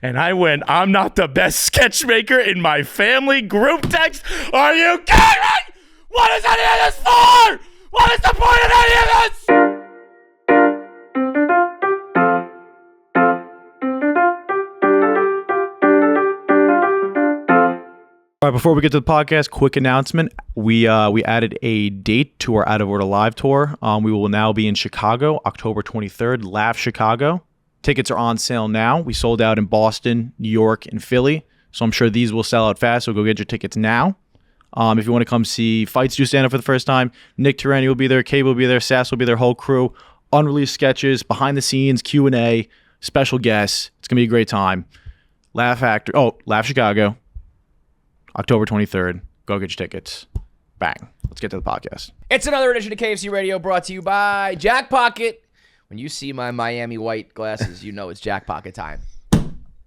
And I went, I'm not the best sketch maker in my family group text. Are you kidding me? What is any of this for? What is the point of any of this? All right, before we get to the podcast, quick announcement. We added a date to our Out of Order Live tour. We will now be in Chicago, October 23rd, Laugh Chicago. Tickets are on sale now. We sold out in Boston, New York, and Philly. So I'm sure these will sell out fast, so go get your tickets now. If you want to come see Feits do stand-up for the first time, Nick Terrani will be there, Cable will be there, Sass will be there, whole crew, unreleased sketches, behind the scenes, Q&A, special guests. It's going to be a great time. Laugh Chicago. October 23rd. Go get your tickets. Bang. Let's get to the podcast. It's another edition of KFC Radio brought to you by Jackpocket. When you see my Miami white glasses, you know it's Jackpocket time.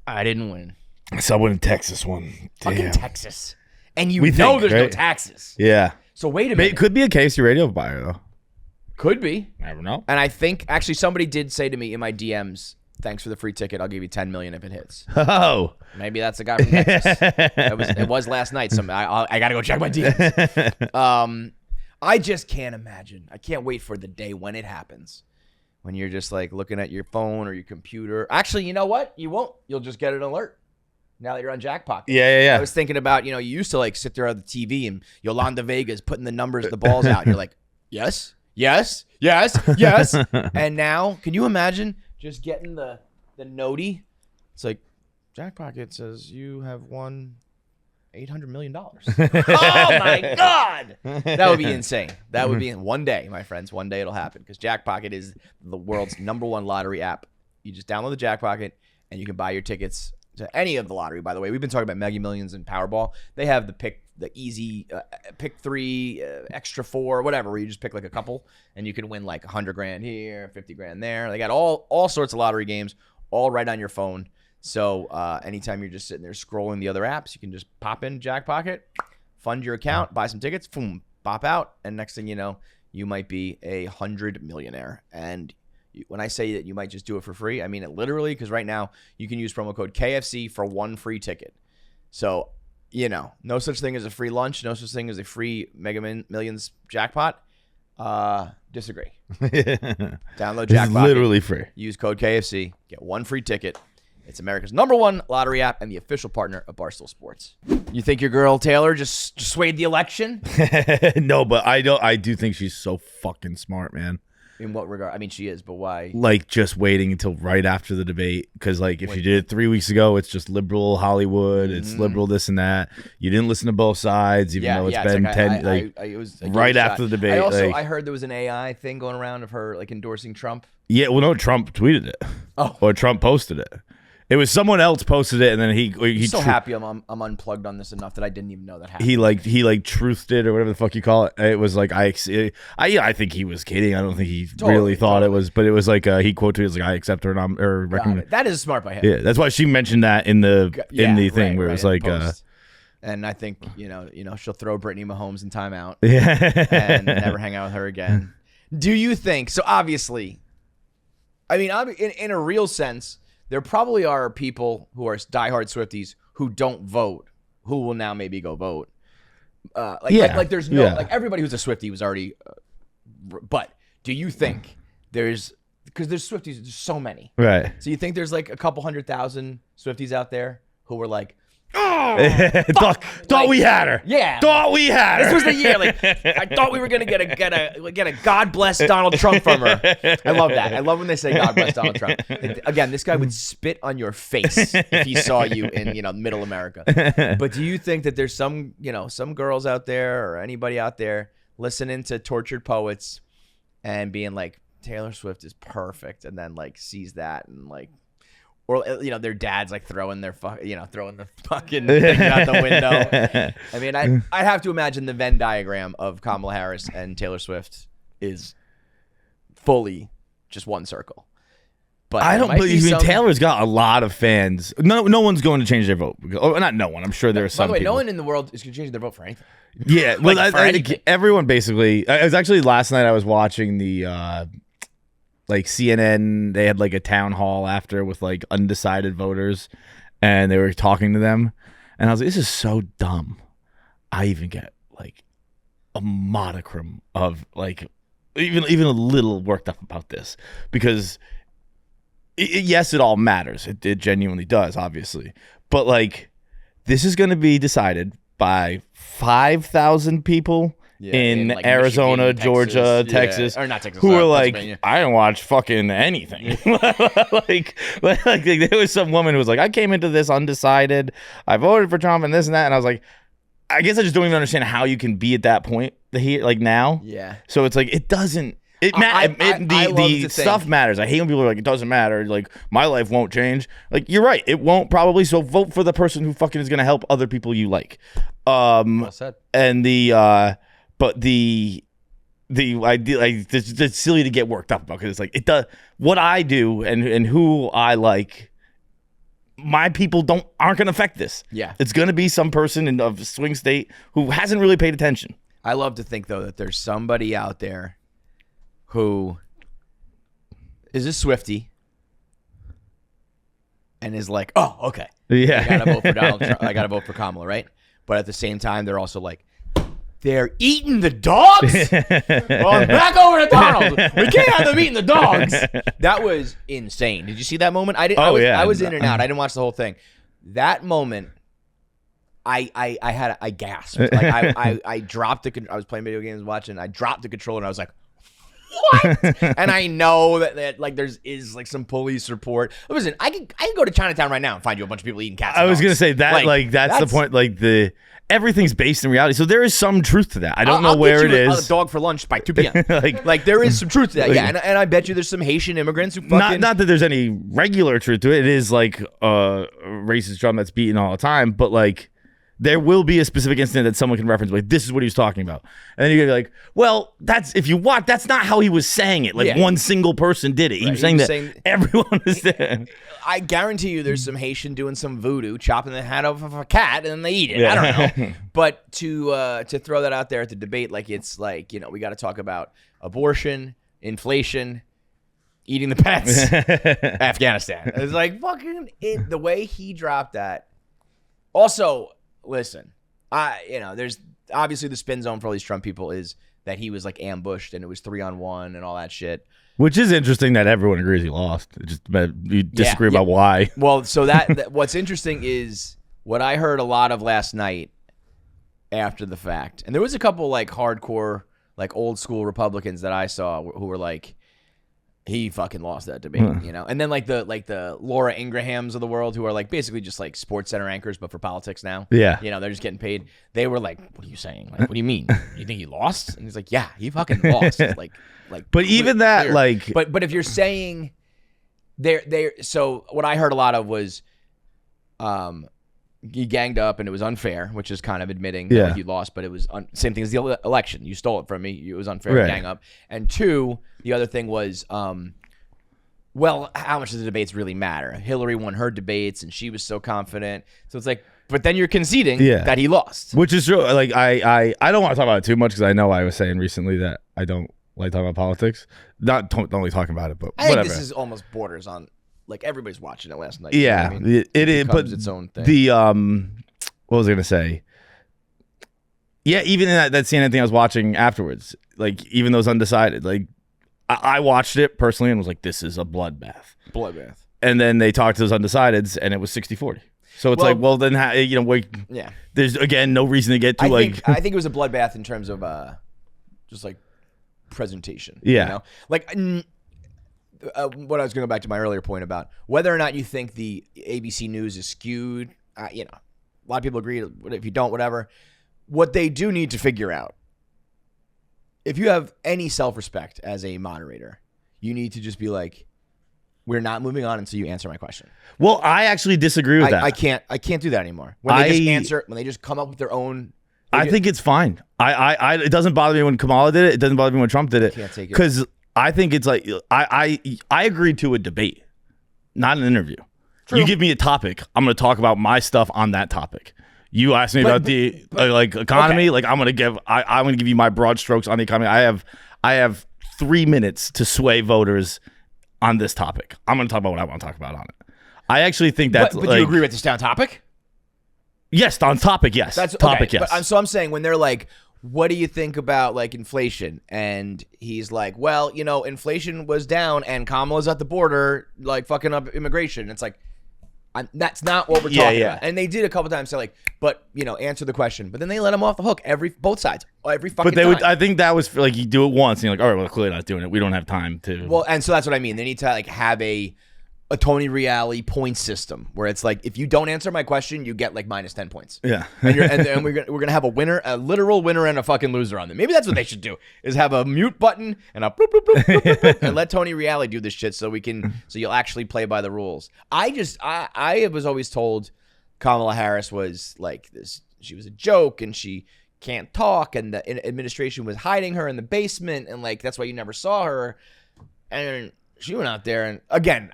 I didn't win. So I won in Texas one. Fucking Texas. And there's no taxes. Yeah. So wait a minute. It could be a KFC Radio buyer, though. Could be. Never know. And I think, actually, somebody did say to me in my DMs, thanks for the free ticket. I'll give you $10 million if it hits. Oh. Maybe that's the guy from Texas. It was last night. I got to go check my DMs. I just can't imagine. I can't wait for the day when it happens. When you're just like looking at your phone or your computer. Actually, you know what? You won't. You'll just get an alert. Now that you're on Jackpocket. Yeah. I was thinking about, you used to like sit there on the TV and Yolanda Vega's putting the numbers, the balls out. And you're like, yes. And now, can you imagine just getting the notey? It's like, Jackpocket says you have won $800 million. Oh my God. That would be insane. That would be one day, my friends. One day it'll happen because Jackpocket is the world's #1 lottery app. You just download the Jackpocket and you can buy your tickets to any of the lottery. By the way, we've been talking about Mega Millions and Powerball. They have the easy pick 3, extra 4, whatever, where you just pick like a couple and you can win like 100 grand here, 50 grand there. They got all sorts of lottery games all right on your phone. So anytime you're just sitting there scrolling the other apps, you can just pop in Jackpocket, fund your account, buy some tickets, boom, pop out, and next thing you know, you might be a 100 millionaire. And when I say that you might just do it for free, I mean it literally, because right now you can use promo code KFC for 1 free ticket. So, no such thing as a free lunch, no such thing as a free Mega Millions jackpot. Disagree. Download Jackpocket. It's literally free. Use code KFC, get 1 free ticket. It's America's #1 lottery app and the official partner of Barstool Sports. You think your girl Taylor just swayed the election? No, but I do think she's so fucking smart, man. In what regard? I mean, she is, but why? Like, just waiting until right after the debate. Because, like, if you did it 3 weeks ago, it's just liberal Hollywood. It's liberal this and that. You didn't listen to both sides, even though it's been like 10, it was right after the debate. I heard there was an AI thing going around of her, like, endorsing Trump. Yeah, well, no, Trump tweeted it. Oh. Or Trump posted it. It was someone else posted it, and then he so happy I'm unplugged on this enough that I didn't even know that happened. He truthed it or whatever the fuck you call it. It was like I think he was kidding. I don't think he really thought it was, but it was like he quoted it as like I accept her or recommend. That is smart by him. Yeah, that's why she mentioned that in the thing where it was like. And I think she'll throw Brittany Mahomes in timeout. Yeah. And never hang out with her again. Do you think so? Obviously, I mean, in a real sense. There probably are people who are diehard Swifties who don't vote, who will now maybe go vote. Like there's no like everybody who's a Swiftie was already. But do you think because there's Swifties, there's so many, right? So you think there's like a couple 100,000 Swifties out there who were like, thought we had her. Yeah, thought we had her. This was the year. Like I thought we were gonna get a God bless Donald Trump from her. I love that. I love when they say God bless Donald Trump. Again, this guy would spit on your face if he saw you in middle America. But do you think that there's some girls out there or anybody out there listening to Tortured Poets and being like Taylor Swift is perfect, and then like sees that and like. Or their dad's like throwing the fucking thing out the window. I mean, I'd have to imagine the Venn diagram of Kamala Harris and Taylor Swift is fully just one circle. But I don't believe Taylor's got a lot of fans. No one's going to change their vote. Oh, not no one. I'm sure there are some. By the way, people. no one in the world is going to change their vote for anything. Yeah, well, everyone basically. It was actually last night. I was watching the like CNN, they had like a town hall after with like undecided voters, and they were talking to them, and I was like, this is so dumb. I even get like a modicum of like even a little worked up about this, because yes, it all matters. It genuinely does, obviously, but like this is going to be decided by 5,000 people in like Arizona, Michigan, Georgia, Texas, or not Texas, who are like, I didn't watch fucking anything. like there was some woman who was like, I came into this undecided. I voted for Trump and this and that, and I was like, I guess I just don't even understand how you can be at that point. Like now, yeah. So it's like it doesn't. The stuff matters. I hate when people are like, it doesn't matter. Like, my life won't change. Like, you're right. It won't probably. So vote for the person who fucking is going to help other people you like. Well said. And it's silly to get worked up about, because it's like, it does what I do and who I like. My people aren't going to affect this. Yeah. It's going to be some person of swing state who hasn't really paid attention. I love to think, though, that there's somebody out there who is a Swiftie and is like, oh, okay. Yeah. I gotta vote for Donald Trump. I gotta vote for Kamala, right? But at the same time, they're also like, they're eating the dogs? Well, back over to Donald. We can't have them eating the dogs. That was insane. Did you see that moment? I was in and out. I didn't watch the whole thing. That moment, I gasped. Like I dropped I was playing video games, watching. I dropped the controller and I was like, what? And I know that like is like some police report. Listen, I can go to Chinatown right now and find you a bunch of people eating cats. I was gonna say that like that's the point. Like everything's based in reality, so there is some truth to that. I don't know where it is. A dog for lunch by 2 p.m. like there is some truth to that. Yeah, and I bet you there's some Haitian immigrants who fucking not that there's any regular truth to it. It is like a racist drum that's beaten all the time, but like, there will be a specific incident that someone can reference, like, this is what he was talking about. And then you're gonna be like, well, if you watch, that's not how he was saying it. Like, one single person did it. He was saying everyone was there. I guarantee you there's some Haitian doing some voodoo, chopping the head off of a cat, and then they eat it. Yeah. I don't know. But to throw that out there at the debate, like, it's like, you know, we got to talk about abortion, inflation, eating the pets, Afghanistan. It's like, fucking, the way he dropped that. Also, listen, there's obviously the spin zone for all these Trump people is that he was like ambushed and it was 3-on-1 and all that shit. Which is interesting that everyone agrees he lost. You disagree about why. Well, so that what's interesting is what I heard a lot of last night after the fact. And there was a couple like hardcore, like old school Republicans that I saw who were like, he fucking lost that debate, you know? And then like the Laura Ingrahams of the world who are like basically just like Sports Center anchors, but for politics now. Yeah. You know, they're just getting paid. They were like, what are you saying? Like, what do you mean? You think he lost? And he's like, yeah, he fucking lost. But even that, clear. Like, but if you're saying so what I heard a lot of was, he ganged up and it was unfair, which is kind of admitting that you lost, but it was same thing as the election. You stole it from me. It was unfair to gang up. And two, the other thing was, well, how much does the debates really matter? Hillary won her debates and she was so confident. So it's like, but then you're conceding that he lost. Which is true. Like, I don't want to talk about it too much because I know I was saying recently that I don't like talking about politics. Not only talking about it, but I whatever. think this is almost borders on, like, everybody's watching it last night. Yeah, you know what I mean? it is. But its own thing. What was I gonna say? Yeah, even in that CNN thing I was watching afterwards, like, even those undecided, like, I watched it personally and was like, this is a bloodbath. And then they talked to those undecideds and it was 60-40. So it's like, well, then, there's, again, no reason to get to, I think it was a bloodbath in terms of just, like, presentation. Yeah. You know? Like, what I was going to go back to my earlier point about whether or not you think the ABC News is skewed, you know, a lot of people agree. If you don't, whatever. What they do need to figure out, if you have any self-respect as a moderator, you need to just be like, we're not moving on until you answer my question. Well, I actually disagree with that. I can't do that anymore. When they just come up with their own. I think it's fine. It doesn't bother me when Kamala did it. It doesn't bother me when Trump did it. Can't take it. Because I think it's like, I agreed to a debate, not an interview. True. You give me a topic, I'm going to talk about my stuff on that topic. You asked me about the economy, okay. Like, I'm going to give you my broad strokes on the economy. I have 3 minutes to sway voters on this topic. I'm going to talk about what I want to talk about on it. I actually think that's But do you agree with this down topic? Yes, on topic, yes. That's topic, okay. yes. But, so I'm saying when they're like, what do you think about like inflation? And he's like, well, you know, inflation was down and Kamala's at the border, like fucking up immigration. It's like, that's not what we're talking about. And they did a couple times say like, but you know, answer the question. But then they let him off the hook both sides, every fucking time. I think that was like you do it once and you're like, all right, well, clearly not doing it. We don't have time to. Well, and so that's what I mean. They need to like have a Tony Reali point system where it's like if you don't answer my question, you get like minus 10 points. Yeah, and we're gonna have a winner, a literal winner, and a fucking loser on them. Maybe that's what they should do: is have a mute button and a bloop, bloop, bloop, bloop, bloop, bloop, and let Tony Reali do this shit so you'll actually play by the rules. I was always told Kamala Harris was like this. She was a joke and she can't talk, and the administration was hiding her in the basement, and like that's why you never saw her. And she went out there, and again,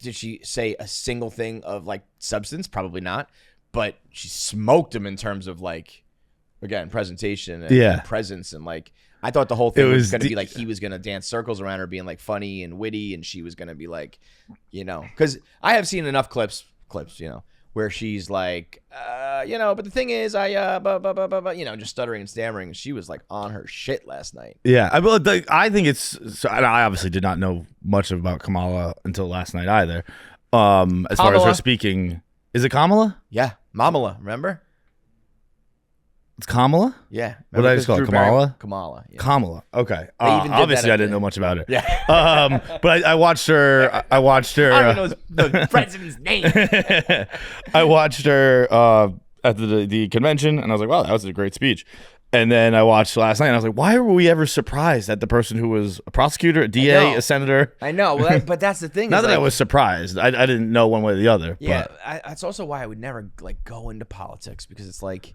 did she say a single thing of like substance? Probably not, but she smoked him in terms of like, again, presentation and presence, and like I thought the whole thing was going to be like he was going to dance circles around her, being like funny and witty, and she was going to be like, you know, because I have seen enough clips, you know, where she's like, you know, but the thing is, you know, just stuttering and stammering. She was like on her shit last night. Yeah, I think it's. So, and I obviously did not know much about Kamala until last night either. As far as her speaking, is it Kamala? Yeah, Mamala. Remember? It's Kamala. Yeah. What did I just call it? Kamala. Kamala. Yeah. Kamala. Okay. Obviously, I didn't know much about her. Yeah. But I watched her. I watched her. I don't even know the president's name. I watched her at the convention, and I was like, "Wow, that was a great speech." And then I watched last night, and I was like, "Why were we ever surprised that the person who was a prosecutor, a DA, a senator?" I know, well, but that's the thing. Not that I was surprised. I didn't know one way or the other. Yeah, that's also why I would never like go into politics, because it's like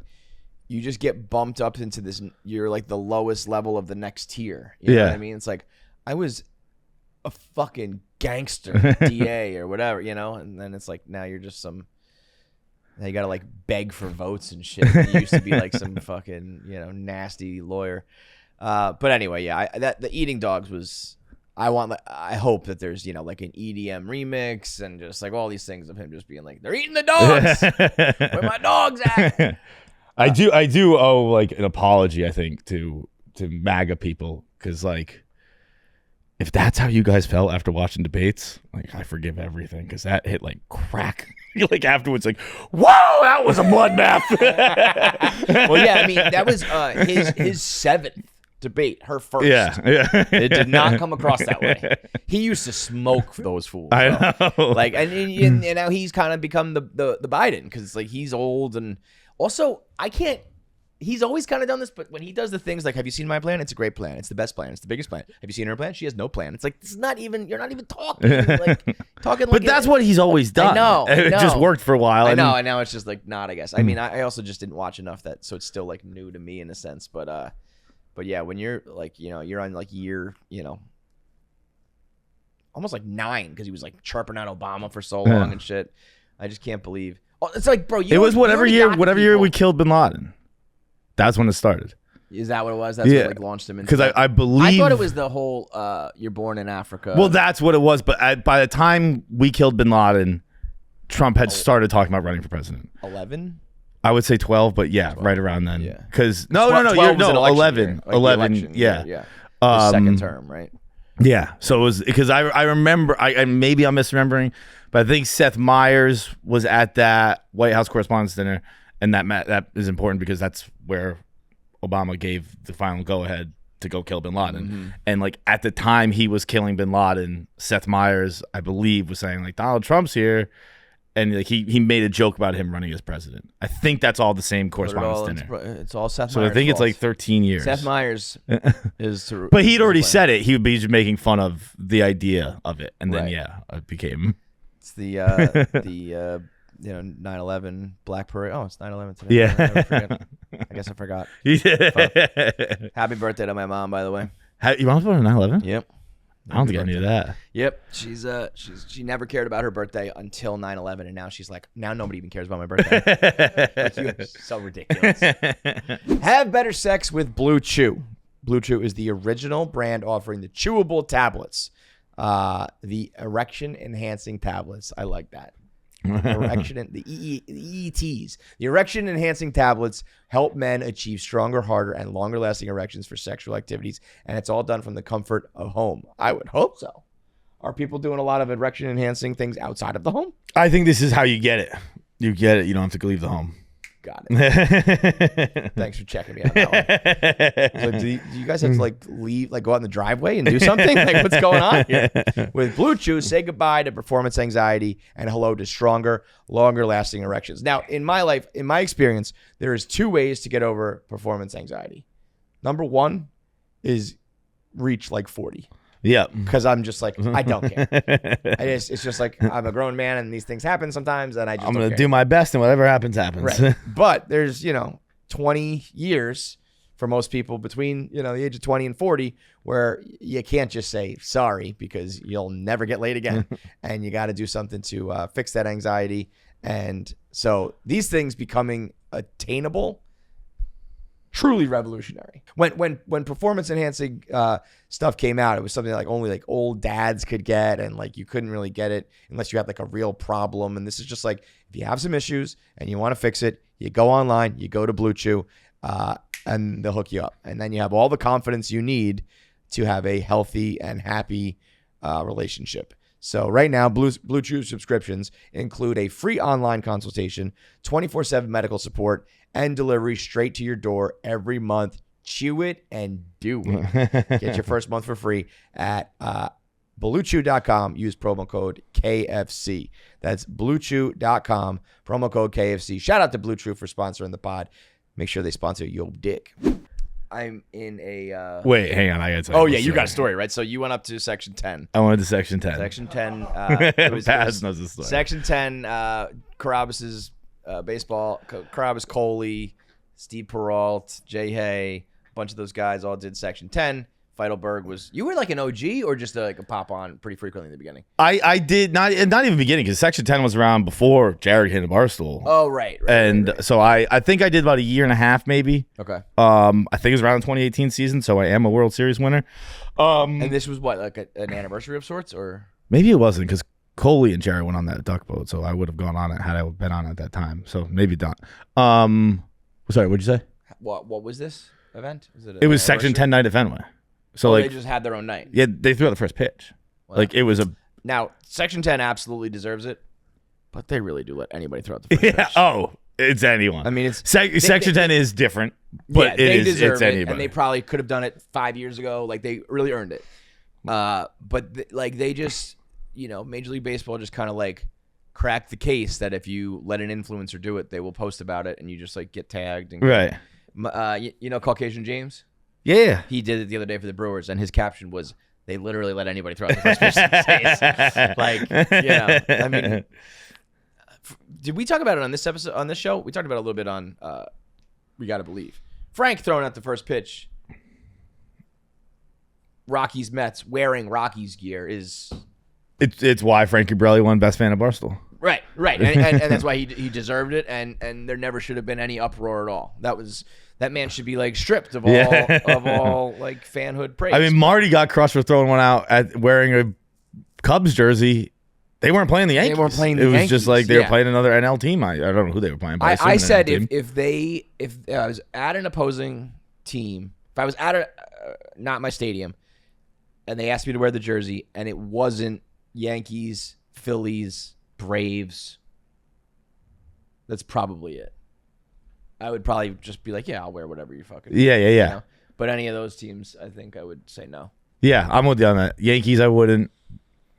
you just get bumped up into this. You're like the lowest level of the next tier. You know what I mean? It's like I was a fucking gangster DA or whatever, you know, and then it's like now you're just some. Now you gotta like beg for votes and shit. You used to be like some fucking, you know, nasty lawyer. But anyway, yeah, the eating dogs was. I hope that there's, you know, like an EDM remix and just like all these things of him just being like, they're eating the dogs. Where my dogs at? I do owe like an apology, I think, to MAGA people, because like if that's how you guys felt after watching debates, like I forgive everything, because that hit like crack. Like afterwards, like, whoa, that was a bloodbath. Well, yeah, I mean that was his seventh debate, her first. Yeah. It did not come across that way. He used to smoke those fools. I know. Like, and now he's kind of become the Biden, because it's like he's old, and also I can't. He's always kind of done this, but when he does the things like, have you seen my plan? It's a great plan. It's the best plan. It's the biggest plan. Have you seen her plan? She has no plan. It's like, this is not even, you're not even talking. But that's what he's always done. I know. It just worked for a while. I know. And now it's just like not, I guess. I mean, I also just didn't watch enough so it's still like new to me in a sense. But yeah, when you're like, you know, you're on like year, you know, almost like 9, because he was like chirping out Obama for so long and shit. I just can't believe. Oh, it's like, bro, it was whatever year we killed bin Laden. That's when it started. Is that what it was? That's what like launched him into. Because I believe. I thought it was the whole you're born in Africa. Well, that's what it was. But by the time we killed bin Laden, Trump had started talking about running for president. 11? I would say 12, but yeah, 12. Right around then. Yeah. Because no, 11. Like 11. Yeah. The second term, right? Yeah. So it was because I remember. I maybe I'm misremembering, but I think Seth Meyers was at that White House Correspondents' Dinner. And that is important because that's where Obama gave the final go-ahead to go kill bin Laden. Mm-hmm. And like at the time he was killing bin Laden, Seth Meyers, I believe, was saying like, Donald Trump's here. And like he made a joke about him running as president. I think that's all the same Correspondents' Dinner. It's all Seth Meyers. So I think it's like 13 years. Seth Meyers is to. But he'd already said it. He would be just making fun of the idea of it. And then, it became. It's the 9/11 Black Parade. Oh, it's 9/11 today. Yeah. I guess I forgot. Yeah. Happy birthday to my mom, by the way. Your mom's born on 9/11? Yep. I don't think I knew that. Yep. She never cared about her birthday until 9/11, and now she's like, now nobody even cares about my birthday. Like, you are so ridiculous. Have better sex with Blue Chew. Blue Chew is the original brand offering the chewable tablets the erection enhancing tablets. I like that. The EETs. The erection enhancing tablets help men achieve stronger, harder, and longer lasting erections for sexual activities, and it's all done from the comfort of home. I would hope so. Are people doing a lot of erection enhancing things outside of the home? I think this is how you get it. You get it. You don't have to leave the home. Got it. Thanks for checking me on that one. So do you guys have to like leave, like go out in the driveway and do something? Like what's going on here? With Blue Chew, say goodbye to performance anxiety and hello to stronger, longer lasting erections. Now, in my life, in my experience, there is 2 ways to get over performance anxiety. Number 1 is reach like 40. Yeah. Because I'm just like, I don't care. It's just like, I'm a grown man and these things happen sometimes and I'm going to do my best and whatever happens, happens. Right. But there's, 20 years for most people between, the age of 20 and 40 where you can't just say sorry because you'll never get laid again. And you got to do something to fix that anxiety. And so these things becoming attainable, truly revolutionary. When performance enhancing stuff came out, it was something like only like old dads could get, and like you couldn't really get it unless you had like a real problem. And this is just like, if you have some issues and you want to fix it, you go online, you go to Blue Chew, and they'll hook you up, and then you have all the confidence you need to have a healthy and happy relationship. So right now, Blue Chew subscriptions include a free online consultation, 24/7 medical support, and delivery straight to your door every month. Chew it and do it. Get your first month for free at BlueChew.com. Use promo code KFC. That's BlueChew.com, promo code KFC. Shout out to Blue Chew for sponsoring the pod. Make sure they sponsor your dick. I'm in a... Wait, hang on. I got to tell you. Oh, yeah, you got a story, right? So you went up to Section 10. I went to Section 10. Section 10. Paz knows the story. Section 10, Carabas's baseball. Carabas Coley, Steve Peralt, Jay Hay, a bunch of those guys all did Section 10. Feitelberg was... You were like an OG or just like a pop-on pretty frequently in the beginning? I did not even beginning because Section 10 was around before Jared came to Barstool. Oh, right. So I think I did about 1.5 years maybe. Okay. I think it was around the 2018 season, so I am a World Series winner. And this was what, like an anniversary of sorts, or? Maybe it wasn't because Coley and Jared went on that duck boat, so I would have gone on it had I been on it at that time. So maybe not. Sorry, what'd you say? What was this event? It was Section 10 night at Fenway. So they just had their own night. Yeah, they threw out the first pitch. Well, like it was a... Now, Section 10 absolutely deserves it, but they really do let anybody throw out the first pitch. Oh, it's anyone. I mean, it's Section 10 is different, but they deserve it's it, anybody. and they probably could have done it 5 years ago. Like they really earned it. But they just, Major League Baseball just kind of like cracked the case that if you let an influencer do it, they will post about it, and you just like get tagged. And right. Caucasian James. Yeah. He did it the other day for the Brewers, and his caption was, they literally let anybody throw out the first pitch these days. Like, I mean, did we talk about it on this episode, on this show? We talked about it a little bit on We Gotta Believe. Frank throwing out the first pitch. Rockies Mets wearing Rockies gear is... It's why Frankie Borelli won Best Fan of Barstool. Right. And that's why he deserved it, and there never should have been any uproar at all. That man should be like stripped of all like fanhood praise. I mean, Marty got crushed for throwing one out at wearing a Cubs jersey. They weren't playing the Yankees. They weren't playing the Yankees. Yankees. It was just like they were playing another NL team. I don't know who they were playing. But I said if I was at an opposing team, if I was at not my stadium, and they asked me to wear the jersey, and it wasn't Yankees, Phillies, Braves, that's probably it. I would probably just be like, yeah, I'll wear whatever you fucking. Yeah. But any of those teams, I think I would say no. Yeah, I'm with you on that. Yankees, I wouldn't.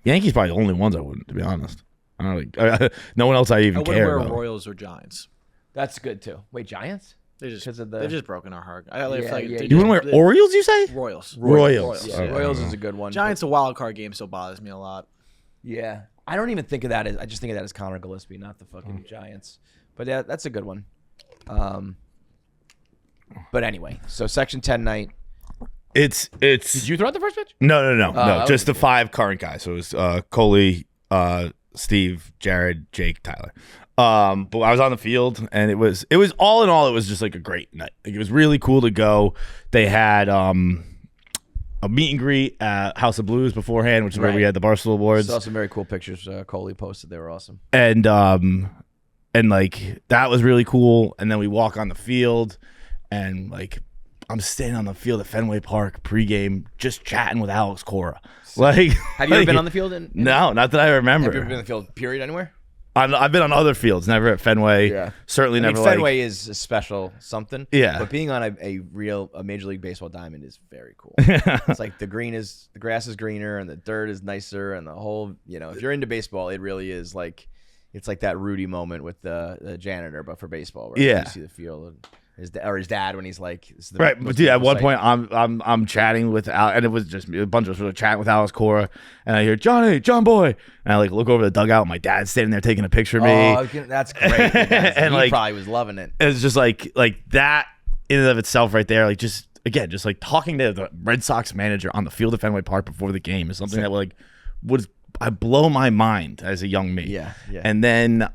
Yankees probably the only ones I wouldn't, to be honest. I don't know, no one else I even care wear about. Royals or Giants. That's good too. Wait, Giants? They've just broken our heart. You wouldn't wear Orioles, you say? Royals. Royals. Yeah, Royals is a good one. Giants, a wild card game still bothers me a lot. Yeah. I don't even think of that as, I just think of that as Connor Gillespie, not the fucking Giants. But yeah, that's a good one. But anyway, so Section 10 night. It's. Did you throw out the first pitch? No. Just the 5 current guys. So it was Coley, Steve, Jared, Jake, Tyler. But I was on the field, and it was all in all, it was just like a great night. Like, it was really cool to go. They had a meet and greet at House of Blues beforehand, which is where we had the Barstool Awards. Saw some very cool pictures Coley posted. They were awesome. And like that was really cool. And then we walk on the field, and like I'm standing on the field at Fenway Park pregame, just chatting with Alex Cora. Like, have you ever been on the field? No, not that I remember. Have you ever been on the field? Period, anywhere? I've been on other fields, never at Fenway. Yeah, certainly never. Fenway is a special something. Yeah, but being on a Major League Baseball diamond is very cool. It's like the grass is greener and the dirt is nicer and the whole. If you're into baseball, it really is like. It's like that Rudy moment with the janitor, but for baseball. Right? Yeah. You see the field. And his dad when he's like, this is the right. But dude, at one point I'm chatting with Al, and it was just a bunch of us chatting with Alex Cora, and I hear John Boy, and I like look over the dugout. And my dad's standing there taking a picture of me. Oh, that's great. And he probably was loving it. It's just like that in and of itself, right there. Like just like talking to the Red Sox manager on the field of Fenway Park before the game is something that like would. I blow my mind as a young me. Yeah. And then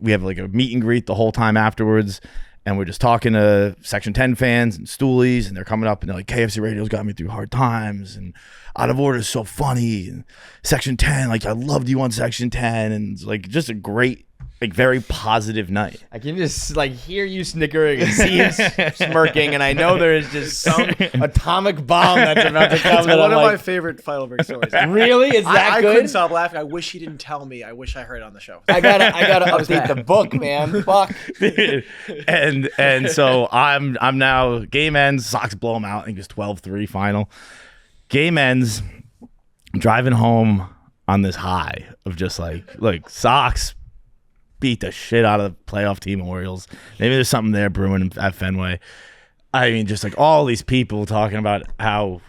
we have like a meet and greet the whole time afterwards, and we're just talking to Section 10 fans and Stoolies, and they're coming up and they're like, KFC Radio's got me through hard times, and Out of Order is so funny, and Section 10, like I loved you on Section 10, and it's like just a great, like very positive night. I can just like hear you snickering and see him smirking, and I know there is just some atomic bomb that's about to come. It's one of my favorite Feitelberg stories. Really? Is that I good? couldn't stop laughing. I wish he didn't tell me. I wish I heard it on the show. I gotta update the book, man. Fuck. and so I'm now game ends. Sox blow them out. I think it's 12-3 final. Game ends. I'm driving home on this high of just like Sox beat the shit out of the playoff team Orioles. Maybe there's something there brewing at Fenway. I mean, just like all these people talking about how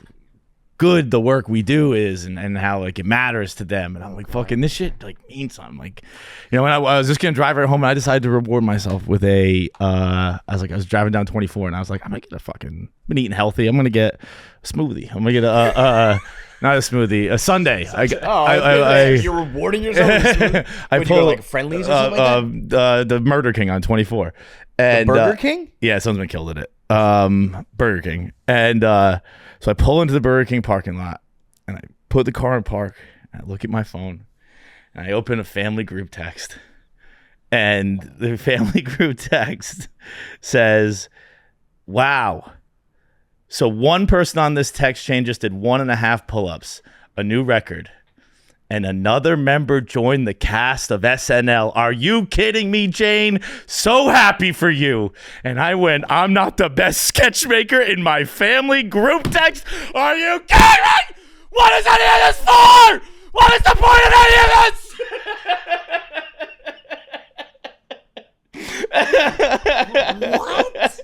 good the work we do is and how like it matters to them. And I'm like, fucking this shit like means something. Like, when I was just gonna drive right home, and I decided to reward myself with I was driving down 24, and I was like, I'm gonna get I've been eating healthy. I'm gonna get a smoothie. I'm gonna get not a smoothie, a sundae. You're rewarding yourself. I pulled like Friendlies or something like that? The Murder King on 24. And the Burger King? Yeah, someone's been killed at it. Burger King. And so I pull into the Burger King parking lot, and I put the car in park, and I look at my phone, and I open a family group text. And the family group text says, wow. So one person on this text chain just did 1.5 pull-ups, a new record. And another member joined the cast of SNL. Are you kidding me, Jane? So happy for you. And I went, I'm not the best sketch maker in my family group text. Are you kidding me? What is any of this for? What is the point of any of this? What?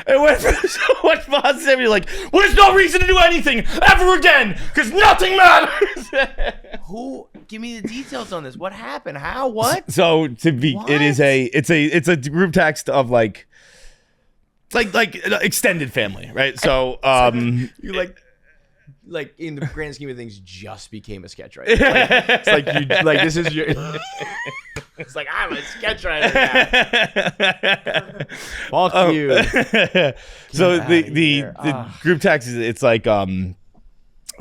It went from so much positivity, like, well, there's no reason to do anything ever again because nothing matters. Give me the details on this. What happened? How? What? So it's a group text of like extended family, right? So you like in the grand scheme of things, just became a sketch writer. It's like you like this is your. It's like I'm a sketch writer now. Fuck you. So the group text it's like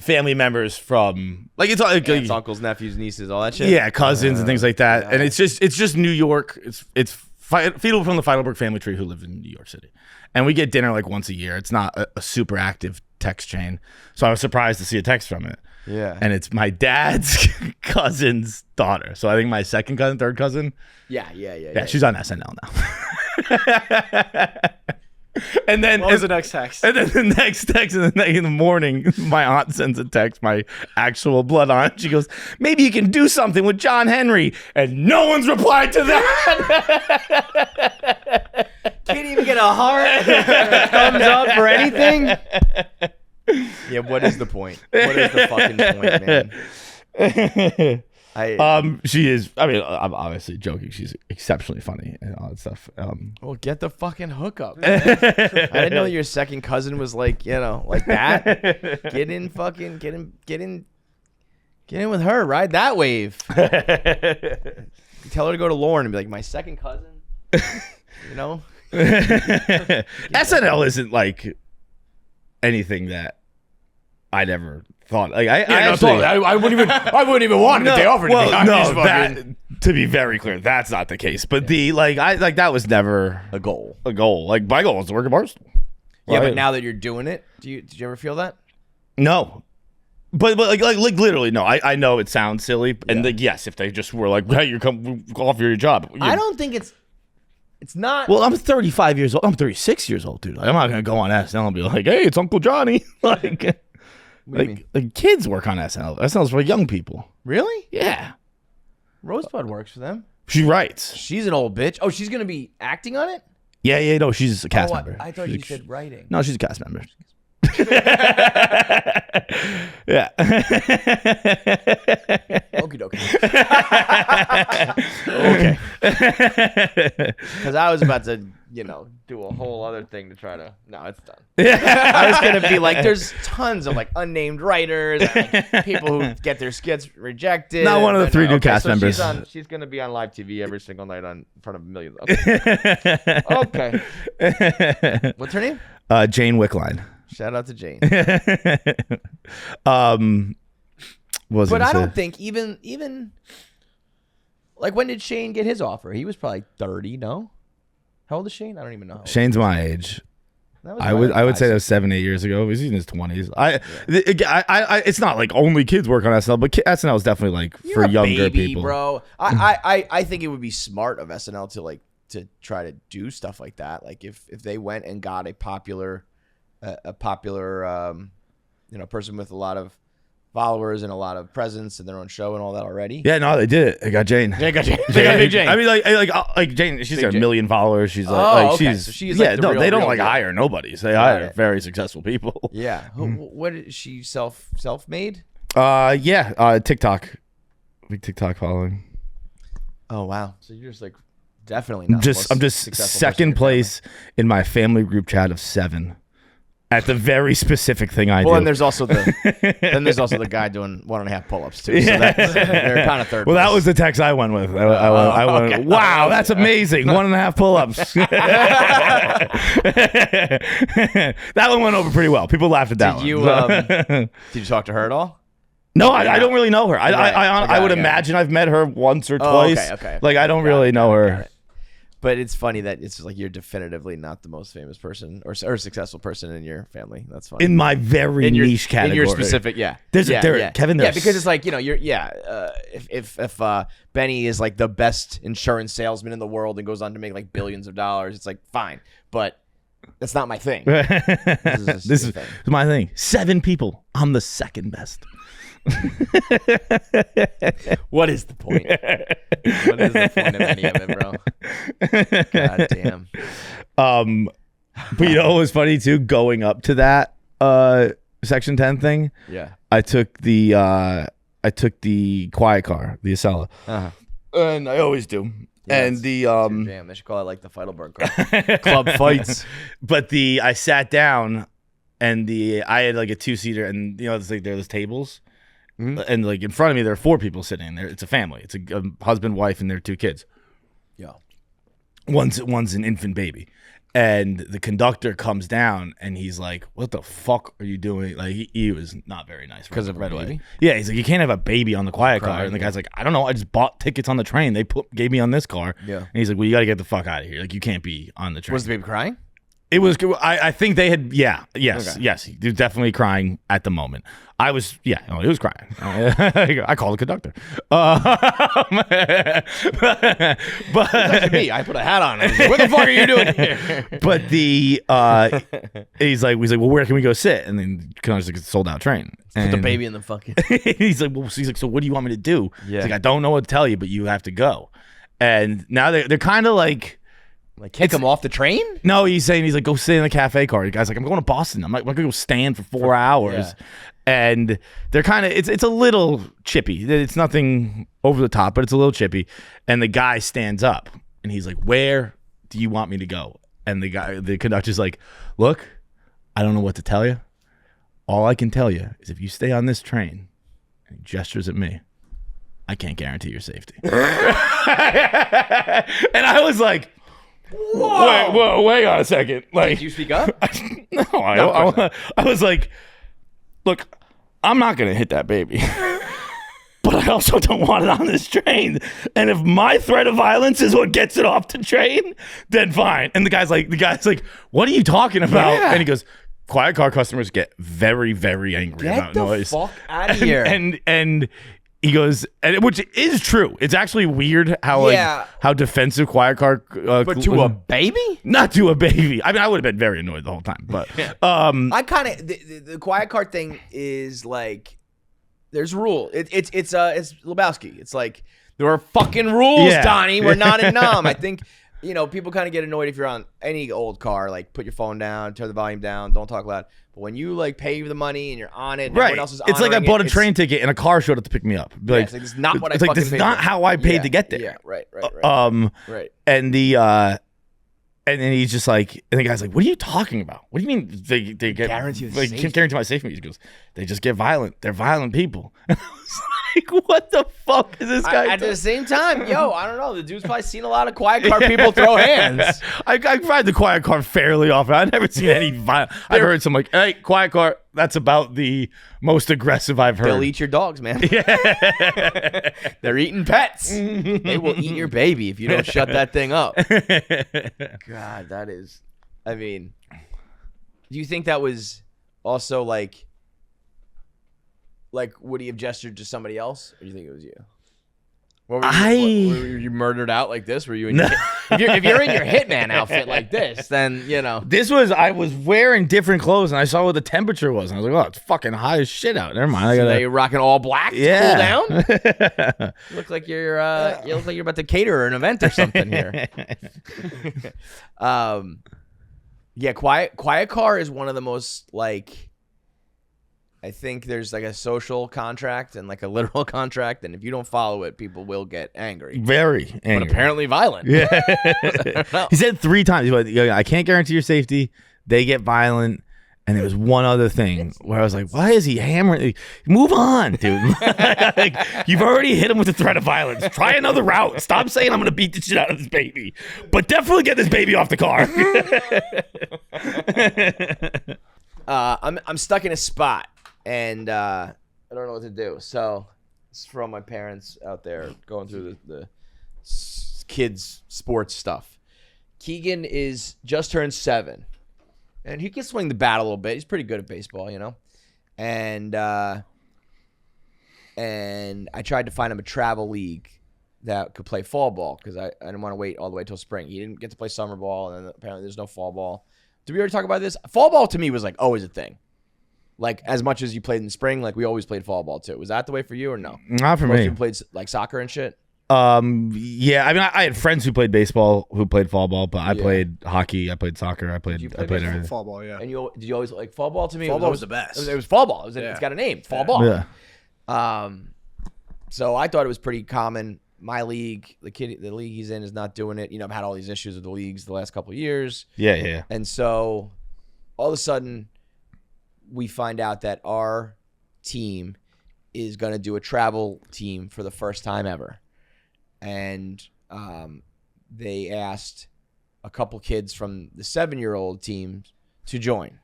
family members from like it's like aunts, uncles, nephews, nieces, all that shit. Yeah, cousins and things like that. Yeah. And it's just New York. It's people from the Feitelberg family tree who live in New York City, and we get dinner like once a year. It's not a super active text chain, so I was surprised to see a text from it. Yeah, and it's my dad's cousin's daughter. So I think my second cousin, third cousin. Yeah. She's on SNL now. And then what was the next text? And then the next text in the morning, my aunt sends a text, my actual blood aunt. She goes, maybe you can do something with John Henry. And no one's replied to that. Can't even get a heart or a thumbs up for anything. Yeah, what is the point? What is the fucking point, man? She is. I mean, I'm obviously joking. She's exceptionally funny and all that stuff. Well, get the fucking hookup. I didn't know your second cousin was like, like that. Get in with her. Ride that wave. Tell her to go to Lauren and be like, my second cousin. SNL isn't like anything that I'd ever thought. Like I wouldn't even want it if they offered well, me. I'm just no, fucking- to be very clear, that's not the case. But that was never a goal. a goal. Like my goal was to work at Barstool. Yeah, Right? but now that you're doing it, did you ever feel that? No. But like literally no. I know it sounds silly, and like yes, if they just were like, hey, you come off your job. I don't think it's not. Well, I'm 35 years old. I'm 36 years old, dude. Like, I'm not gonna go on SNL and be like, hey, it's Uncle Johnny. What do you mean? Like kids work on SNL. SNL's for young people. Really? Yeah. Rosebud works for them. She writes. She's an old bitch. Oh, she's gonna be acting on it. Yeah, no, she's a cast member. I thought She's you said writing. No, she's a cast member. Yeah. Okie dokie. Okay. Because I was about to, do a whole other thing to try to. No, it's done. I was gonna be like, there's tons of like unnamed writers, like, people who get their skits rejected. Not one of the three new cast so members. She's gonna be on live TV every single night in front of millions. Okay. Okay. What's her name? Jane Wickline. Shout out to Jane. But I don't think even like, when did Shane get his offer? He was probably 30. No, how old is Shane? I don't even know. Shane's my age. I would say that was 7-8 years ago. He was in his 20s. It's not like only kids work on SNL, but SNL is definitely like You're for a younger baby, people, bro. I think it would be smart of SNL to try to do stuff like that. Like if they went and got a popular person with a lot of followers and a lot of presence in their own show and all that already. Yeah, no, they did it. They got Jane. They got Big Jane. I mean, like Jane. She's got a million followers. She's okay. So she's like the they don't real like deal. hire nobodies. They hire very successful people. Yeah. What is she self-made? TikTok, big TikTok following. Oh wow. So you're just like definitely not. I'm just second place in my family group chat of 7. At the very specific thing I do. Well, and there's also the guy doing 1.5 pull-ups too. So they're kind of third. Well, place. that was the text I went with. I went, okay. wow, that's amazing. 1.5 pull-ups. That one went over pretty well. People laughed at that one. Did you talk to her at all? No, I don't really know her. I would Okay. imagine I've met her once or twice. Okay. Like, I don't really know her. But it's funny that it's like you're definitively not the most famous person or successful person in your family. That's funny. In my very niche category. In your specific, yeah. Kevin, yeah, because it's like, if Benny is like the best insurance salesman in the world and goes on to make like billions of dollars, it's like fine, but that's not my thing. This is my thing. 7 people. I'm the second best. What is the point? What is the point of any of it, bro? God damn. But it was funny too, going up to that Section 10 thing. Yeah. I took the quiet car, the Acela. Uh-huh. And I always do. Yeah, and damn, they should call it like the Feitelberg Club Feits. But I sat down and I had like a 2-seater, and it's like there's tables. Mm-hmm. And like in front of me, there are 4 people sitting in there. It's a family. It's a husband, wife, and their 2 kids. Yeah. One's an infant baby. And the conductor comes down and he's like, "What the fuck are you doing?" Like he was not very nice because of right a baby. Away. Yeah, he's like, "You can't have a baby on the quiet car." And the guy's like, "I don't know. I just bought tickets on the train. They gave me on this car." Yeah. And he's like, "Well, you got to get the fuck out of here. Like, you can't be on the train." Was the baby crying? It was. I think they had. Yeah. Yes. Okay. Yes. He was definitely crying at the moment. I was. Yeah. No, he was crying. I called the conductor. But me, I put a hat on. I was like, what the fuck are you doing here? But he's like, well, where can we go sit? And then kind of like, it's a sold out train. Put the baby in the fucking. he's like, so what do you want me to do? Yeah. He's like, I don't know what to tell you, but you have to go. And now they're kind of like kick him off the train? No, he's like, go sit in the cafe car. The guy's like, I'm going to Boston. I'm gonna go stand for 4 hours. Yeah. And they're kind of, it's a little chippy. It's nothing over the top, but it's a little chippy. And the guy stands up and he's like, where do you want me to go? And the conductor's like, look, I don't know what to tell you. All I can tell you is if you stay on this train, and he gestures at me, I can't guarantee your safety. And I was like, Whoa, wait on a second. Like, Did you speak up? No, I was like, look, I'm not gonna hit that baby, but I also don't want it on this train. And if my threat of violence is what gets it off the train, then fine. And the guy's like, what are you talking about? Yeah. And he goes, quiet car customers get very, very angry about noise. Get the fuck out of here. And he goes, which is true. It's actually weird how how defensive quiet car. But to a baby? Not to a baby. I mean, I would have been very annoyed the whole time. But I kind of the quiet car thing is like there's rule. It's Lebowski. It's like there are fucking rules, Donnie. We're not in Nam. I think people kind of get annoyed if you're on any old car. Like put your phone down, turn the volume down, don't talk loud. But when you like pay the money and you're on it, and everyone else is it's like I bought a train ticket and a car showed up to pick me up. Like, it's not what I it's like fucking this paid is not for. how I paid to get there. Yeah, right. Right. And then he's just like, and the guy's like, what are you talking about? What do you mean they get Guarantee the like safety. guarantee my safety? He goes, they just get violent. They're violent people. And I was like, what the fuck is this guy At doing? the same time, I don't know. The dude's probably seen a lot of quiet car people throw hands. I ride the quiet car fairly often. I've never seen any violent. I've heard some like, hey, quiet car. That's about the most aggressive I've heard. They'll eat your dogs, man. They're eating pets. They will eat your baby if you don't shut that thing up. God, that is. I mean, do you think that was also like would he have gestured to somebody else, or do you think it was you? Were you murdered out like this? Were you? If you're in your hitman outfit like this, then I was wearing different clothes, and I saw what the temperature was, and I was like, oh, it's fucking high as shit out. Never mind. So you're rocking all black. Yeah. To cool down. You look like you're about to cater an event or something here. Yeah. Quiet car is one of the most like. I think there's like a social contract and like a literal contract, and if you don't follow it, people will get angry. Very angry. But apparently violent. Yeah. He said 3 times, he's like, I can't guarantee your safety. They get violent. And there was one other thing where I was like, why is he hammering? Move on, dude. Like, you've already hit him with the threat of violence. Try another route. Stop saying I'm going to beat the shit out of this baby. But definitely get this baby off the car. I'm stuck in a spot. And I don't know what to do. So it's for all my parents out there going through the kids' sports stuff. Keegan is just turned 7. And he can swing the bat a little bit. He's pretty good at baseball, And I tried to find him a travel league that could play fall ball because I didn't want to wait all the way till spring. He didn't get to play summer ball, and then apparently there's no fall ball. Did we already talk about this? Fall ball to me was like always a thing. Like, as much as you played in the spring, like, we always played fall ball, too. Was that the way for you or no? Not for Most me. people played, like, soccer and shit? Yeah. I mean, I had friends who played baseball, who played fall ball, but I played hockey. I played soccer. I played everything. Fall ball, yeah. And did you always, like, fall ball to me? Fall ball was the best. It was fall ball. It's got a name. Fall ball. Yeah. So I thought it was pretty common. My league, the league he's in is not doing it. I've had all these issues with the leagues the last couple of years. Yeah. And so all of a sudden, we find out that our team is going to do a travel team for the first time ever. And they asked a couple kids from the 7-year-old team to join.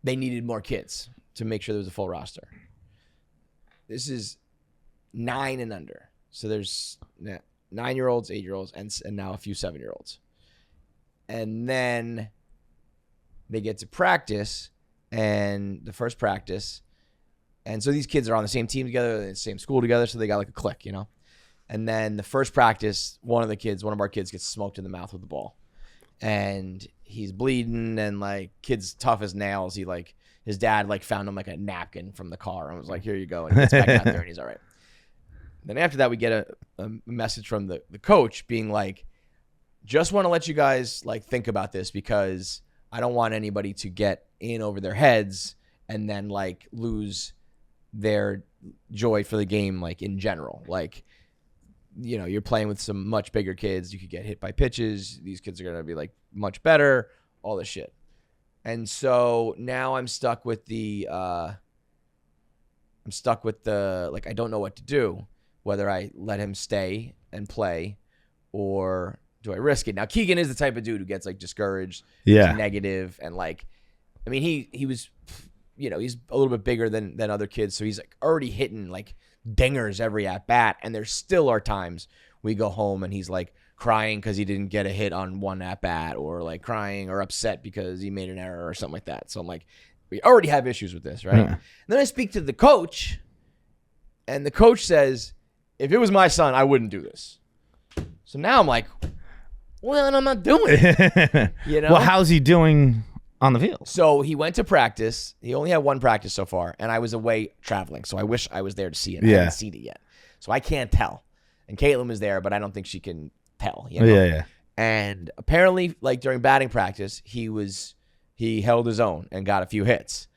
They needed more kids to make sure there was a full roster. This is 9 and under. So there's 9-year-olds, 8-year-olds, and now a few 7-year-olds. And then they get to practice, and the first practice, and so these kids are on the same team together, the same school together, so they got like a clique, And then the first practice, one of our kids gets smoked in the mouth with the ball, and he's bleeding, and like kid's tough as nails. He like his dad like found him like a napkin from the car and was like, "Here you go," and he gets back out there, and he's all right. Then after that, we get a message from the coach being like, "Just want to let you guys like think about this because I don't want anybody to get in over their heads and then like lose their joy for the game, like in general. Like, you're playing with some much bigger kids. You could get hit by pitches. These kids are going to be like much better, all this shit." And so now I'm stuck with the like, I don't know what to do, whether I let him stay and play or do I risk it? Now Keegan is the type of dude who gets like discouraged, Yeah. he's negative, and like, I mean, he was, you know, he's a little bit bigger than other kids, so he's like already hitting like dingers every at bat, and there still are times we go home and he's like crying because he didn't get a hit on one at bat, or like crying or upset because he made an error or something like that. So I'm like, we already have issues with this, right? Yeah. And then I speak to the coach, and the coach says, if it was my son, I wouldn't do this. So now I'm like, well, then I'm not doing it. You know? Well, how's he doing on the field? So he went to practice. He only had one practice so far, and I was away traveling. So I wish I was there to see it. I haven't seen it yet. So I can't tell. And Caitlin was there, but I don't think she can tell. You know? Yeah. And apparently, like during batting practice, he held his own and got a few hits.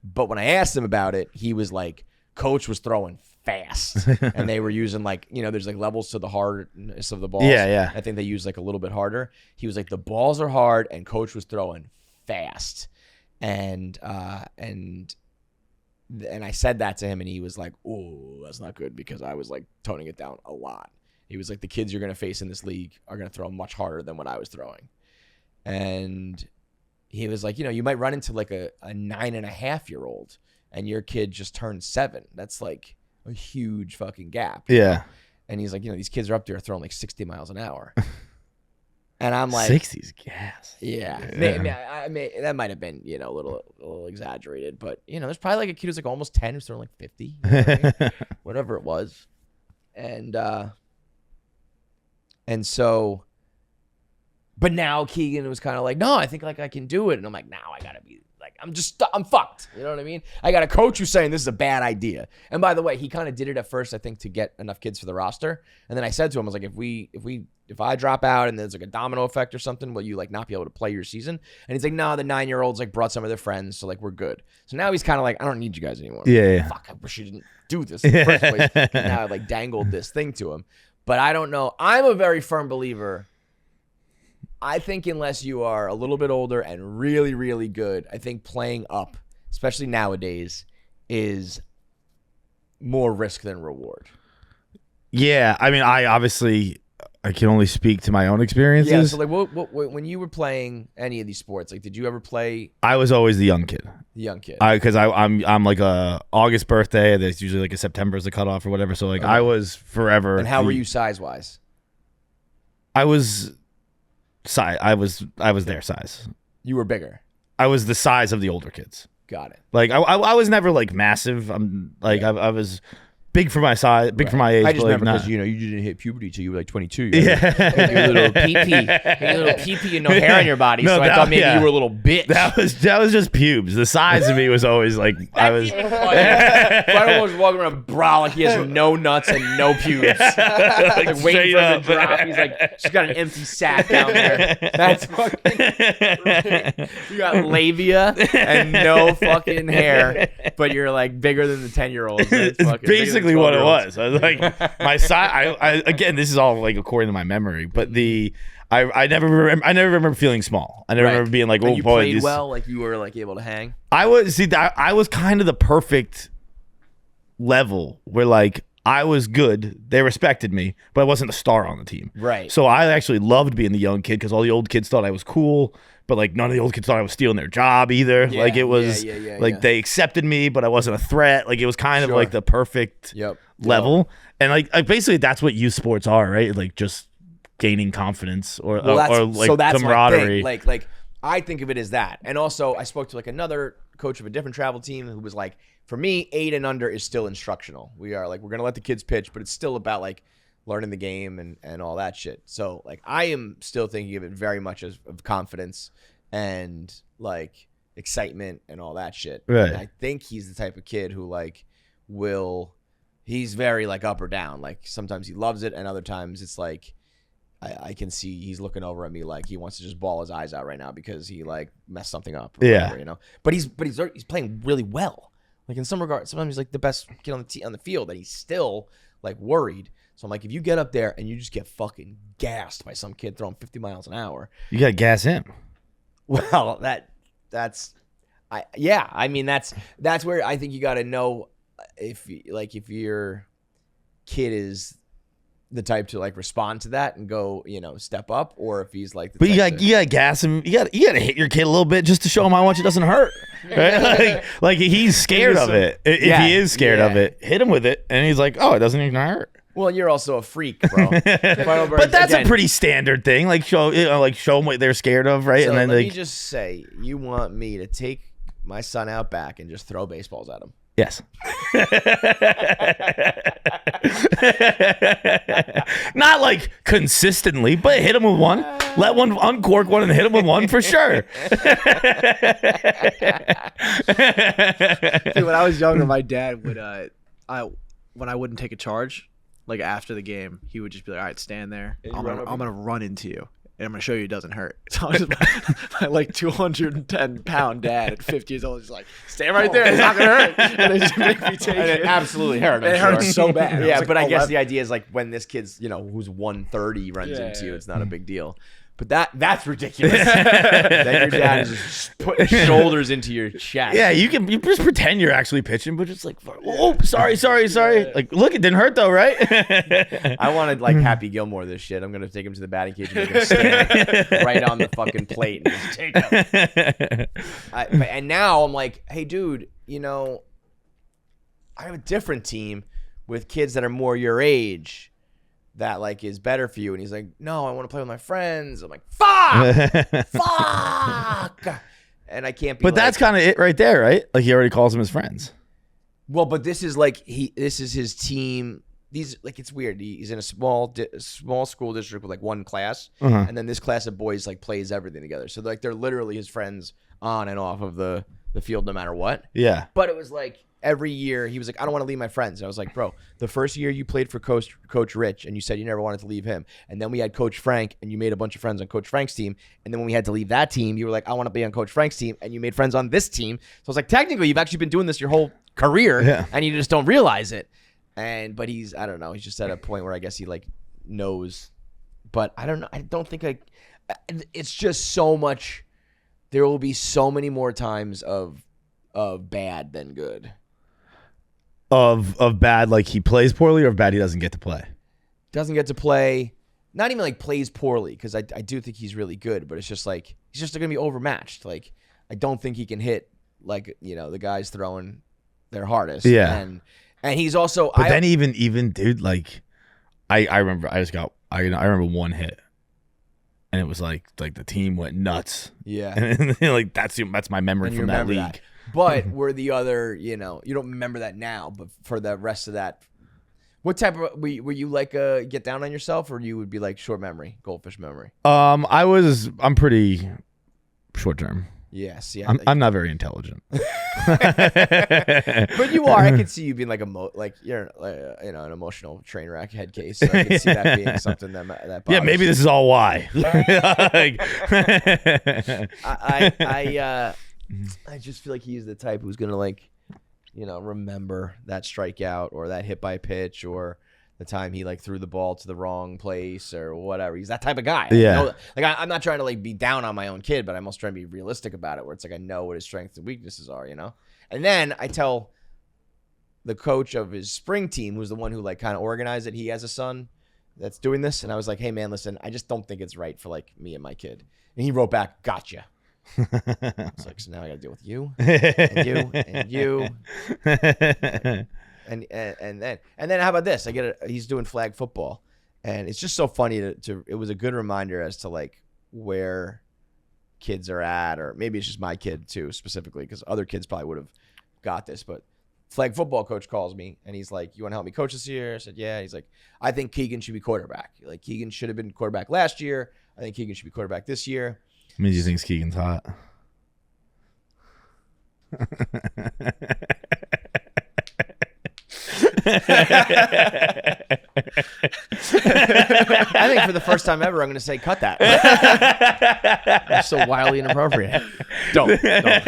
But when I asked him about it, he was like, Coach was throwing fast. And they were using like, you know, there's like levels to the hardness of the balls. Yeah. I think they use like a little bit harder. He was like, the balls are hard, and Coach was throwing fast. And I said that to him, and he was like, oh, that's not good, because I was like toning it down a lot. He was like, the kids you're going to face in this league are going to throw much harder than what I was throwing. And he was like, you know, you might run into like a 9.5-year-old, and your kid just turned 7. That's like a huge fucking gap. Yeah. And he's like, you know, these kids are up there throwing like 60 miles an hour. And I'm like, 60's gas. yeah. I mean, that might have been, you know, a little exaggerated, but you know, there's probably like a kid who's like almost 10 who's throwing like 50, you know what I mean? Whatever it was. And so, but now Keegan was kind of like, no, I think like I can do it. And I'm like, now I gotta be like, I'm fucked. You know what I mean? I got a coach who's saying this is a bad idea. And by the way, he kind of did it at first, I think, to get enough kids for the roster. And then I said to him, I was like, if I drop out and there's like a domino effect or something, will you like not be able to play your season? And he's like, no, the 9-year-olds like brought some of their friends, so like we're good. So now he's kind of like, I don't need you guys anymore. Yeah. Fuck, I wish you didn't do this in the first place. Now I like dangled this thing to him. But I don't know. I'm a very firm believer. I think unless you are a little bit older and really, really good, I think playing up, especially nowadays, is more risk than reward. Yeah. I mean, I can only speak to my own experiences. Yeah. So like, what when you were playing any of these sports, like, did you ever play I was always the young kid. the young kid? Because I'm like a August birthday. There's usually like a September is the cutoff or whatever. So like I was forever. And how were you size wise? I was their size. You were bigger. I was the size of the older kids. Got it. Like I was never like massive. I'm like I was big for my size, big for my age. I just but, like, remember because not- you know you didn't hit puberty till you were like 22. You Yeah. your little pee and no hair on your body. No, so I that- thought maybe yeah. you were a little bitch. That was just pubes. The size of me was always like I was. Fighter was walking around brolic. He has no nuts and no pubes. like waiting straight for him up. to drop. He's like, she's got an empty sack down there. That's fucking. You got labia and no fucking hair, but you're like bigger than the 10-year-olds. It's basically what it was. I was like my size. I again, this is all like according to my memory, but I never remember feeling small. I never remember being like, oh you boy, played well, like you were like able to hang. I was kind of the perfect level where like I was good. They respected me, but I wasn't the star on the team. Right. So I actually loved being the young kid because all the old kids thought I was cool, but like none of the old kids thought I was stealing their job either. Yeah, like it was they accepted me, but I wasn't a threat. Like it was kind of like the perfect level. And like basically that's what youth sports are, right? Like just gaining confidence or like camaraderie. Like I think of it as that. And also I spoke to like another coach of a different travel team who was like, for me, 8 and under is still instructional. We're going to let the kids pitch, but it's still about like learning the game and all that shit. So like I am still thinking of it very much as of confidence and like excitement and all that shit. Right. And I think he's the type of kid who like he's very like up or down. Like sometimes he loves it and other times it's like I can see he's looking over at me like he wants to just bawl his eyes out right now because he like messed something up. Or whatever, you know. But he's playing really well. Like in some regards, sometimes he's like the best kid on the field, and he's still like worried. So I'm like, if you get up there and you just get fucking gassed by some kid throwing 50 miles an hour, You got to gas him. well, that's where I think you got to know if your kid is the type to like respond to that and go, step up, or if he's like, but you gotta gas him. You gotta hit your kid a little bit just to show him how much it doesn't hurt. Right? like he's scared of it. If he is scared of it, hit him with it, and he's like, oh, it doesn't even hurt. Well, you're also a freak, bro. But that's a pretty standard thing. Like show them what they're scared of, right? So and then let me just say, you want me to take my son out back and just throw baseballs at him? Yes. Not like consistently, but hit him with one. Let one uncork one and hit him with one for sure. Dude, when I was younger, my dad would when I wouldn't take a charge, like after the game, he would just be like, "All right, stand there. I'm gonna run into you, and I'm gonna show you it doesn't hurt." So I was my like 210-pound dad at 50 years old is like, "Stand right there. It's not gonna hurt." And they just make me take it. It absolutely hurt. It hurts so bad. Yeah, like, but I guess the idea is like when this kid's who's 130 runs into you, it's not a big deal. But that's ridiculous. That your dad is just putting shoulders into your chest. Yeah, you just pretend you're actually pitching, but just like, oh, sorry. Like, look, it didn't hurt though, right? I wanted like Happy Gilmore this shit. I'm gonna take him to the batting cage and make him stand right on the fucking plate and just take him. And now I'm like, hey, dude, I have a different team with kids that are more your age that like is better for you. And he's like, no, I want to play with my friends. I'm like, fuck. And I can't be. But that's kind of it right there, right? Like he already calls them his friends. Well, but this is like this is his team. These like it's weird. He's in a small school district with like one class, and then this class of boys like plays everything together. So like they're literally his friends on and off of the field no matter what. Yeah. But it was like every year he was like, I don't want to leave my friends. And I was like, bro, the first year you played for Coach Rich and you said you never wanted to leave him. And then we had Coach Frank and you made a bunch of friends on Coach Frank's team. And then when we had to leave that team, you were like, I want to be on Coach Frank's team. And you made friends on this team. So I was like, technically, you've actually been doing this your whole career and you just don't realize it. But he's, I don't know, he's just at a point where I guess he like knows. But I don't know. I don't think it's just so much. There will be so many more times of bad than good. Of bad, like he plays poorly, or of bad he doesn't get to play? Doesn't get to play. Not even like plays poorly, because I do think he's really good, but it's just like he's just going to be overmatched. Like I don't think he can hit like the guys throwing their hardest. Yeah, and he's also. But then even dude, like I remember I remember one hit, and it was like the team went nuts. Yeah, and like that's my memory from that league. That. But were the other, you don't remember that now, but for the rest of that, what type of, were you like get down on yourself, or you would be like short memory, goldfish memory? I'm pretty short term. Yes, yeah. I'm not very intelligent. But you are. I could see you being like you're an emotional train wreck head case. So I could see that being something that bothers. Yeah, maybe this is all why. I just feel like he's the type who's gonna remember that strikeout or that hit by pitch or the time he threw the ball to the wrong place or whatever. He's that type of guy. Yeah. I'm not trying to be down on my own kid, but I'm also trying to be realistic about it. Where it's I know what his strengths and weaknesses are, And then I tell the coach of his spring team, who's the one who kind of organized it. He has a son that's doing this, and I was like, "Hey man, listen, I just don't think it's right for me and my kid." And he wrote back, "Gotcha." It's so now I gotta deal with you and you and you and then how about this? He's doing flag football, and it's just so funny to it was a good reminder as to where kids are at, or maybe it's just my kid too specifically, because other kids probably would have got this, but flag football coach calls me and he's like, "You want to help me coach this year?" I said, "Yeah." He's like, "I think Keegan should be quarterback. Keegan should have been quarterback last year. I think Keegan should be quarterback this year." I mean, do you think Keegan's hot? I think for the first time ever, I'm going to say, cut that. That's so wildly inappropriate. Don't. But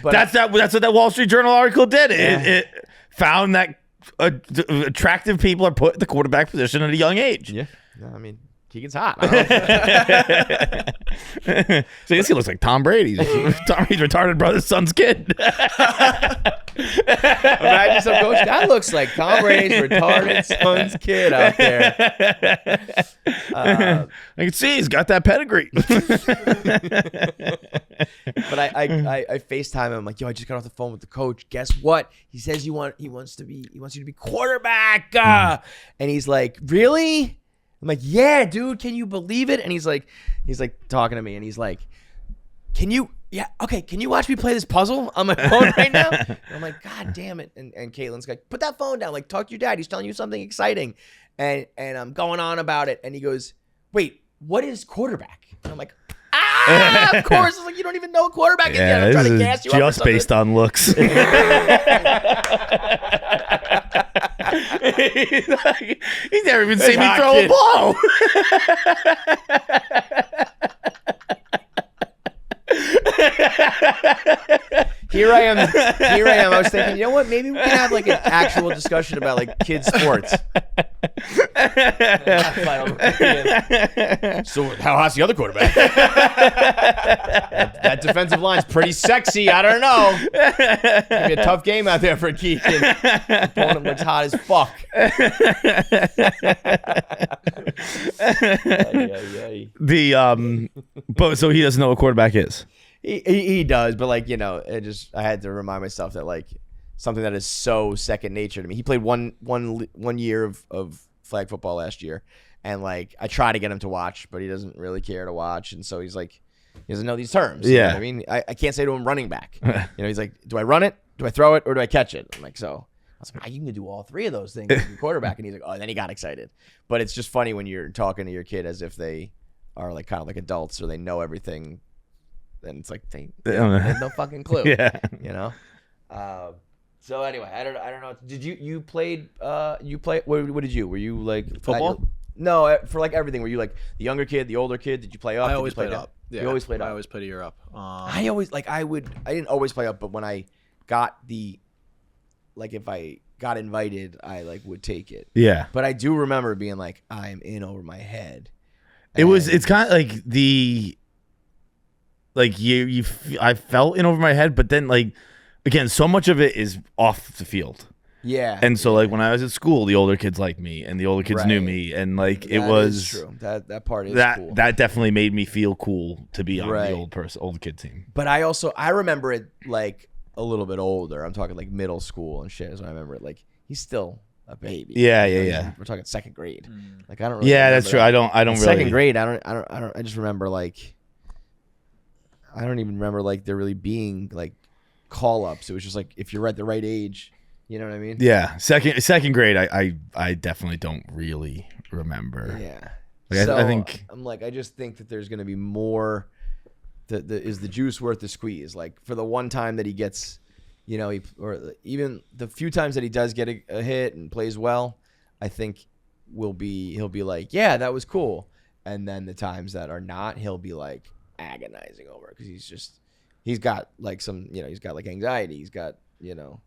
that's what that Wall Street Journal article did. It found that attractive people are put in the quarterback position at a young age. Yeah. No, I mean, Keegan's hot. I don't know. So this kid looks like Tom Brady. Tom Brady's retarded brother's son's kid. Imagine some coach that looks like Tom Brady's retarded son's kid out there. I can see he's got that pedigree. But I FaceTime him. I'm like, yo, I just got off the phone with the coach. Guess what? He says he wants you to be quarterback. And he's like, really? I'm like, yeah, dude. Can you believe it? And he's like talking to me, and he's like, can you watch me play this puzzle on my phone right now? And I'm like, God damn it. And Caitlin's like, put that phone down. Like, talk to your dad. He's telling you something exciting. And I'm going on about it. And he goes, wait, what is quarterback? And I'm like, of course. It's like, you don't even know what quarterback is yet. I'm trying to gas you up. Just based on looks. He's never even seen me throw a ball. Here I am. I was thinking, you know what? Maybe we can have like an actual discussion about like kids sports. So how hot's the other quarterback? that defensive line's pretty sexy. I don't know. It's gonna be a tough game out there for Keegan. Opponent looks hot as fuck. But so he doesn't know what quarterback is. He does, but like, you know, I had to remind myself that like something that is so second nature to me. He played one year of flag football last year, and like I try to get him to watch, but he doesn't really care to watch, and so he's like, he doesn't know these terms. You know what I mean, I can't say to him running back. You know, he's like, do I run it? Do I throw it? Or do I catch it? I'm like, so I was like, you can do all three of those things as your quarterback, and he's like, oh, and then he got excited. But it's just funny when you're talking to your kid as if they are like kind of like adults or they know everything. And it's like they have no fucking clue. Yeah. You know? So anyway, I don't know. Did you played what did you? Were you like football? No, for like everything. Were you like the younger kid, the older kid? Did you play up? I always played up. Yeah. You always played up. I always played a year up. I didn't always play up, but when I got if I got invited, I like would take it. Yeah. But I do remember being like, I'm in over my head. It's kind of like I felt in over my head, but then like again, so much of it is off the field. Yeah. And so like when I was at school, the older kids liked me and the older kids knew me, and like it was true. That part is cool. That definitely made me feel cool to be on the old kid team. But I remember it like a little bit older. I'm talking like middle school and shit. So I remember it like he's still a baby. Yeah. We're talking second grade. Like I don't really that's true. That. I don't really second grade. I just remember like I don't even remember like there really being like call ups. It was just like if you're at the right age, you know what I mean? Yeah. Second grade I definitely don't really remember. Yeah. Like, so I think I'm like I just think that there's gonna be more is the juice worth the squeeze? Like for the one time that he gets, you know, or even the few times that he does get a hit and plays well, I think he'll be like, yeah, that was cool. And then the times that are not, he'll be like agonizing over it because he's got like some, you know, he's got like anxiety, he's got, you know,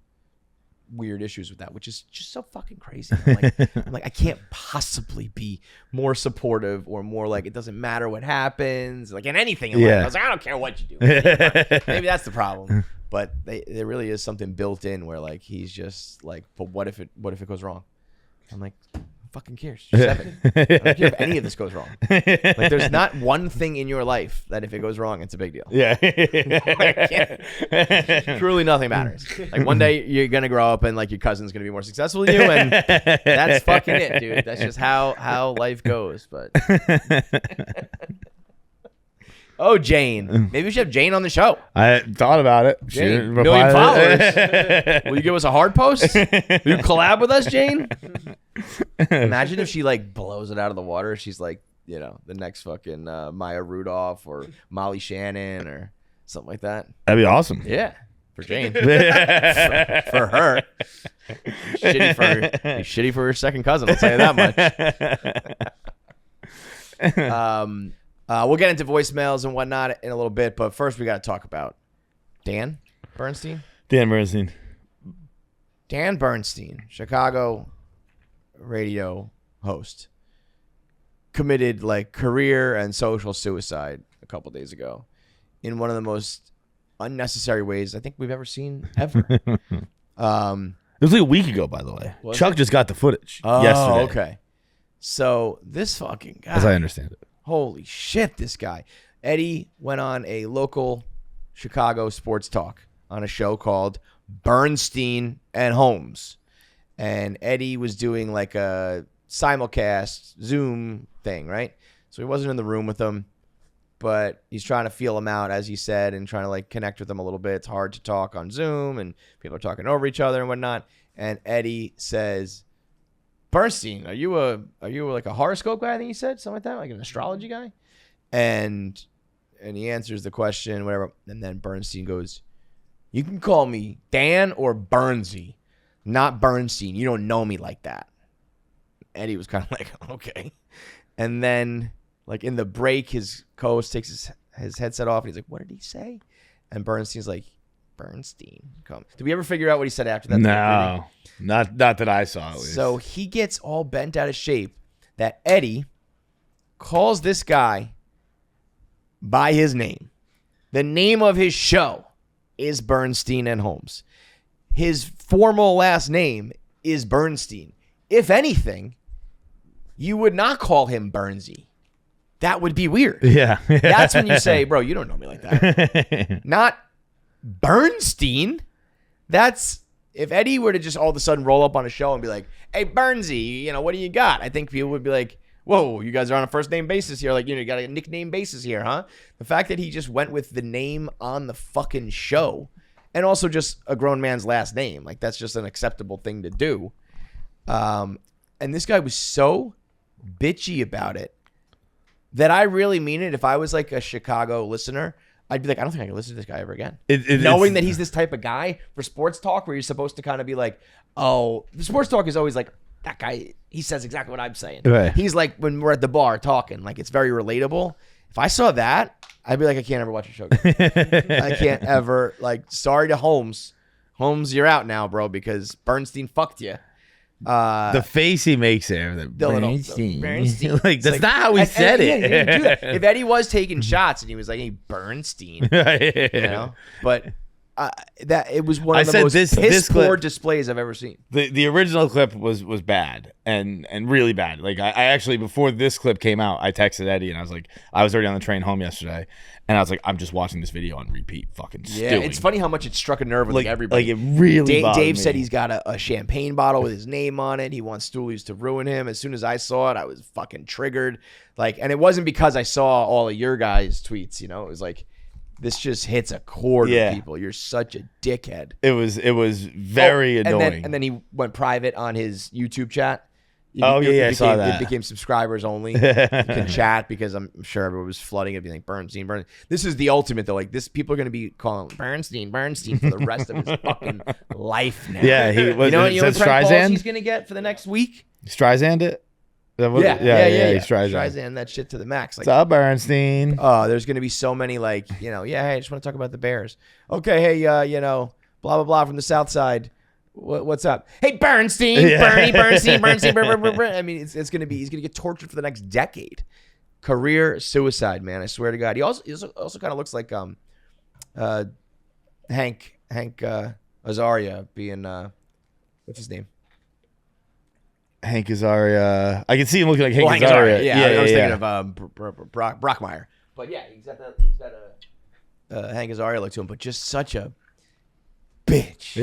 weird issues with that, which is just so fucking crazy. I'm like I can't possibly be more supportive or more like it doesn't matter what happens, like in anything in life. I was like, I don't care what you do. Maybe that's the problem. But there really is something built in where like he's just like, but what if it goes wrong? I'm like, who fucking cares? You're 7. I don't care if any of this goes wrong. Like there's not one thing in your life that if it goes wrong, it's a big deal. Yeah. Truly nothing matters. Like one day you're gonna grow up and like your cousin's gonna be more successful than you, and that's fucking it, dude. That's just how life goes. But oh, Jane. Maybe we should have Jane on the show. I thought about it. Jane, 1 million followers. Will you give us a hard post? Will you collab with us, Jane? Imagine if she like blows it out of the water. She's like, you know, the next fucking Maya Rudolph or Molly Shannon or something like that. That'd be awesome. Yeah. For Jane. for her. Shitty for her second cousin, I'll tell you that much. We'll get into voicemails and whatnot in a little bit, but first we got to talk about Dan Bernstein. Dan Bernstein, Chicago radio host. committed like career and social suicide a couple days ago in one of the most unnecessary ways I think we've ever seen ever. It was like a week ago, by the way. Chuck just got the footage yesterday. Okay. So this fucking guy, As I understand it. holy shit, this guy. Eddie went on a local Chicago sports talk on a show called Bernstein and Holmes. And Eddie was doing like a simulcast Zoom thing, right? So he wasn't in the room with them, but he's trying to feel them out, as he said, and trying to like connect with them a little bit. It's hard to talk on Zoom, and people are talking over each other and whatnot. And Eddie says, "Bernstein, are you like a horoscope guy?" I think he said something like that, like an astrology guy. And he answers the question, whatever. And then Bernstein goes, "You can call me Dan or Bernsey, not Bernstein. You don't know me like that." Eddie was kind of like, okay. And then, like in the break, his co-host takes his headset off, and he's like, "What did he say?" And Bernstein's like, "Bernstein, come." Did we ever figure out what he said after that? No, not that I saw, at least. So he gets all bent out of shape that Eddie calls this guy by his name. The name of his show is Bernstein and Holmes. His formal last name is Bernstein. If anything, you would not call him Bernsey. That would be weird. Yeah. That's when you say, "Bro, you don't know me like that." Not Bernstein. That's if Eddie were to just all of a sudden roll up on a show and be like, "Hey, Bernsey, what do you got?" I think people would be like, "Whoa, you guys are on a first name basis here. Like, you got a nickname basis here, huh?" The fact that he just went with the name on the fucking show, and also just a grown man's last name, like that's just an acceptable thing to do. And this guy was so bitchy about it that I really mean it. If I was like a Chicago listener, I'd be like, I don't think I can listen to this guy ever again. Knowing that he's this type of guy for sports talk where you're supposed to kind of be like, oh, the sports talk is always like, that guy, he says exactly what I'm saying. Right. He's like when we're at the bar talking, like it's very relatable. If I saw that, I'd be like, I can't ever watch a show again. I can't ever, like, sorry to Holmes. Holmes, you're out now, bro, because Bernstein fucked you. The face he makes there, Bernstein. like that's not how he said it. He didn't do that. If Eddie was taking shots and he was like, "Hey, Bernstein," but that it was one of the most piss poor displays I've ever seen. The original clip was bad and really bad. Like I actually, before this clip came out, I texted Eddie and I was like, I was already on the train home yesterday, and I was like, I'm just watching this video on repeat, fucking stewing. It's funny how much it struck a nerve with like everybody. Like it really. Dave said he's got a champagne bottle with his name on it. He wants Stoolies to ruin him. As soon as I saw it, I was fucking triggered. Like, and it wasn't because I saw all of your guys' tweets. It was like, this just hits a chord with people. You're such a dickhead. It was very annoying. And then he went private on his YouTube chat. I saw that. It became subscribers only. You can chat because I'm sure everyone was flooding it, being like, Bernstein. This is the ultimate though. Like people are going to be calling Bernstein for the rest of his fucking life now. Yeah, he was. You know what prank calls he's going to get for the next week? Streisand it? Yeah. Streisand that shit to the max. Like, what's up, Bernstein? There's going to be so many like, hey, I just want to talk about the Bears. Okay, hey, blah, blah, blah from the South Side. What's up? Hey, Bernstein, Bernstein. I mean, it's going to be, he's going to get tortured for the next decade. Career suicide, man. I swear to God. He also kind of looks like Hank Azaria being, what's his name? Hank Azaria. I can see him looking like Hank Azaria. Yeah, I was thinking of Brockmeyer. But yeah, he's got a Hank Azaria look to him, but just such a bitch.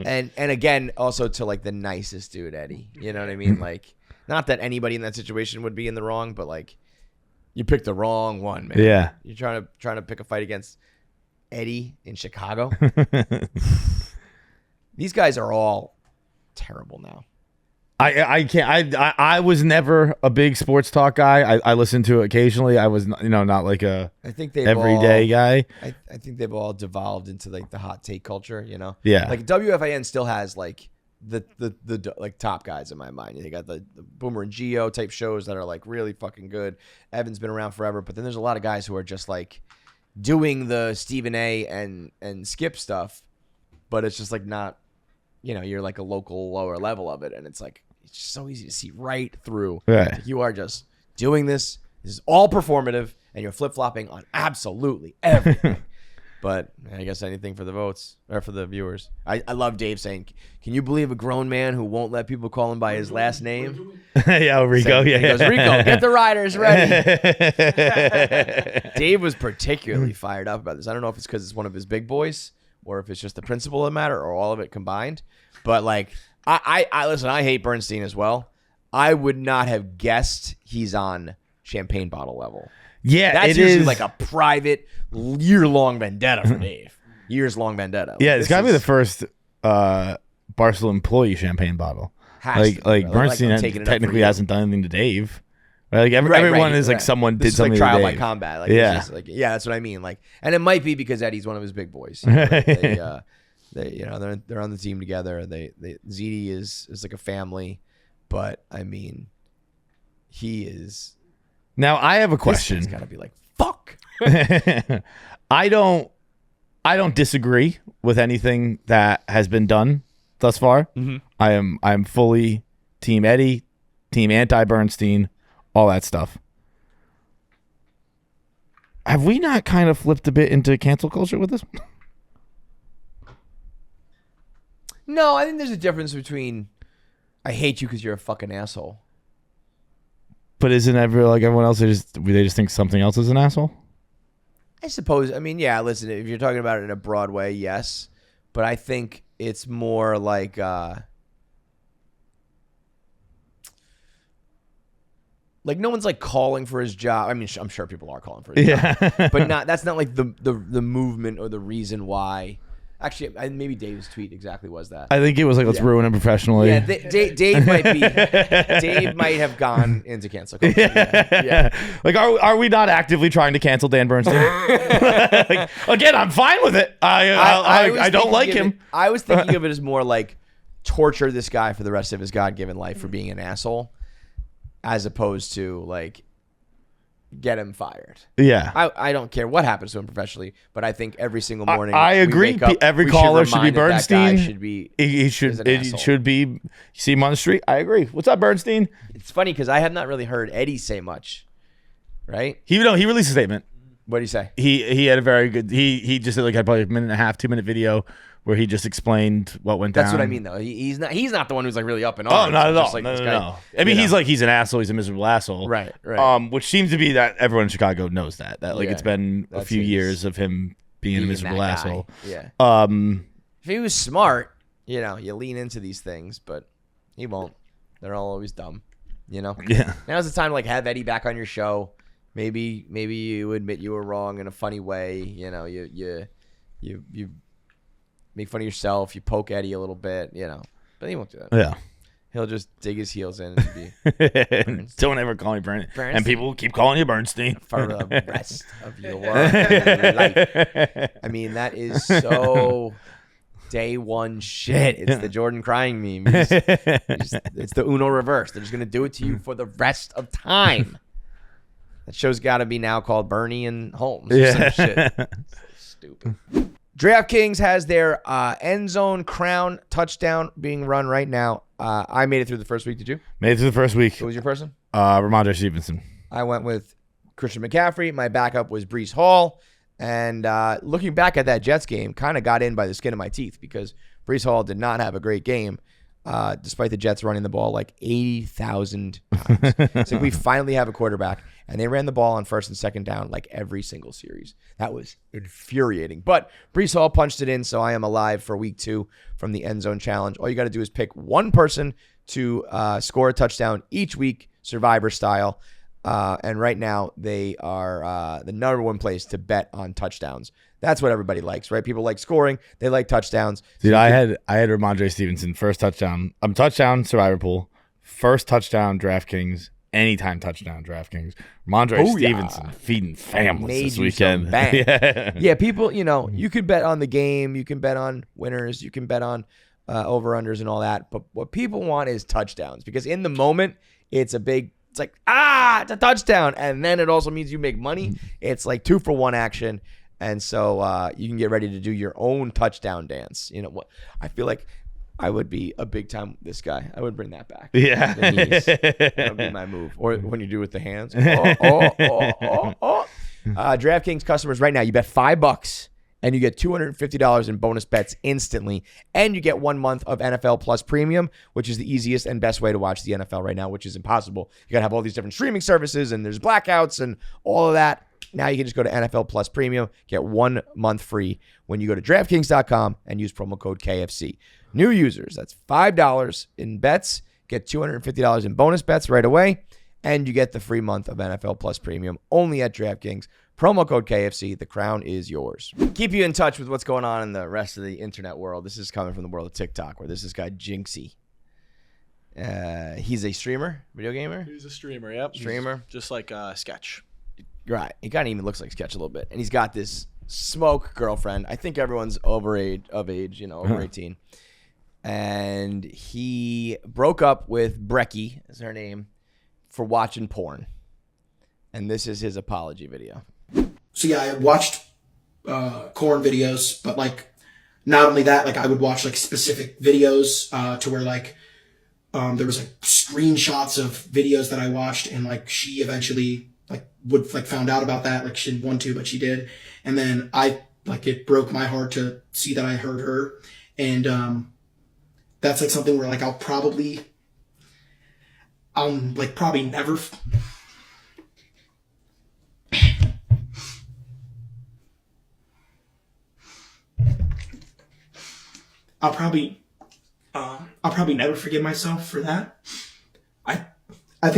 and again, also to like the nicest dude, Eddie. You know what I mean? Like, not that anybody in that situation would be in the wrong, but like, you picked the wrong one, man. Yeah. You're trying to pick a fight against Eddie in Chicago. These guys are all terrible now. I can't. I was never a big sports talk guy. I listened to it occasionally. I was not like a everyday guy. I think they've all devolved into like the hot take culture. Yeah. Like WFAN still has like the like top guys in my mind. They got the Boomer and Geo type shows that are like really fucking good. Evan's been around forever, but then there's a lot of guys who are just like doing the Stephen A and Skip stuff, but it's just like not. You're like a local lower level of it, and it's like. It's just so easy to see right through. Right. Like you are just doing this. This is all performative, and you're flip-flopping on absolutely everything. But I guess anything for the votes or for the viewers. I love Dave saying, "Can you believe a grown man who won't let people call him by his last name?" Yeah, Rico. He goes, "Rico, get the riders ready." Dave was particularly fired up about this. I don't know if it's because it's one of his big boys or if it's just the principle of the matter or all of it combined. But like, I listen. I hate Bernstein as well. I would not have guessed he's on champagne bottle level. Yeah, that's it usually is like a private year-long vendetta for Dave. Years-long vendetta. Yeah, it's got to be the first Barstool employee champagne bottle. Like Bernstein technically hasn't done anything to Dave. Right? Like everyone is like someone did something like trial to by Dave. combat. Like, yeah, just like, yeah, that's what I mean. Like, and it might be because Eddie's one of his big boys. You know, they're on the team together. ZD is like a family, but I mean, he is. Now I have a question. It's got to be like, fuck. I don't disagree with anything that has been done thus far. Mm-hmm. I'm fully team Eddie, team anti-Bernstein, all that stuff. Have we not kind of flipped a bit into cancel culture with this one? No, I think there's a difference between I hate you because you're a fucking asshole. But isn't everyone else, they just think something else is an asshole? I suppose. I mean, yeah, listen, if you're talking about it in a broad way, yes. But I think it's more like no one's like calling for his job. I mean, I'm sure people are calling for his job. But that's not like the movement or the reason why. Actually, maybe Dave's tweet exactly was that. I think it was like, let's ruin him professionally. Yeah, Dave might have gone into cancel culture. Yeah. Like, are we not actively trying to cancel Dan Bernstein? Like, again, I'm fine with it. I don't like him. I was thinking of it as more like torture this guy for the rest of his God-given life for being an asshole, as opposed to like get him fired. Yeah. I don't care what happens to him professionally, but I think every single morning I agree. Every caller should be Bernstein. He should be. You see him on the street. I agree. What's up, Bernstein? It's funny because I have not really heard Eddie say much. Right? He released a statement. What did he say? He had a very good. He just had probably a minute and a half, 2-minute video where he just explained what went down. That's what I mean, though. He's not the one who's like really up in arms. Oh, not at all. Like, no. I mean, he's an asshole. He's a miserable asshole. Right. Which seems to be that everyone in Chicago knows that it's been a few years of him being a miserable asshole. Yeah. If he was smart, you lean into these things, but he won't. They're all always dumb. Yeah. Now's the time to like have Eddie back on your show. Maybe you admit you were wrong in a funny way. You make fun of yourself. You poke Eddie a little bit. But he won't do that. Yeah. He'll just dig his heels in and be Don't ever call me Bernstein. And people keep calling you Bernstein for the rest of your life. I mean, that is so day one shit. It's the Jordan crying meme. It's the Uno reverse. They're just gonna do it to you for the rest of time. That show's got to be now called Bernie and Holmes. Or some shit. So stupid. DraftKings has their end zone crown touchdown being run right now. I made it through the first week. Did you? Made it through the first week. Who was your person? Ramondre Stevenson. I went with Christian McCaffrey. My backup was Breece Hall. And looking back at that Jets game, kind of got in by the skin of my teeth because Breece Hall did not have a great game, despite the Jets running the ball like 80,000 times. So we finally have a quarterback. And they ran the ball on first and second down like every single series. That was infuriating. But Breece Hall punched it in, so I am alive for week 2 from the end zone challenge. All you got to do is pick one person to score a touchdown each week, Survivor style. And right now, they are the number one place to bet on touchdowns. That's what everybody likes, right? People like scoring. They like touchdowns. Dude, I had Ramondre Stevenson, first touchdown. Touchdown, Survivor pool. First touchdown, DraftKings. Anytime touchdown, DraftKings. Ramondre Stevenson feeding families this weekend. Yeah, people, you can bet on the game. You can bet on winners. You can bet on over-unders and all that. But what people want is touchdowns because in the moment, it's like, it's a touchdown. And then it also means you make money. It's like 2-for-1 action. And so you can get ready to do your own touchdown dance. I feel like I would be a big time this guy. I would bring that back. Yeah. The knees. That would be my move. Or when you do with the hands. DraftKings customers right now, you bet $5 and you get $250 in bonus bets instantly. And you get 1 month of NFL Plus Premium, which is the easiest and best way to watch the NFL right now, which is impossible. You got to have all these different streaming services and there's blackouts and all of that. Now you can just go to NFL Plus Premium, get 1 month free when you go to DraftKings.com and use promo code KFC. New users, that's $5 in bets, get $250 in bonus bets right away, and you get the free month of NFL Plus Premium only at DraftKings. Promo code KFC. The crown is yours. Keep you in touch with what's going on in the rest of the internet world. This is coming from the world of TikTok, where there's this guy, Jynxzi. He's a streamer, video gamer. He's a streamer, yep. Streamer. Just like Sketch. Right. He kind of even looks like Sketch a little bit. And he's got this smoke girlfriend. I think everyone's over 18. And he broke up with Brecky, is her name, for watching porn. And this is his apology video. So yeah, I watched corn videos, but like not only that, like I would watch like specific videos to where like there was like screenshots of videos that I watched, and like she eventually like would like found out about that. Like she didn't want to, but she did. And then it broke my heart to see that I hurt her. And that's like something where like I'll probably never I'll probably never forgive myself for that. I do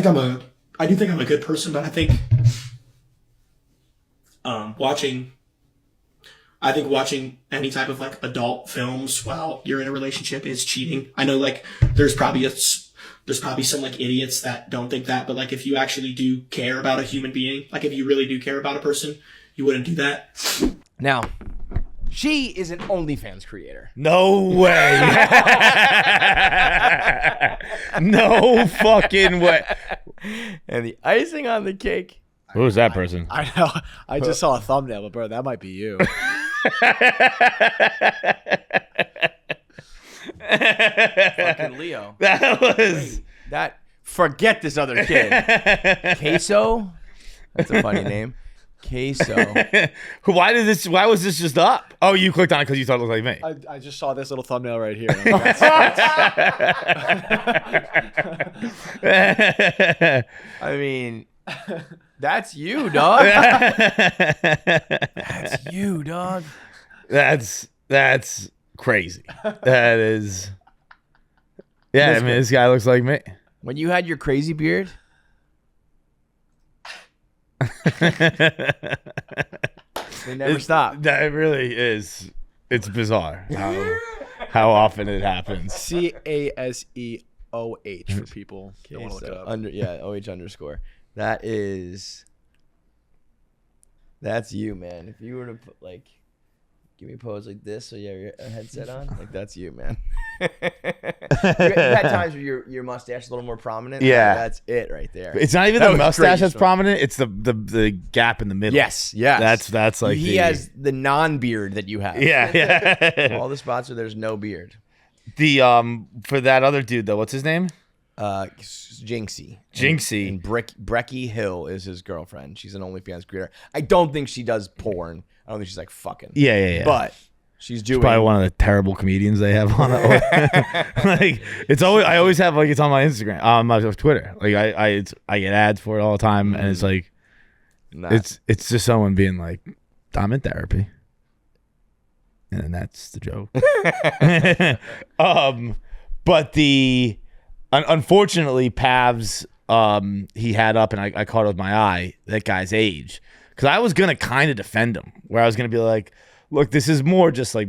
think I'm a good person, but I think watching any type of like adult films while you're in a relationship is cheating. I know like there's probably some like idiots that don't think that, but like if you actually do care about a human being, like if you really do care about a person, you wouldn't do that. Now, she is an OnlyFans creator. No way. No fucking way. And the icing on the cake. Who is that person? I know. I just saw a thumbnail, but bro, that might be you. Fucking Leo. That was... Forget this other kid. Queso? That's a funny name. Queso. Why was this just up? Oh, you clicked on it because you thought it looked like me. I just saw this little thumbnail right here. I mean, that's you, dog. That's you, dog. That's crazy. That is... Yeah, I mean, this guy looks like me. When you had your crazy beard... They never stop. That really is. It's bizarre how often it happens. CASEOH for people that want to look it up. OH underscore. That's you, man. If you were to put like, give me a pose like this, so you have your headset on, like that's you, man. you had times where your mustache is a little more prominent. Yeah, that's it right there. It's not even the mustache that's prominent; it's the gap in the middle. Yes. That's like he has the non-beard that you have. Yeah. All the spots where there's no beard. The for that other dude though, what's his name? Jynxzi. And Brecky Hill is his girlfriend. She's an OnlyFans creator. I don't think she does porn. I don't think she's like fucking. Yeah. But she's doing. She's probably one of the terrible comedians they have on it. Like it's always, I always have like it's on my Instagram, my Twitter. Like I get ads for it all the time, and it's like, it's just someone being like, I'm in therapy, and then that's the joke. But unfortunately, Pavs, he had up, and I caught it with my eye, that guy's age. Because I was going to kind of defend him, where I was going to be like, look, this is more just like,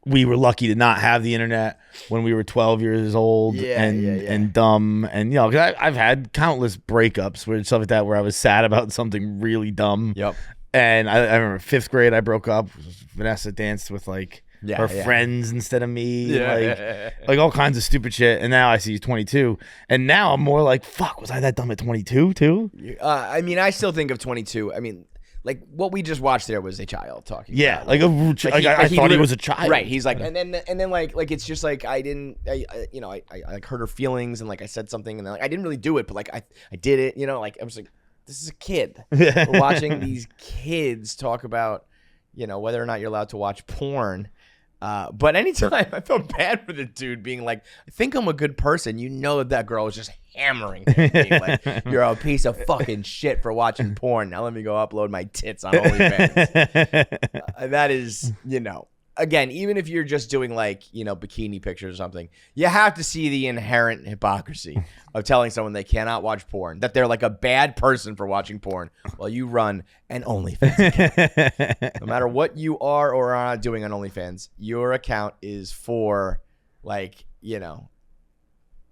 we were lucky to not have the internet when we were 12 years old and dumb. And, you know, cause I've had countless breakups where stuff like that, where I was sad about something really dumb. Yep. And I remember 5th grade, I broke up. Vanessa danced with like her friends instead of me, like all kinds of stupid shit. And now I see he's 22, and now I'm more like, fuck, was I that dumb at 22 too? I mean, I still think of 22. I mean, like what we just watched there was a child talking. Yeah, about, like I thought he was a child. Right. He's like, and then like it's just like I like hurt her feelings, and like I said something, and then like I didn't really do it, but like I did it. Like I was like, this is a kid. We're watching these kids talk about whether or not you're allowed to watch porn. But anytime I felt bad for the dude being like, I think I'm a good person. That girl was just hammering him, being like, you're a piece of fucking shit for watching porn. Now let me go upload my tits on OnlyFans. That is, again, even if you're just doing like, bikini pictures or something, you have to see the inherent hypocrisy of telling someone they cannot watch porn, that they're like a bad person for watching porn while you run an OnlyFans account. No matter what you are or are not doing on OnlyFans, your account is for like,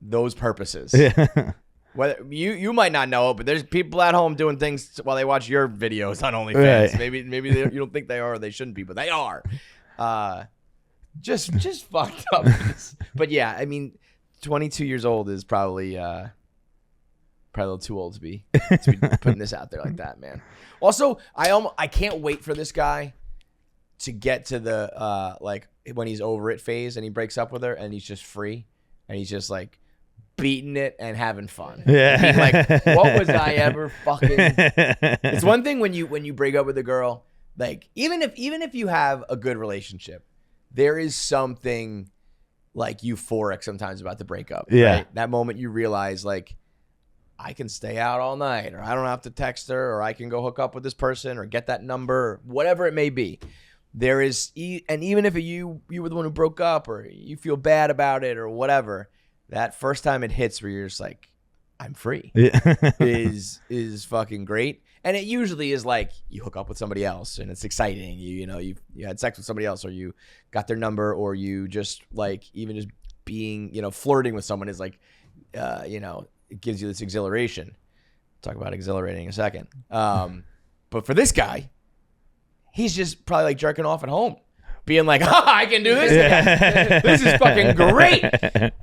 those purposes. Yeah. Whether you might not know it, but there's people at home doing things while they watch your videos on OnlyFans. Right. Maybe you don't think they are or they shouldn't be, but they are. Just fucked up. But yeah, I mean, 22 years old is probably a little too old to be putting this out there like that, man. Also, I can't wait for this guy to get to the like when he's over it phase and he breaks up with her and he's just free and he's just like beating it and having fun. Yeah. Being like, what was I ever fucking? It's one thing when you break up with a girl. Like even if you have a good relationship, there is something like euphoric sometimes about the breakup. Yeah. Right? That moment you realize like I can stay out all night, or I don't have to text her, or I can go hook up with this person or get that number, or whatever it may be. There is, and even if you were the one who broke up or you feel bad about it or whatever, that first time it hits where you're just like, I'm free, is fucking great. And it usually is like you hook up with somebody else and it's exciting. You had sex with somebody else, or you got their number, or you just like even just being, flirting with someone is like, it gives you this exhilaration. Talk about exhilarating in a second. But for this guy, he's just probably like jerking off at home, being like, I can do this again. This is fucking great.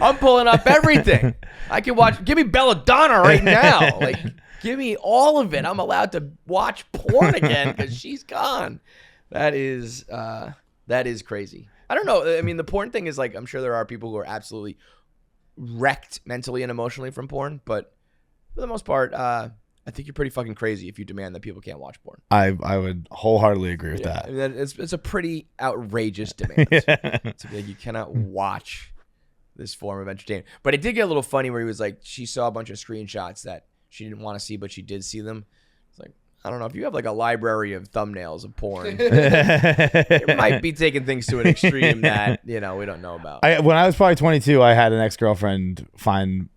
I'm pulling up everything. I can watch. Give me Belladonna right now. Like, give me all of it. I'm allowed to watch porn again because she's gone. That is crazy. I don't know. I mean, the porn thing is like, I'm sure there are people who are absolutely wrecked mentally and emotionally from porn, but for the most part, I think you're pretty fucking crazy if you demand that people can't watch porn. I would wholeheartedly agree with that. I mean, it's a pretty outrageous demand. To be like, you cannot watch this form of entertainment. But it did get a little funny where he was like, she saw a bunch of screenshots that she didn't want to see, but she did see them. It's like, I don't know, if you have like a library of thumbnails of porn, you might be taking things to an extreme that, we don't know about. When I was probably 22, I had an ex-girlfriend find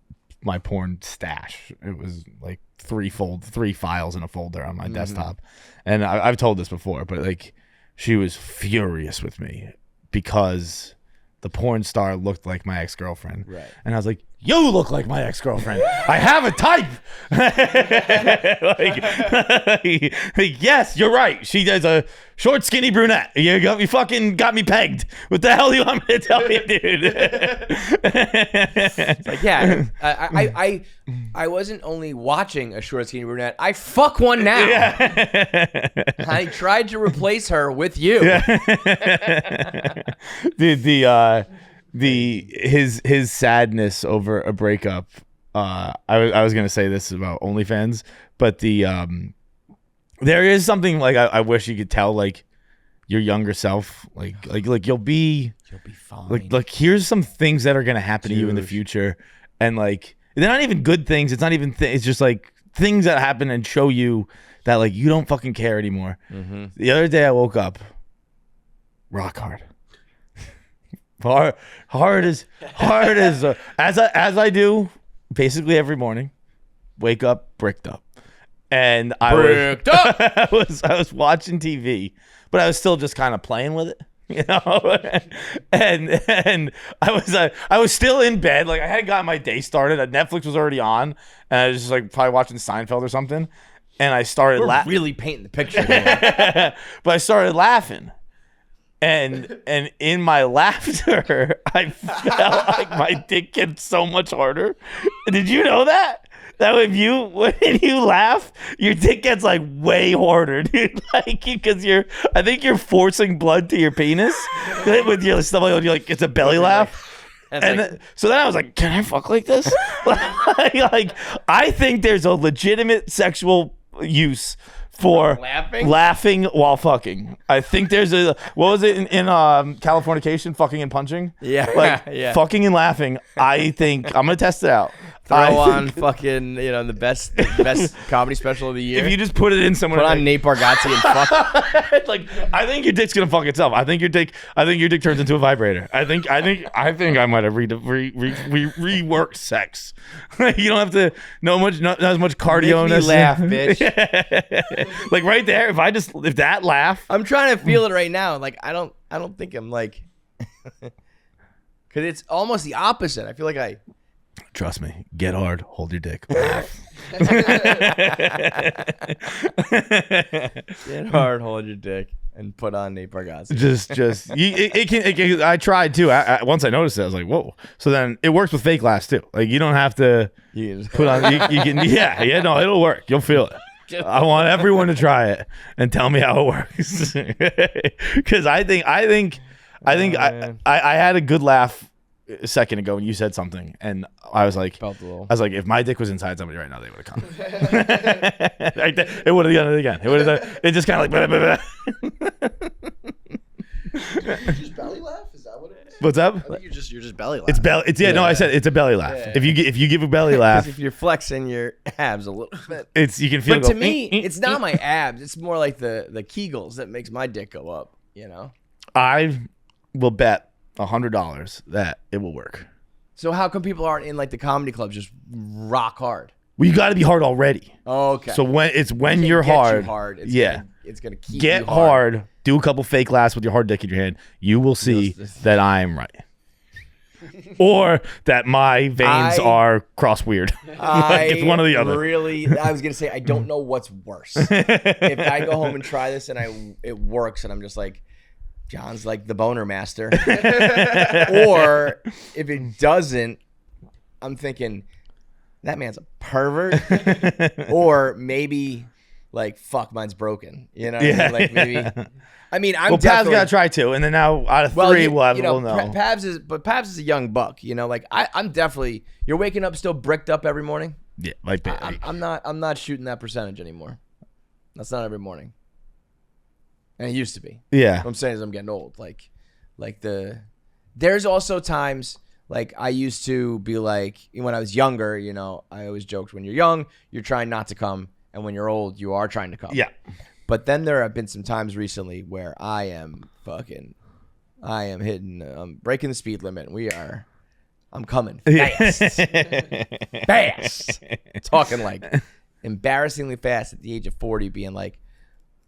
my porn stash. It was like 3 files in a folder on my desktop. And I've told this before, but like she was furious with me because the porn star looked like my ex-girlfriend. Right. And I was like, you look like my ex-girlfriend. I have a type. like, yes, you're right. She does a short, skinny brunette. You got me pegged. What the hell do you want me to tell you, dude? It's like, yeah, I wasn't only watching a short, skinny brunette. I fuck one now. Yeah. I tried to replace her with you. Yeah. Dude, his sadness over a breakup. I was gonna say this about OnlyFans, but there is something like I wish you could tell like your younger self, like you'll be fine. Like here's some things that are gonna happen to you in the future, and like they're not even good things. It's not even it's just like things that happen and show you that like you don't fucking care anymore. Mm-hmm. The other day I woke up rock hard. Hard as as I do basically every morning. Wake up bricked up, and I was watching TV, but I was still just kind of playing with it, and I was still in bed, like I hadn't gotten my day started. Netflix was already on, and I was just like probably watching Seinfeld or something, and I started laughing. Really painting the picture here. But I started laughing. And in my laughter, I felt like my dick gets so much harder. Did you know that? that when you laugh, your dick gets like way harder, dude. Like because I think you're forcing blood to your penis with your stuff like you're like it's a belly laugh. And so then I was like, can I fuck like this? Like I think there's a legitimate sexual use for laughing while fucking. I think there's what was it in Californication, fucking and punching? Yeah. Like Yeah. fucking and laughing. I think I'm gonna test it out. Throw on fucking, the best comedy special of the year. If you just put it in someone, put on Nate Bargatze and fuck. like I think your dick's gonna fuck itself. I think your dick turns into a vibrator. I think I might have reworked sex. You don't have to know not as much cardio. Make me laugh, bitch. Like right there, if that laugh, I'm trying to feel it right now. Like I don't think I'm like, because it's almost the opposite. I feel like I. Trust me, get hard, hold your dick. Get hard, hold your dick, and put on Nate Bargatze. It can. I tried too. Once I noticed it, I was like, whoa. So then it works with fake laughs too. Like you don't have to put on. You can. Yeah. No, it'll work. You'll feel it. I want everyone to try it and tell me how it works. Because I had a good laugh a second ago when you said something, and I was like, if my dick was inside somebody right now, they would have come. It would have done it again. It just kind of like. Blah, blah, blah. Just belly laugh? Is that what it is? What's up? I think you're just belly laugh. No, I said it's a belly laugh. Yeah. If you give a belly laugh, If you're flexing your abs a little bit. you can feel. But to me, it's not my abs. It's more like the Kegels that makes my dick go up. I will bet $100 that it will work. So how come people aren't in like the comedy clubs just rock hard? Well, you got to be hard already. Okay. So when It you're can't hard, get you hard. It's gonna keep get you hard. hard. Do a couple fake laughs with your hard dick in your hand. You will see that I'm right, or that my veins are cross weird. Like it's one or the other. I was gonna say I don't know what's worse. If I go home and try this and it works and I'm just like, John's like the boner master, or if it doesn't, I'm thinking that man's a pervert, or maybe like fuck, mine's broken. You know, what I mean? Like maybe. I mean, I'm Pav's gotta try two, and then now out of three, we'll know. Pavs is a young buck. Like I'm definitely. You're waking up still bricked up every morning. Yeah, like I'm not shooting that percentage anymore. That's not every morning. And it used to be. Yeah. What I'm saying is I'm getting old. There's also times like I used to be like when I was younger, I always joked when you're young, you're trying not to come, and when you're old, you are trying to come. Yeah. But then there have been some times recently where I am breaking the speed limit. I'm coming fast. Fast. Talking like embarrassingly fast at the age of 40, being like,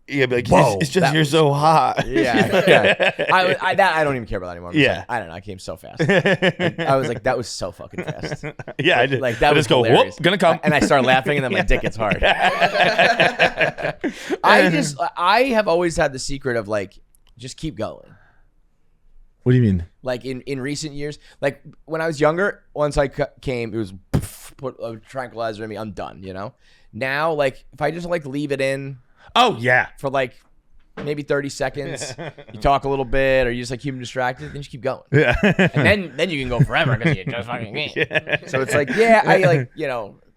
yeah, but like, whoa, it's just you're so hot. Yeah. I don't even care about that anymore. Yeah. I don't know. I came so fast. I was like, that was so fucking fast. Yeah, I did. Like that I was just go, hilarious. whoop, gonna come. And I start laughing, and then my dick gets hard. I have always had the secret of like, just keep going. What do you mean? Like in recent years, like when I was younger, once I came, it was put a tranquilizer in me. I'm done. Now, like if I just like leave it in. Oh yeah. For like maybe 30 seconds, you talk a little bit, or you just like keep them distracted, then you keep going. Yeah. And then you can go forever because you just fucking me. Yeah. So it's like, yeah, I like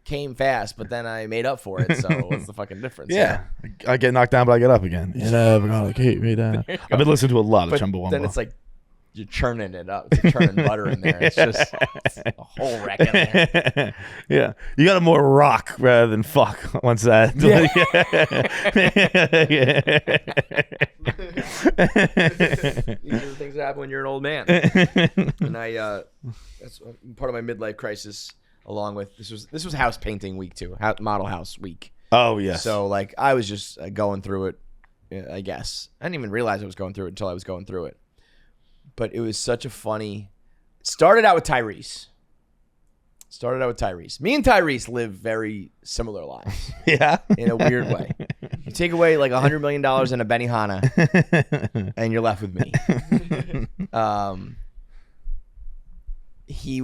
came fast, but then I made up for it. So what's the fucking difference? Yeah. I get knocked down, but I get up again. You never gonna keep me down. I've been listening to a lot of Chumbawamba. Then it's like you're churning it up. It's like churning butter in there. It's just a whole wreck in there. Yeah. You got to more rock rather than fuck once that. Yeah. These are the things that happen when you're an old man. And that's part of my midlife crisis, along with this was house painting week too, model house week. Oh yes. So like I was just going through it, I guess. I didn't even realize I was going through it until I was going through it. But it was such a funny. Started out with Tyrese. Me and Tyrese live very similar lives. Yeah. In a weird way. You take away like $100 million in a Benihana, and you're left with me. He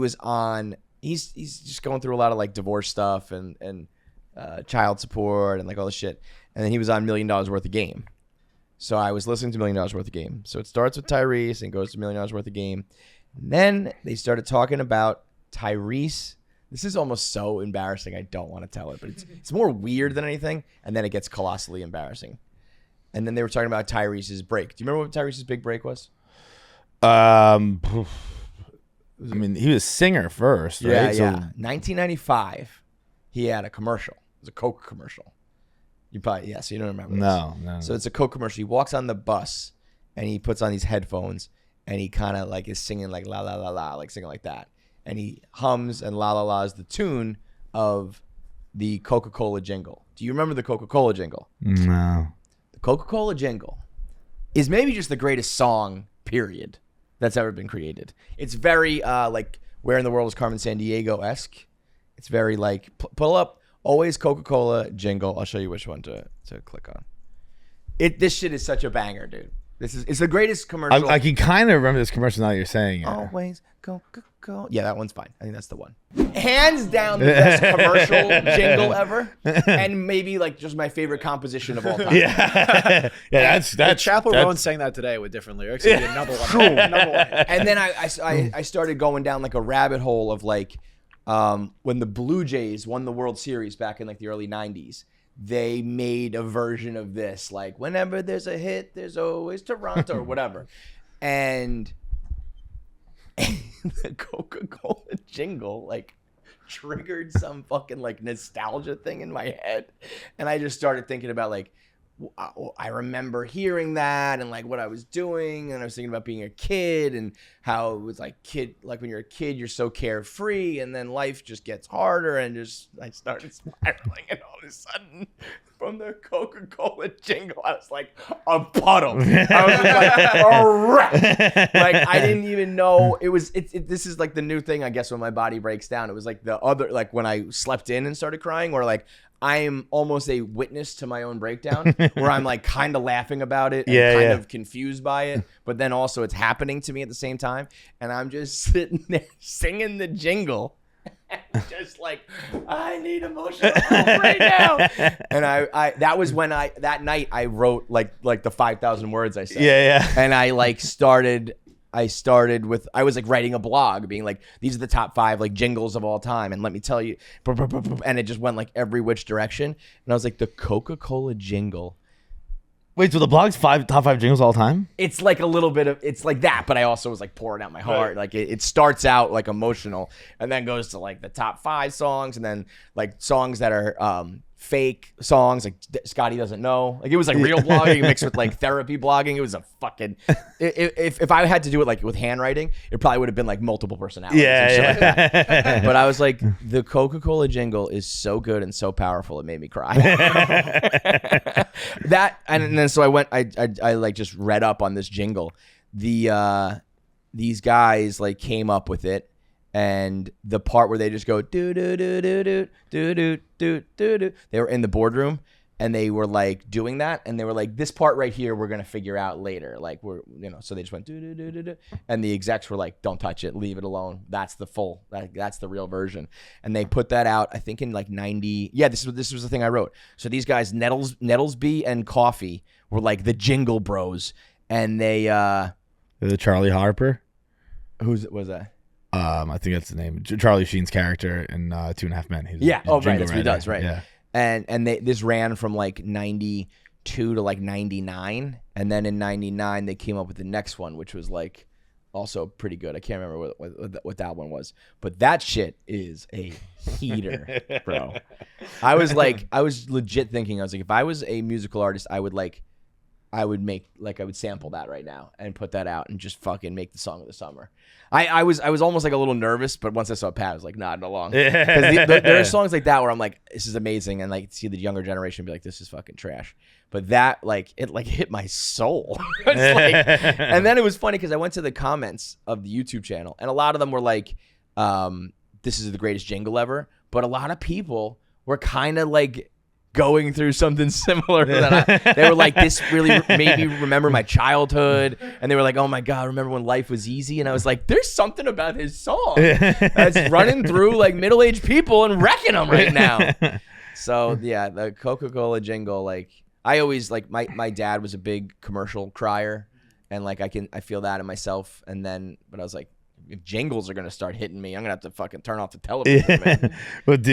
he's just going through a lot of like divorce stuff and child support and like all this shit. And then he was on $1 Million Worth of Game. So I was listening to $1 Million Worth of Game. So it starts with Tyrese and goes to $1 Million Worth of Game. And then they started talking about Tyrese. This is almost so embarrassing. I don't want to tell it, but it's more weird than anything. And then it gets colossally embarrassing. And then they were talking about Tyrese's break. Do you remember what Tyrese's big break was? I mean, he was a singer first, right? Yeah, So- 1995, he had a commercial. It was a Coca commercial. You probably, so you don't remember this. No. So it's a Coke commercial. He walks on the bus and he puts on these headphones and he kind of like is singing like la la la la, like singing like that. And he hums and la la la is the tune of the Coca-Cola jingle. Do you remember the Coca-Cola jingle? No. The Coca-Cola jingle is maybe just the greatest song, period, that's ever been created. It's very like Where in the World is Carmen Sandiego-esque. It's very like, pull up. Always Coca-Cola jingle. I'll show you which one to click on. This shit is such a banger, dude. It's the greatest commercial. I can kind of remember this commercial now that you're saying it. Always Coca-Cola. Yeah, that one's fine. I think that's the one. Hands down the best commercial jingle ever. And maybe like just my favorite composition of all time. Yeah, that's Chappell that's- Rowan sang that today with different lyrics. It'd be another one. Another one. And then I started going down like a rabbit hole of like when the Blue Jays won the World Series back in like the early 90s. They made a version of this, like whenever there's a hit, there's always Toronto or whatever. And the Coca-Cola jingle like triggered some fucking like nostalgia thing in my head. And I just started thinking about like, I remember hearing that and like what I was doing, and I was thinking about being a kid and how it was like when you're a kid you're so carefree and then life just gets harder, and just I started spiraling, and all of a sudden from the Coca-Cola jingle I was like a puddle. I was like a wreck. Like I didn't even know it was this is like the new thing I guess when my body breaks down. It was like the other, like when I slept in and started crying, or like I am almost a witness to my own breakdown where I'm like kind of laughing about it and kind of confused by it, but then also it's happening to me at the same time. And I'm just sitting there singing the jingle just like, I need emotional help right now. And I that was when that night I wrote like the 5,000 words I said. Yeah. And I like I started with, I was like writing a blog being like, these are the top 5 like jingles of all time. And let me tell you, and it just went like every which direction. And I was like, the Coca-Cola jingle. Wait, so the blog's top 5 jingles all time? It's like a little bit of, it's like that, but I also was like pouring out my heart. Right. Like it starts out like emotional and then goes to like the top 5 songs, and then like songs that are fake songs, like Scotty Doesn't Know. Like it was like real blogging mixed with like therapy blogging. It was a fucking, if I had to do it like with handwriting, it probably would have been like multiple personalities. Like that. But I was like, the Coca-Cola jingle is so good and so powerful, it made me cry. That, and then so I went, I like just read up on this jingle. These guys like came up with it. And the part where they just go do do do do do do do do do do, they were in the boardroom and they were like doing that, and they were like, this part right here we're gonna figure out later, like we're so they just went do do do do do, and the execs were like, don't touch it, leave it alone. That's the full, that's the real version. And they put that out, I think in like 90. Yeah, this was the thing I wrote. So these guys, Nettlesby and Coffee, were like the jingle bros, and they The Charlie Harper. was that? I think that's the name. Charlie Sheen's character in 2.5 Men. He's Yeah. a Oh, right. jingle That's what he writer. does. Right. Yeah. And this ran from like 92 to like 99. And then in 99, they came up with the next one, which was like also pretty good. I can't remember what that one was. But that shit is a heater, bro. I was legit thinking, I was like, if I was a musical artist, I would sample that right now and put that out and just fucking make the song of the summer. I was almost like a little nervous, but once I saw Pat, I was like nodding along. Because there are songs like that where I'm like, this is amazing, and like see the younger generation be like, this is fucking trash. But that it hit my soul. It's like, and then it was funny because I went to the comments of the YouTube channel, and a lot of them were like, this is the greatest jingle ever. But a lot of people were kind of like going through something similar. They were like, this really made me remember my childhood. And they were like, oh my God, remember when life was easy? And I was like, there's something about his song that's running through like middle-aged people and wrecking them right now. So yeah, the Coca-Cola jingle, like I always like my dad was a big commercial crier, and like I feel that in myself. And then, but I was like, if jingles are gonna start hitting me, I'm gonna have to fucking turn off the television. Man. But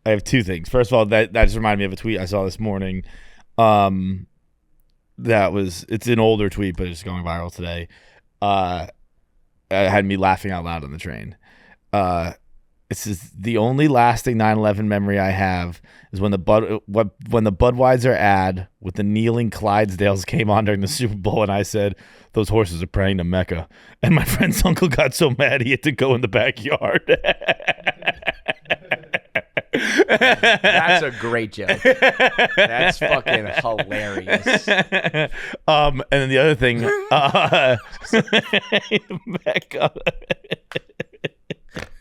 I have two things. First of all, that just reminded me of a tweet I saw this morning. It's an older tweet, but it's going viral today. It had me laughing out loud on the train. It says, the only lasting 9/11 memory I have is when the Budweiser ad with the kneeling Clydesdales came on during the Super Bowl, and I said, those horses are praying to Mecca. And my friend's uncle got so mad he had to go in the backyard. That's a great joke. That's fucking hilarious. And then the other thing, Mecca.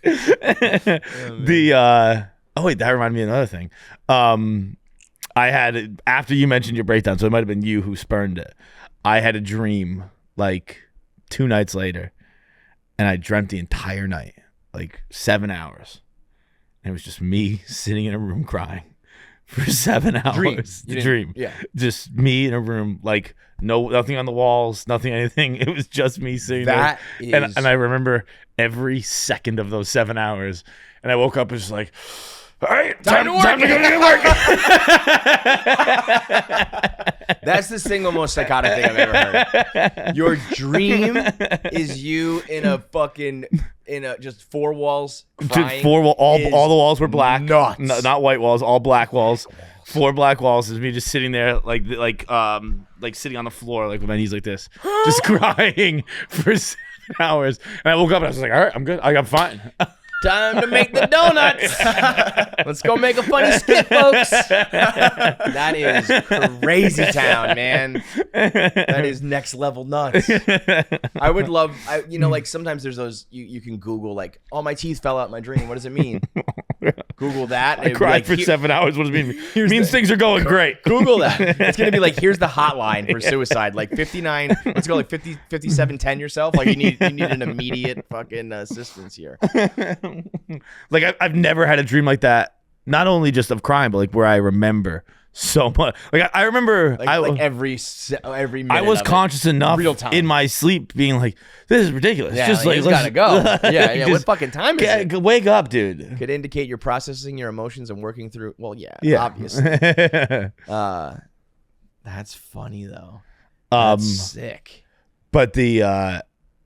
That reminded me of another thing. I had, after you mentioned your breakdown, so it might have been you who spurned it, I had a dream like 2 nights later, and I dreamt the entire night, like 7 hours. And it was just me sitting in a room crying for 7 hours. Dream. Yeah. Just me in a room, like nothing on the walls, nothing, anything. It was just me sitting there. And I remember every second of those 7 hours. And I woke up and was like, all right, time to work. That's the single most psychotic thing I've ever heard. Your dream is you in a just 4 walls crying. All the walls were black. Nuts. Not white walls, all black walls. 4 black walls is me just sitting there like sitting on the floor like with my knees like this, just crying for 7 hours. And I woke up and I was like, all right, I'm good. I'm fine. Time to make the donuts. Let's go make a funny skit, folks. That is crazy town, man. That is next level nuts. I would love, like sometimes there's those, you can Google like, oh, my teeth fell out in my dream. What does it mean? Google that. I cried for 7 hours. What does it mean? It means things are going great. Google that. It's going to be like, here's the hotline for suicide. Like 59, let's go like 5710 yourself. Like you need an immediate fucking assistance here. Like I've never had a dream like that. Not only just of crying, but like where I remember so much. Like I remember, like every minute. I was conscious enough in my sleep, being like, "This is ridiculous." Yeah, just like gotta go. Yeah. What fucking time is it? Wake up, dude. Could indicate you're processing your emotions and working through. Well, yeah. Obviously. That's funny though. That's sick. But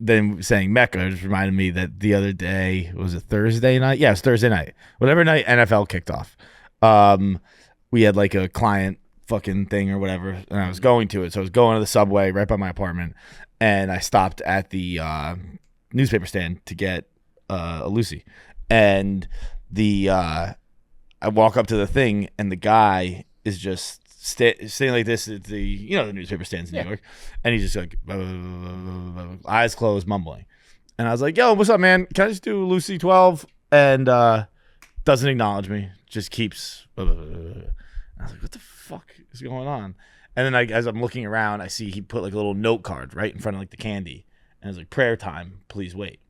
then saying Mecca just reminded me that the other day, was it Thursday night? Yeah, it was Thursday night. Whatever night NFL kicked off. We had like a client fucking thing or whatever, and I was going to it. So I was going to the Subway right by my apartment, and I stopped at the newspaper stand to get a Lucy. And I walk up to the thing, and the guy is just sitting like this at the newspaper stands in New York, and he's just like eyes closed, mumbling. And I was like, "Yo, what's up, man? Can I just do Lucy 12?" And doesn't acknowledge me, just keeps. I was like, "What the fuck is going on?" And then as I'm looking around, I see he put like a little note card right in front of like the candy, and it's like, "Prayer time, please wait."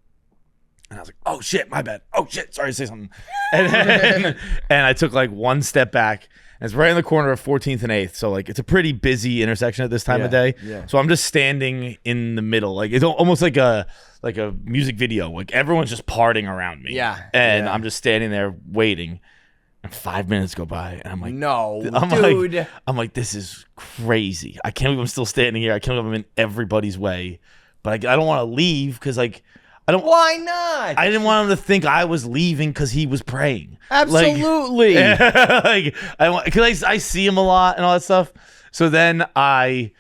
And I was like, "Oh shit, my bad. Oh shit, sorry to say something." And I took like one step back. And it's right in the corner of 14th and 8th. So like it's a pretty busy intersection at this time of day. Yeah. So I'm just standing in the middle. Like it's almost like a music video. Like everyone's just partying around me. Yeah. And I'm just standing there waiting. And 5 minutes go by. And I'm like, no, dude. I'm like, this is crazy. I can't believe I'm still standing here. I can't believe I'm in everybody's way. But I don't want to leave because like, why not? I didn't want him to think I was leaving because he was praying. Absolutely. Because I see him a lot and all that stuff. So then I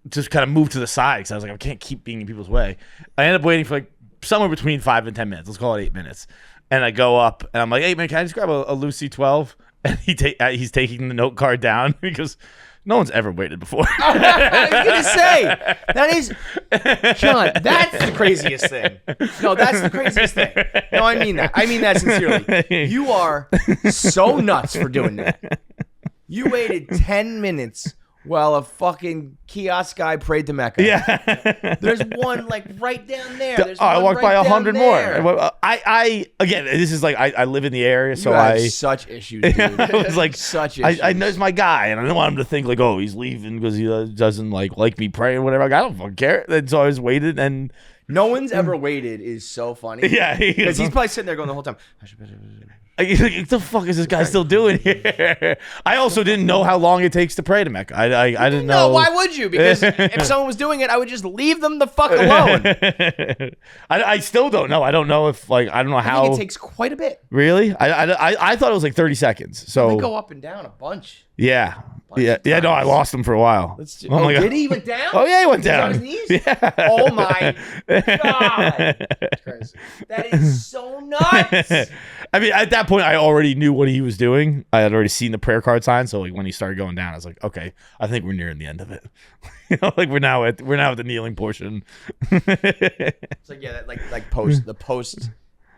just kind of moved to the side because I was like, I can't keep being in people's way. I ended up waiting for like somewhere between 5 and 10 minutes. Let's call it 8 minutes. And I go up and I'm like, "Hey man, can I just grab a Lucy 12?" And he's taking the note card down because No one's ever waited before. I was gonna say that is, John. That's the craziest thing. No, that's the craziest thing. No, I mean that. I mean that sincerely. You are so nuts for doing that. You waited 10 minutes while a fucking kiosk guy prayed to Mecca. Yeah. There's one like right down there. There's I one walked by right 100 down more. there. I again, this is like I live in the area, so You have I such issues, dude. I was like, such issues. I know it's my guy, and I don't want him to think like, oh, he's leaving because he doesn't like me praying, whatever. I don't fucking care. And so I was waited, and no one's ever waited is so funny. yeah, because he's probably sitting there going the whole time. like, what the fuck is this guy still doing here? I also didn't know how long it takes to pray to Mecca. I didn't know. No, why would you? Because if someone was doing it, I would just leave them the fuck alone. I still don't know. I don't know if I don't know how. I think it takes quite a bit. Really? I thought it was like 30 seconds. So They go up and down a bunch. yeah. Bunch Yeah. of Yeah. No, I times. lost him for a while. Oh, my God. did he? He went down? Oh yeah, he went Was he down. on his knees? Yeah. Oh my God. That's crazy. That is so nuts. I mean, at that point, I already knew what he was doing. I had already seen the prayer card sign, so like when he started going down, I was like, okay, I think we're nearing the end of it. Like we're now at the kneeling portion. It's like like post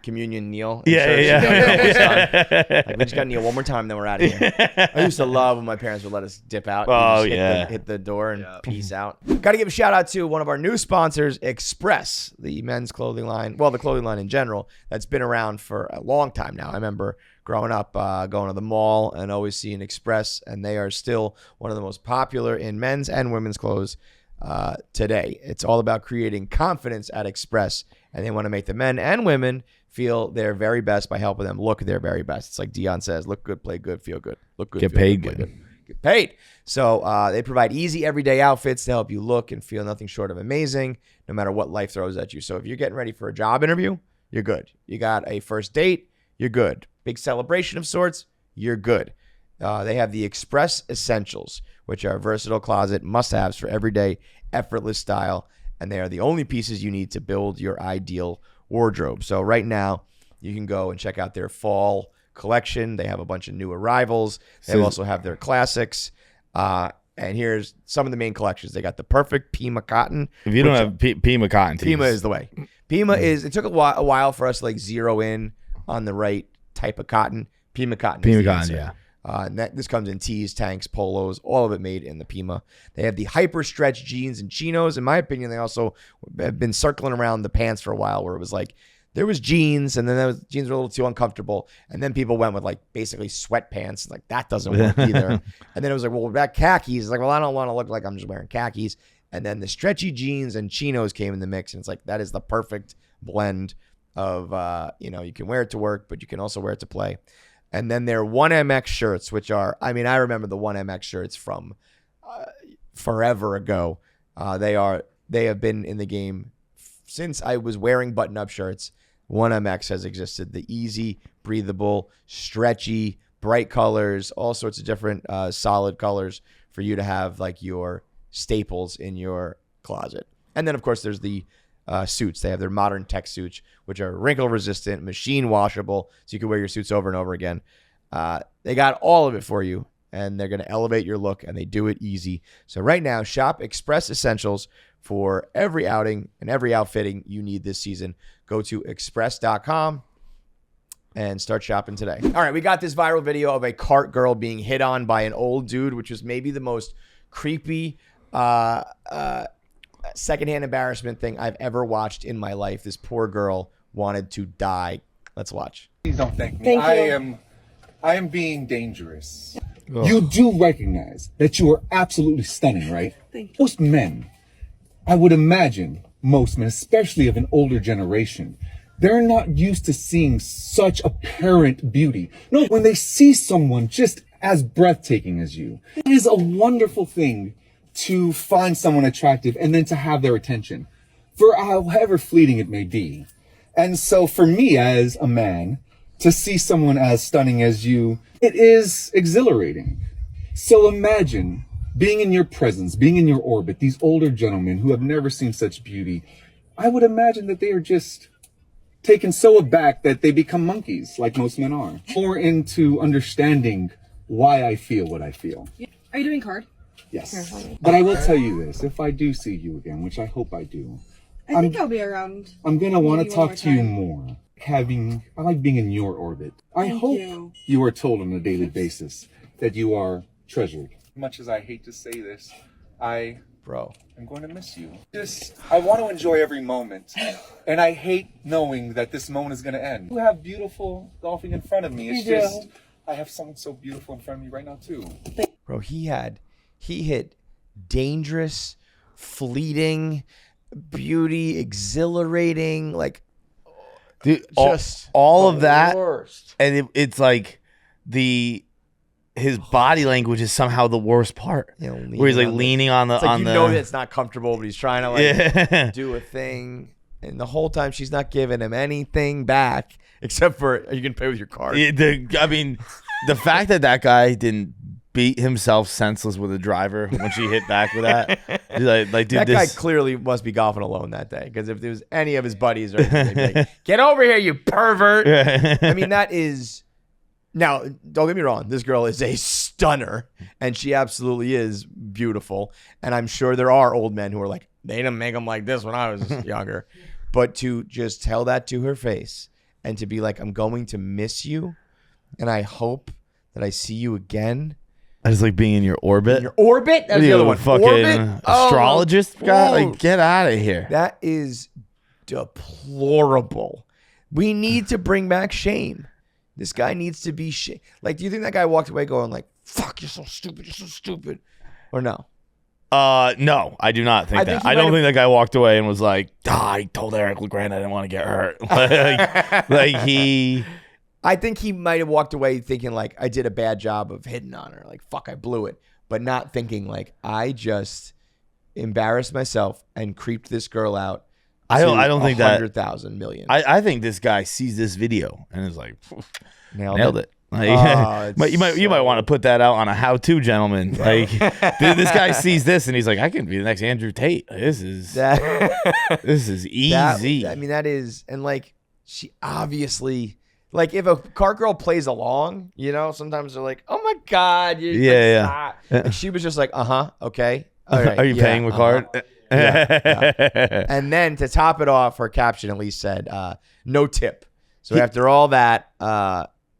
communion kneel. in Yeah, church. yeah. You know, you're almost done. Like, we just got to kneel one more time, then we're out of here. I used to love when my parents would let us dip out. Oh, You just yeah. hit the door and peace out. Got to give a shout out to one of our new sponsors, Express, the men's clothing line. Well, the clothing line in general that's been around for a long time now. I remember growing up, going to the mall and always seeing Express, and they are still one of the most popular in men's and women's clothes today. It's all about creating confidence at Express, and they want to make the men and women feel their very best by helping them look their very best. It's like Dion says, look good, play good, feel good. Look good, Get feel paid play good. Get paid. So they provide easy everyday outfits to help you look and feel nothing short of amazing, no matter what life throws at you. So if you're getting ready for a job interview, you're good. You got a first date, you're good. Big celebration of sorts, you're good. They have the Express Essentials, which are versatile closet must-haves for everyday, effortless style, and they are the only pieces you need to build your ideal wardrobe. So right now, you can go and check out their fall collection. They have a bunch of new arrivals. They also have their classics. And here's some of the main collections. They got the perfect Pima cotton. If you don't have Pima cotton tees, Pima is the way. Pima is, it took a while for us to like zero in on the right type of cotton. Pima cotton. Pima is the cotton, answer. yeah. This comes in tees, tanks, polos, all of it made in the Pima. They have the hyper stretch jeans and chinos. In my opinion, they also have been circling around the pants for a while, where it was like there was jeans, and then jeans were a little too uncomfortable, and then people went with like basically sweatpants. Like that doesn't work either. And then it was like, well, what about khakis? It's like, well, I don't want to look like I'm just wearing khakis. And then the stretchy jeans and chinos came in the mix, and it's like that is the perfect blend of you can wear it to work, but you can also wear it to play. And then their 1MX shirts, which are, I mean, I remember the 1MX shirts from forever ago. They have been in the game since I was wearing button-up shirts. 1MX has existed. The easy, breathable, stretchy, bright colors, all sorts of different solid colors for you to have like your staples in your closet. And then, of course, there's the suits. They have their modern tech suits, which are wrinkle resistant, machine washable, so you can wear your suits over and over again. They got all of it for you, and they're going to elevate your look, and they do it easy. So right now, shop Express Essentials for every outing and every outfitting you need this season. Go to express.com and start shopping today. All right, we got this viral video of a cart girl being hit on by an old dude, which was maybe the most creepy secondhand embarrassment thing I've ever watched in my life. This poor girl wanted to die. Let's watch. Please don't thank me. Thank you. I am being dangerous. You do recognize that you are absolutely stunning, right? Thank you. Most men, I would imagine most men, especially of an older generation, they're not used to seeing such apparent beauty. No, when they see someone just as breathtaking as you, it is a wonderful thing to find someone attractive and then to have their attention, for however fleeting it may be. And so for me as a man, to see someone as stunning as you, it is exhilarating. So imagine being in your presence, being in your orbit, these older gentlemen who have never seen such beauty. I would imagine that they are just taken so aback that they become monkeys, like most men are. More into understanding why I feel what I feel. Are you doing card? Yes. But I will tell you this. If I do see you again, which I hope I do, I think I'll be around. I'm going to want to maybe one talk to more you time. more. I like being in your orbit. I Thank hope you are told on a daily basis that you are treasured. Much as I hate to say this, Bro. I'm going to miss you. I want to enjoy every moment. And I hate knowing that this moment is going to end. You have beautiful golfing in front of me. It's I have someone so beautiful in front of me right now, too. Bro, he hit dangerous, fleeting, beauty, exhilarating, like, Dude, just all the of that, worst. and it's like his body language is somehow the worst part. You know, where he's like on leaning on the it's like on you the. know that it's not comfortable, but he's trying to like Yeah. do a thing, and the whole time she's not giving him anything back except for you can pay with your card. I mean, the fact that guy didn't beat himself senseless with a driver when she hit back with that, like dude, That guy clearly must be golfing alone that day, because if there was any of his buddies, or anything, they'd be like, get over here, you pervert. I mean, that is. Now, don't get me wrong. This girl is a stunner, and she absolutely is beautiful. And I'm sure there are old men who are like, they didn't make them like this when I was younger. But to just tell that to her face and to be like, I'm going to miss you, and I hope that I see you again. I just like being in your orbit. In your orbit? That's the other one. Fucking Orbit? astrologist guy. whoa. Like, get out of here. That is deplorable. We need to bring back shame. This guy needs to be like, do you think that guy walked away going like, fuck, you're so stupid, or no? No, I do not think I that. think he I don't might think that guy walked away and was like, I told Eric LeGrand I didn't want to get hurt. I think he might have walked away thinking like, I did a bad job of hitting on her. Like, fuck, I blew it. But not thinking like, I just embarrassed myself and creeped this girl out. I don't think that 100,000 million. I think this guy sees this video and is like, nailed it. Like, you might want to put that out on a how-to, gentleman. Like, dude, this guy sees this and he's like, I can be the next Andrew Tate. This is easy. I mean, that is, and like, she obviously, like, if a cart girl plays along, you know, sometimes they're like, oh my God. Yeah. And she was just like, okay. All right, Are you paying with card? Yeah. And then to top it off, her caption at least said, no tip. So after all that,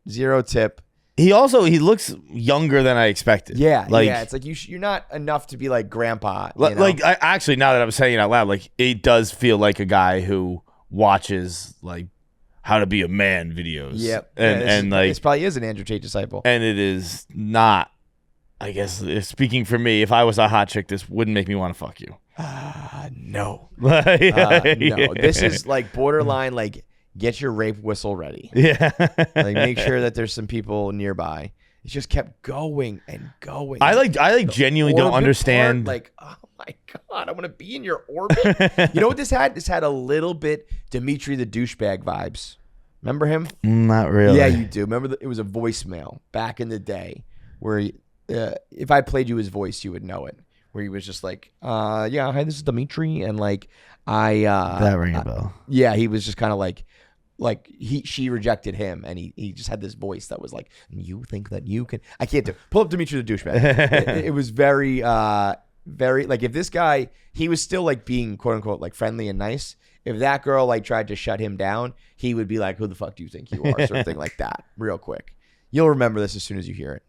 0 tip. He looks younger than I expected. Yeah. Like, It's like you're not enough to be like grandpa. You know? Like, I actually, now that I'm saying it out loud, like, it does feel like a guy who watches like how to be a man videos. Yep. And this probably is an Andrew Tate disciple. And it is not. I guess speaking for me, if I was a hot chick, this wouldn't make me want to fuck you. No. No. This is like borderline, like, get your rape whistle ready. Yeah. Like, make sure that there's some people nearby. It just kept going and going. I genuinely don't understand. Like, oh my God, I want to be in your orbit. You know what this had? This had a little bit Dimitri the douchebag vibes. Remember him? Not really. Yeah, you do. Remember, it was a voicemail back in the day where if I played you his voice, you would know it. Where he was just like, yeah, hi, this is Dimitri. And like, that rang a bell. Yeah, he was just kind of like she rejected him, and he just had this voice that was like, you think that you can? I can't do. Pull up Dimitri the douchebag. it was very, very like, if this guy, he was still like being quote unquote like friendly and nice. If that girl like tried to shut him down, he would be like, who the fuck do you think you are? Sort of thing like that, real quick. You'll remember this as soon as you hear it.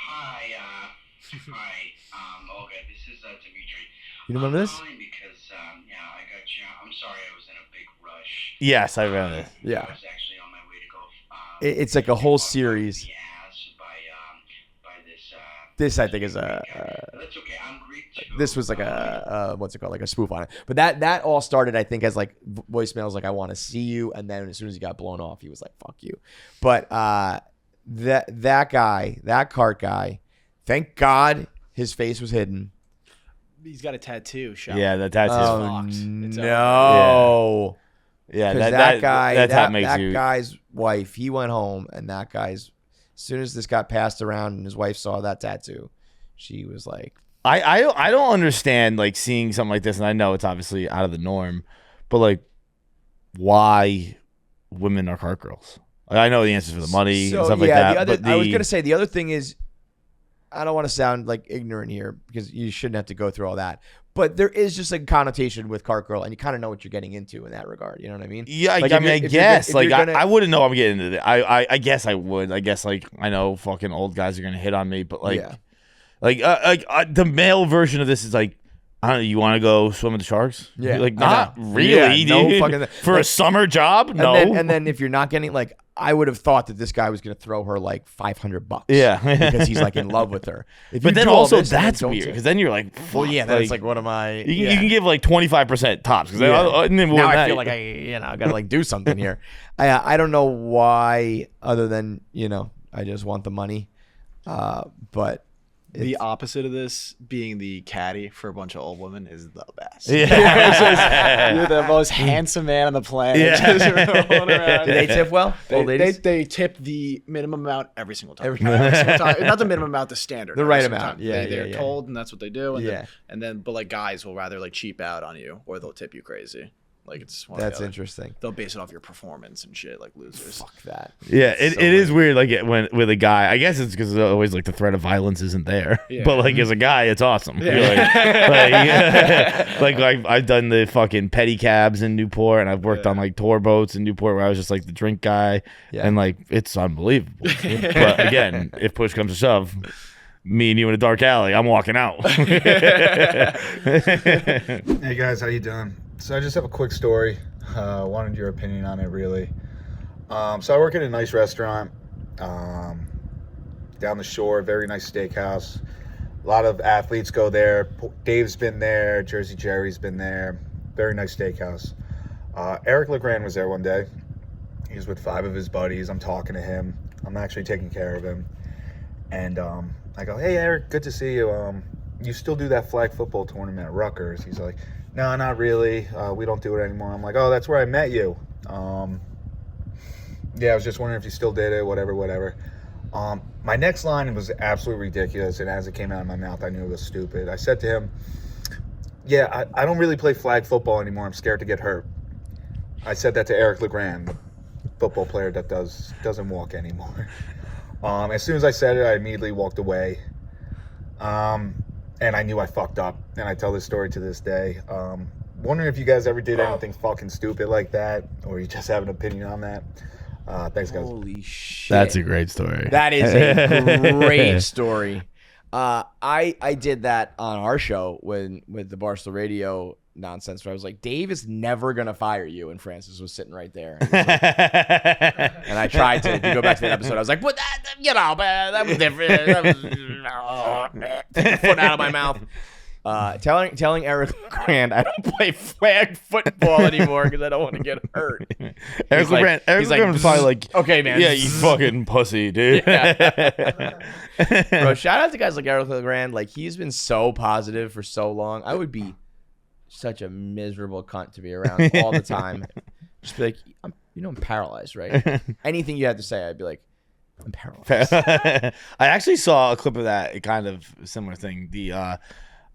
Hi, okay, this is Dimitri. You remember this? I'm calling because, yeah, I got you. I'm sorry I was in a big rush. Yes, I remember this. Yeah. I was actually on my way to go. It's like a whole series. By this. This, I think, is That's okay. I'm Greek too. this was like a what's it called, like a spoof on it. But that all started, I think, as like voicemails like, I want to see you, and then as soon as he got blown off, he was like, fuck you. But that guy, that cart guy, thank God his face was hidden. He's got a tattoo. Yeah, the tattoo. No. Yeah, that guy, that guy's wife, he went home, and that guy's, as soon as this got passed around and his wife saw that tattoo, she was like, I don't understand like seeing something like this, and I know it's obviously out of the norm, but like, why women are cart girls? Like, I know the answers for the money and stuff like that. I was gonna say the other thing is, I don't want to sound like ignorant here because you shouldn't have to go through all that. But there is just a connotation with cart girl, and you kind of know what you're getting into in that regard. You know what I mean? Yeah, Like, I mean, I guess. Like, I wouldn't know I'm getting into it. I guess I would. I guess, like, I know fucking old guys are going to hit on me, but, like, the male version of this is, like, I don't know, you want to go swim with the sharks? Yeah. Like, not really, Yeah, no dude. fucking- For like- a summer job? No. And then if you're not getting, like, I would have thought that this guy was going to throw her like $500. Yeah. Because he's like in love with her. If but you then do all also this and then that's don't weird do- because then you're like, Well, fuck, yeah, then it's like, what am I? You can give like 25% tops because Now I feel like I gotta like do something here. I don't know why, other than I just want the money. But The opposite of this, being the caddy for a bunch of old women, is the best. Yeah. You're the most handsome man on the planet. Yeah. Just rolling around. do they tip well? Old ladies? They tip the minimum amount every single time. Every time. Every single time. Not the minimum amount, the standard. The every right single amount. time. Yeah, They're yeah. told, and that's what they do. And Yeah. but like guys will rather like cheap out on you, or they'll tip you crazy. Like it's one or That's the other. interesting. They'll base it off your performance and shit, like losers. Fuck that. Yeah, it is weird. Like when with a guy, I guess it's because always like the threat of violence isn't there. Yeah. But like as a guy, it's awesome. Yeah. You're like I've done the fucking pedicabs in Newport, and I've worked on like tour boats in Newport where I was just like the drink guy, and like it's unbelievable. But again, if push comes to shove, me and you in a dark alley, I'm walking out. Hey guys, how you doing? So I just have a quick story. Wanted your opinion on it, really. So I work at a nice restaurant down the shore, very nice steakhouse. A lot of athletes go there. Dave's been there. Jersey Jerry's been there. Very nice steakhouse. Eric LeGrand was there one day. He was with 5 of his buddies. I'm talking to him. I'm actually taking care of him. And I go, hey, Eric, good to see you. You still do that flag football tournament at Rutgers? He's like, no, not really. We don't do it anymore. I'm like, oh, that's where I met you. Yeah, I was just wondering if you still did it, whatever. My next line was absolutely ridiculous, and as it came out of my mouth, I knew it was stupid. I said to him, yeah, I don't really play flag football anymore. I'm scared to get hurt. I said that to Eric LeGrand, the football player that doesn't walk anymore. As soon as I said it, I immediately walked away. And I knew I fucked up, and I tell this story to this day. Wondering if you guys ever did anything fucking stupid like that, or you just have an opinion on that. Thanks, guys. Holy shit. That's a great story. That is a great story. I did that on our show with the Barstool Radio nonsense where I was like, Dave is never gonna fire you, and Francis was sitting right there. And, and I tried to go back to that episode. I was like, "What? That was different. That was take the foot out of my mouth." Telling Eric Grant I don't play flag football anymore because I don't want to get hurt. Eric LeGrand was probably like, okay, man. Yeah, you fucking pussy, dude. Yeah. Bro, shout out to guys like Eric LeGrand. Like, he's been so positive for so long. I would be such a miserable cunt to be around all the time. Just be like, I'm paralyzed, right? Anything you had to say, I'd be like, I'm paralyzed. I actually saw a clip of that, kind of similar thing. I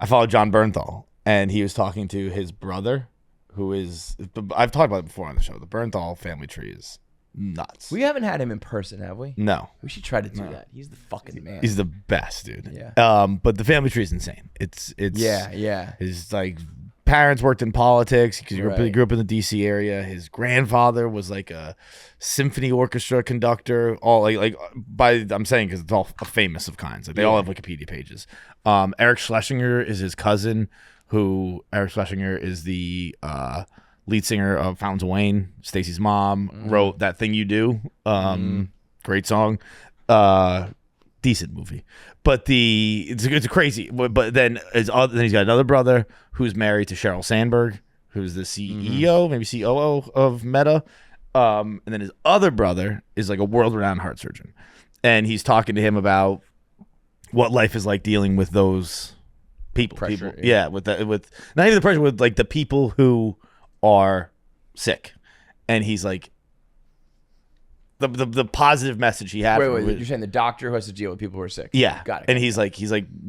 followed John Bernthal, and he was talking to his brother, who is, I've talked about it before on the show. The Bernthal family tree is nuts. We haven't had him in person, have we? No. We should try to do that. He's the fucking man. He's the best, dude. Yeah. But the family tree is insane. It's yeah. His like parents worked in politics because he Right. grew up in the DC area. His grandfather was like a symphony orchestra conductor. All I'm saying because it's all famous of kinds. Like, they all have Wikipedia pages. Eric Schlesinger is his cousin. Eric Schlesinger is the lead singer of Fountains of Wayne. Stacy's mom wrote That Thing You Do. Great song. Decent movie, but it's crazy. But then he's got another brother who's married to Sheryl Sandberg, who's the CEO, maybe COO of Meta. And then his other brother is like a world-renowned heart surgeon, and he's talking to him about what life is like dealing with those people. Pressure, With not even the pressure, with like the people who are sick, and he's like. The positive message he had. Wait, you're saying the doctor who has to deal with people who are sick? Yeah, got it. And he's like,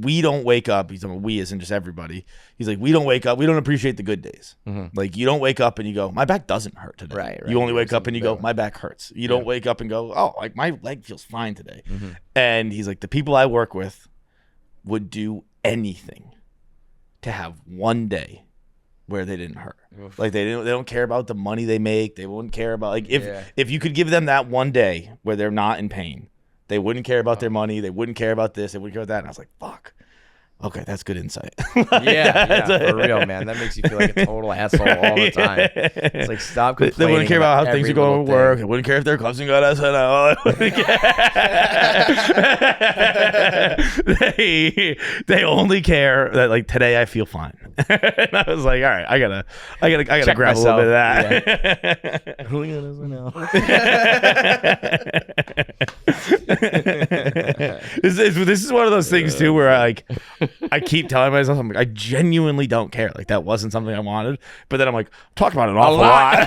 we don't wake up. He's talking about we isn't just everybody. He's like, we don't wake up. We don't appreciate the good days. Like, you don't wake up and you go, my back doesn't hurt today. Right. You only wake up and you go, my back hurts. You don't wake up and go, oh, like my leg feels fine today. And he's like, the people I work with would do anything to have one day where they didn't hurt. Like they don't care about the money they make. They wouldn't care about like if you could give them that one day where they're not in pain, they wouldn't care about their money. They wouldn't care about this. They wouldn't care about that. And I was like, fuck. Okay, that's good insight. Yeah, for real, man. That makes you feel like a total asshole all the time. It's like, stop complaining. They wouldn't care about how things are going to work. Thing. They wouldn't care if their cousin got SNL. They only care that like today I feel fine. And I was like, all right, I gotta Check grab myself. a little bit of that. This is one of those things too where I keep telling myself, I'm like, I genuinely don't care. Like that wasn't something I wanted. But then I'm like, talk about it an awful lot.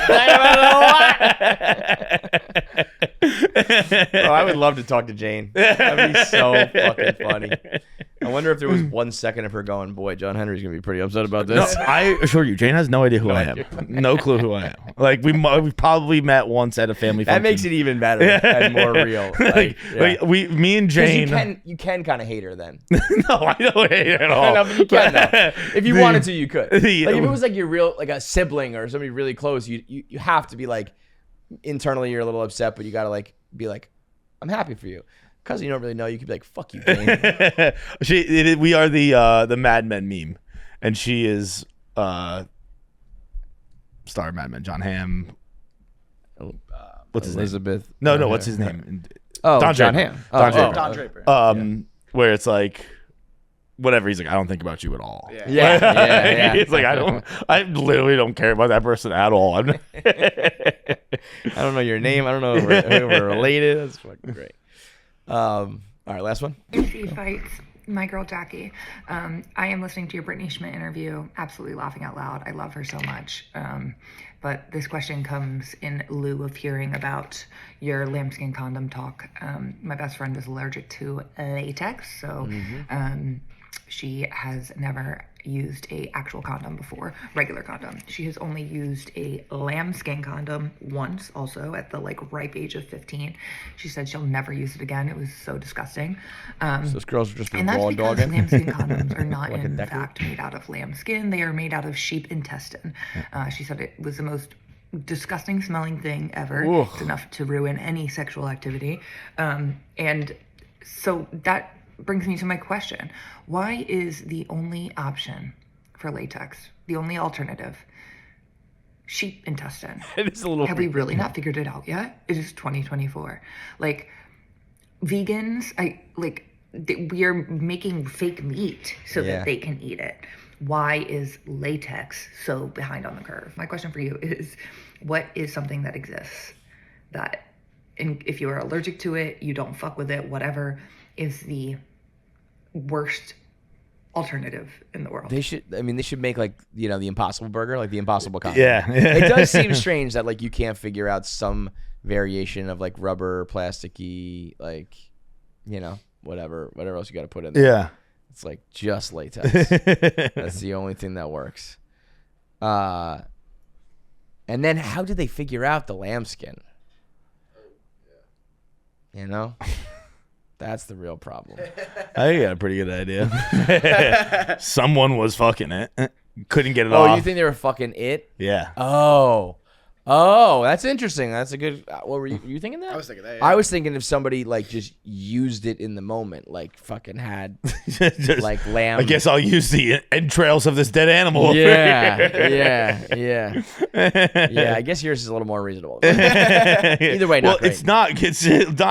Bro, I would love to talk to Jane. That'd be so fucking funny. I wonder if there was 1 second of her going, boy, John Henry's gonna be pretty upset about No, this. I assure you, Jane has no idea who I am. No clue who I am. Like we probably met once at a family function. That makes it even better and more real. Me and Jane. You can kind of hate her then. No, I don't hate her at all. No, but you can though. If you wanted to, you could. Like if it was like your real, like a sibling or somebody really close, you have to be like, internally you're a little upset, but you gotta like be like, I'm happy for you. Because you don't really know, you could be like, fuck you, Jane. We are the Mad Men meme, and she is star of Mad Men, John Hamm. What's his Elizabeth? name? No, what's his name? Oh, Don John Draper. Hamm. Don Draper. Where it's like, whatever. He's like, I don't think about you at all. Yeah. He's like, I literally don't care about that person at all. I don't know your name. I don't know if we're related. That's fucking great. All right, last one. Feits. My girl Jackie. I am listening to your Brittany Schmidt interview, absolutely laughing out loud. I love her so much. But this question comes in lieu of hearing about your lambskin condom talk. My best friend is allergic to latex, so she has never used a actual condom before, regular condom. She has only used a lambskin condom once, also at the like ripe age of 15. She said she'll never use it again. It was so disgusting. So those girls are just and that's raw because dogging. lambskin condoms are not Like a in Decker. fact made out of lambskin. They are made out of sheep intestine. She said it was the most disgusting smelling thing ever. Ugh. It's enough to ruin any sexual activity. And so that brings me to my question. Why is the only option for latex, the only alternative, sheep intestine? It is a little. Have we really not figured it out yet? It is 2024. Like, vegans, we are making fake meat so that they can eat it. Why is latex so behind on the curve? My question for you is, what is something that exists that, if you are allergic to it, you don't fuck with it, whatever, is the worst alternative in the world? They should make like, the Impossible Burger, like the Impossible condom. Yeah. It does seem strange that like you can't figure out some variation of like rubber, plasticky, like, whatever else you got to put in there. Yeah. It's like just latex. That's the only thing that works. And then how did they figure out the lambskin? That's the real problem. I got a pretty good idea. Someone was fucking it. Couldn't get it off. Oh, you think they were fucking it? Yeah. Oh, that's interesting. That's a good. What were you thinking that? I was thinking that. I was thinking if somebody like just used it in the moment, like fucking had Just, like lamb. I guess I'll use the entrails of this dead animal. over Yeah, here. yeah. I guess yours is a little more reasonable. Either way, not great. it's not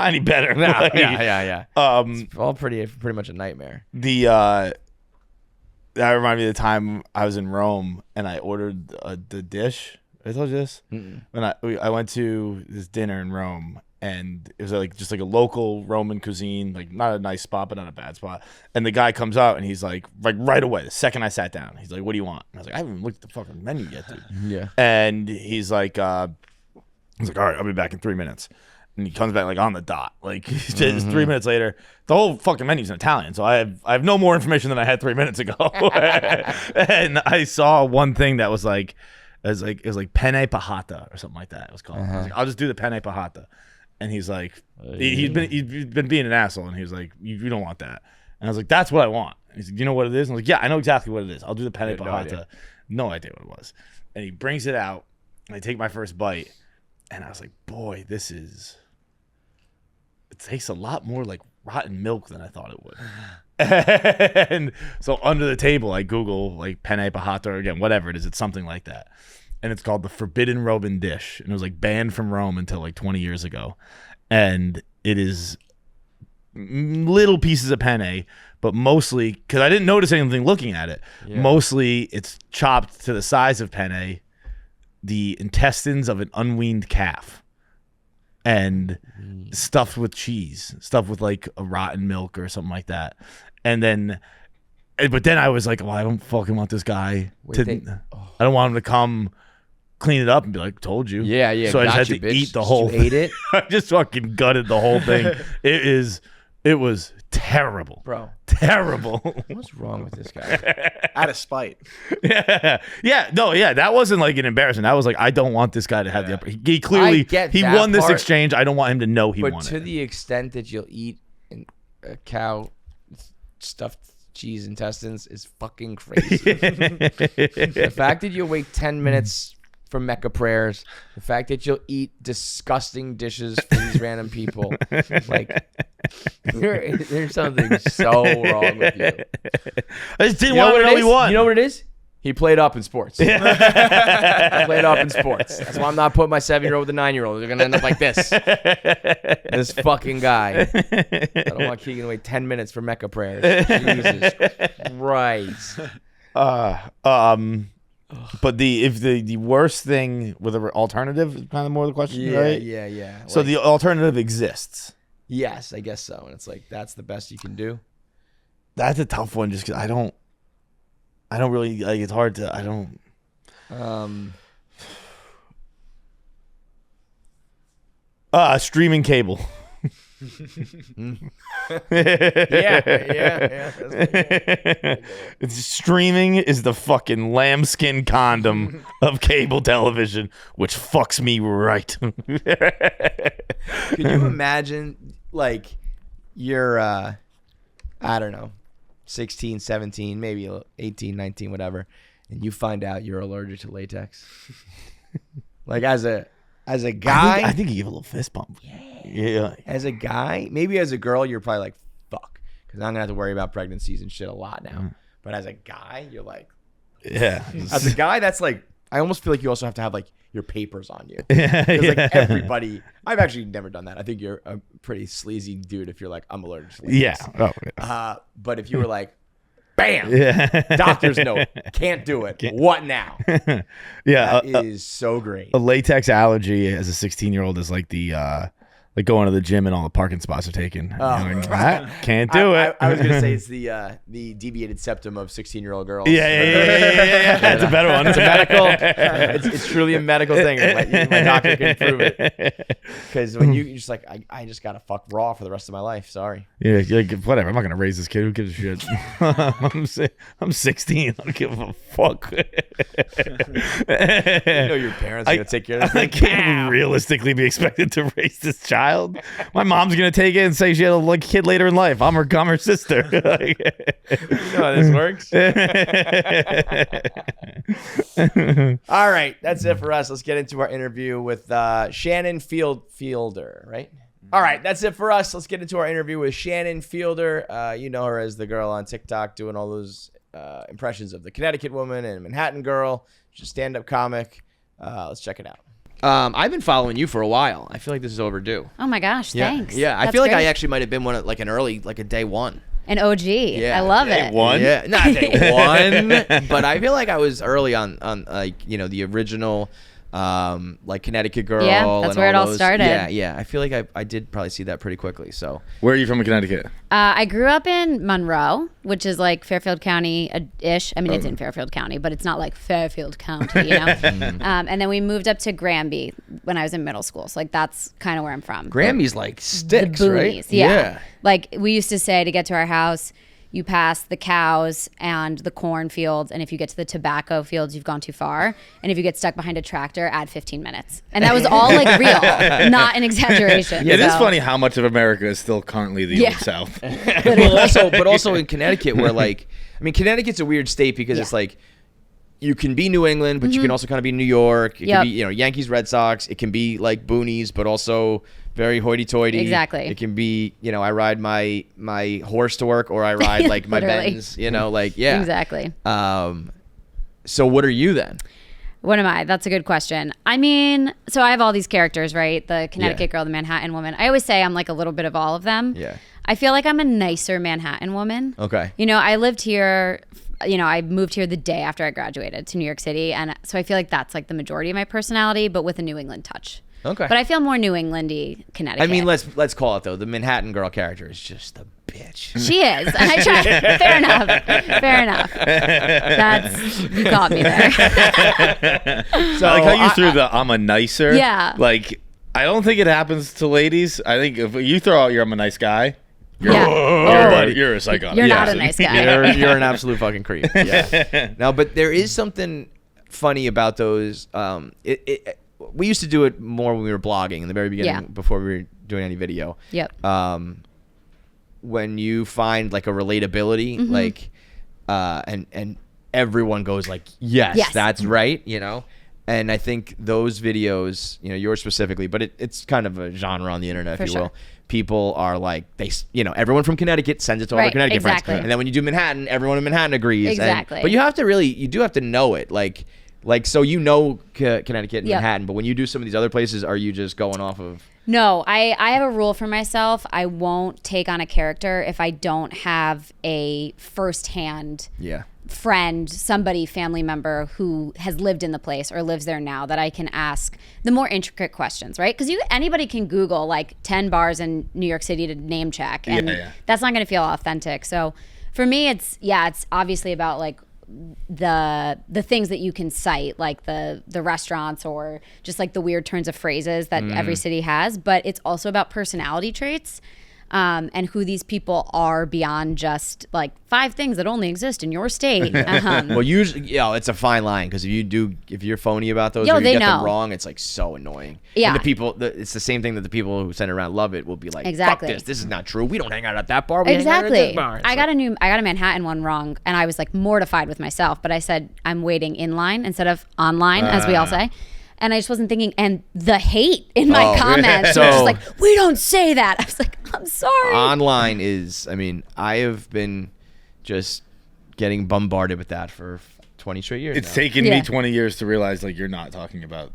any better. No, yeah. It's all pretty much a nightmare. That reminded me of the time I was in Rome and I ordered the dish. I told you this? Mm-mm. When I went to this dinner in Rome, and it was like just like a local Roman cuisine, like not a nice spot, but not a bad spot. And the guy comes out and he's like right away, the second I sat down, he's like, "What do you want?" And I was like, "I haven't even looked at the fucking menu yet, dude." Yeah. And he's like, "All right, I'll be back in 3 minutes." And he comes back like on the dot, like just 3 minutes later. The whole fucking menu's in Italian, so I have no more information than I had 3 minutes ago. And I saw one thing that was like. It was like penne pahata or something like that. It was called. I was like, I'll just do the penne pahata. And he's like, he's been being an asshole, and he was like, you don't want that. And I was like, that's what I want. He's like, you know what it is? I'm like, yeah, I know exactly what it is. I'll do the penne had no pahata. idea. No idea what it was. And he brings it out, and I take my first bite, and I was like, boy, it tastes a lot more like rotten milk than I thought it would. And so under the table, I Google like penne pahata, or again, whatever it is. It's something like that. And it's called the Forbidden Roman dish. And it was like banned from Rome until like 20 years ago. And it is little pieces of penne, but mostly, because I didn't notice anything looking at it, mostly it's chopped to the size of penne, the intestines of an unweaned calf, and stuffed with cheese, stuffed with like a rotten milk or something like that. And then, but then I was like, well, I don't fucking want this guy I don't want him to come clean it up and be like, told you. Yeah, yeah. So I just got had you, to bitch. eat the whole You ate it? I just fucking gutted the whole thing. It was terrible. Bro. Terrible. What's wrong with this guy? Out of spite. Yeah. That wasn't like an embarrassment. That was like, I don't want this guy to have the upper. He clearly, I get he that won this part, exchange. I don't want him to know he But won to it. the extent that you'll eat a cow stuffed cheese intestines is fucking crazy. The fact that you'll wait 10 minutes for Mecca prayers, the fact that you'll eat disgusting dishes for these random people, like there's something so wrong with you. I just didn't want to know he won. You know what it is? He played up in sports. He played up in sports. That's why I'm not putting my 7-year-old with a 9-year-old. They're gonna end up like this. This fucking guy. I don't want Keegan to wait 10 minutes for Mecca prayers. Jesus Christ. But the worst thing with an alternative is kind of more the question, right? Yeah. So the alternative exists. Yes, I guess so. And it's like, that's the best you can do. That's a tough one, just because I don't really like. It's hard to. I don't. Streaming cable. Yeah. It's streaming is the fucking lambskin condom of cable television, which fucks me right. Could you imagine, like, you're, I don't know, 16, 17, maybe 18, 19, whatever, and you find out you're allergic to latex? Like, as a guy, I think you give a little fist bump. Yeah. as a guy, maybe as a girl, you're probably like, fuck, because I'm gonna have to worry about pregnancies and shit a lot now. But as a guy, you're like, Yeah. as a guy, that's like, I almost feel like you also have to have like your papers on you. Because like everybody, I've actually never done that. I think you're a pretty sleazy dude if you're like, I'm allergic to latex. Yeah. Oh, yeah. But if you were like, bam, Yeah. doctor's note, can't do it. What now? Yeah. That is so great. A latex allergy as a 16-year-old is like the like going to the gym and all the parking spots are taken. You know, I can't do it. I was gonna say it's the deviated septum of 16-year-old girls. Yeah. That's a better one. It's a medical. It's truly a medical thing. My doctor can prove it. Because when you're just like, I just gotta fuck raw for the rest of my life. Sorry. Yeah, you're like, whatever. I'm not gonna raise this kid. Who gives a shit? I'm 16. I don't give a fuck. You know your parents are gonna take care of this I thing. can't realistically be expected to raise this child. My mom's gonna take it and say she had a kid later in life. I'm her sister. You know how this works. All right, that's it for us. Let's get into our interview with Shannon Fiedler, right? All right, that's it for us. Let's get into our interview with Shannon Fiedler. You know her as the girl on TikTok doing all those impressions of the Connecticut woman and Manhattan girl. She's a stand-up comic. Let's check it out. I've been following you for a while. I feel like this is overdue. Oh my gosh, thanks. Yeah, I That's feel like I great. actually might have been one of, like an early, like a day one. An OG. Yeah, I love day it. one. Yeah, not day one, but I feel like I was early on like, you know, the original like Connecticut girl. Yeah, that's and where it all those. started. Yeah. I feel like I did probably see that pretty quickly. So Where are you from in Connecticut? I grew up in Monroe, which is like Fairfield County-ish. I mean, it's in Fairfield County, but it's not like Fairfield County, you know? And then we moved up to Granby when I was in middle school. So like that's kind of where I'm from. Grammy's like sticks, the right? boonies, yeah. Like we used to say to get to our house, you pass the cows and the cornfields, and if you get to the tobacco fields, you've gone too far. And if you get stuck behind a tractor, add 15 minutes. And that was all like real, not an exaggeration. It is funny how much of America is still currently the Old South. but also in Connecticut, where like, I mean, Connecticut's a weird state because it's like, you can be New England, but you can also kind of be New York. It can be, Yankees, Red Sox. It can be like boonies, but also very hoity-toity. Exactly. It can be, I ride my horse to work, or I ride like my Benz. Exactly. So what are you then? What am I? That's a good question. I mean, so I have all these characters, right? The Connecticut girl, the Manhattan woman. I always say I'm like a little bit of all of them. Yeah. I feel like I'm a nicer Manhattan woman. Okay. I lived here. I moved here the day after I graduated to New York City. And so I feel like that's like the majority of my personality, but with a New England touch. Okay. But I feel more New England-y Connecticut. I mean, let's call it, though. The Manhattan girl character is just a bitch. She is. And I try. Fair enough. You got me there. So I like how you threw the I'm a nicer. Yeah. Like, I don't think it happens to ladies. I think if you throw out I'm a nice guy, you're a psychotic. You're not a nice guy. You're an absolute fucking creep. Yeah. No, but there is something funny about those. We used to do it more when we were blogging in the very beginning, before we were doing any video. Yep. When you find like a relatability, like, and everyone goes like, yes, that's right, And I think those videos, yours specifically, but it's kind of a genre on the internet, if you will. People are like, everyone from Connecticut sends it to all their Connecticut friends. And then when you do Manhattan, everyone in Manhattan agrees. Exactly. But you do have to know it. Like, so Connecticut and Manhattan, but when you do some of these other places, are you just going off of? No, I have a rule for myself. I won't take on a character if I don't have a firsthand friend, somebody, family member who has lived in the place or lives there now that I can ask the more intricate questions, right? Because anybody can Google like 10 bars in New York City to name check, and that's not going to feel authentic. So for me, it's obviously about like the things that you can cite, like the restaurants or just like the weird turns of phrases that every city has, but it's also about personality traits. And who these people are beyond just like 5 things that only exist in your state. Well, usually, it's a fine line, because if you're phony about those, or you get them wrong, it's like so annoying. Yeah. And it's the same thing that the people who send it around love it will be like, exactly. Fuck this is not true. We don't hang out at that bar. We exactly. hang out at this bar. I got a Manhattan one wrong, and I was like mortified with myself, but I said I'm waiting in line instead of online, as we all say. And I just wasn't thinking, and the hate in my comments was just like, we don't say that. I was like, I'm sorry. Online is, I have been just getting bombarded with that for 20 straight years. It's taken me 20 years to realize, like, you're not talking about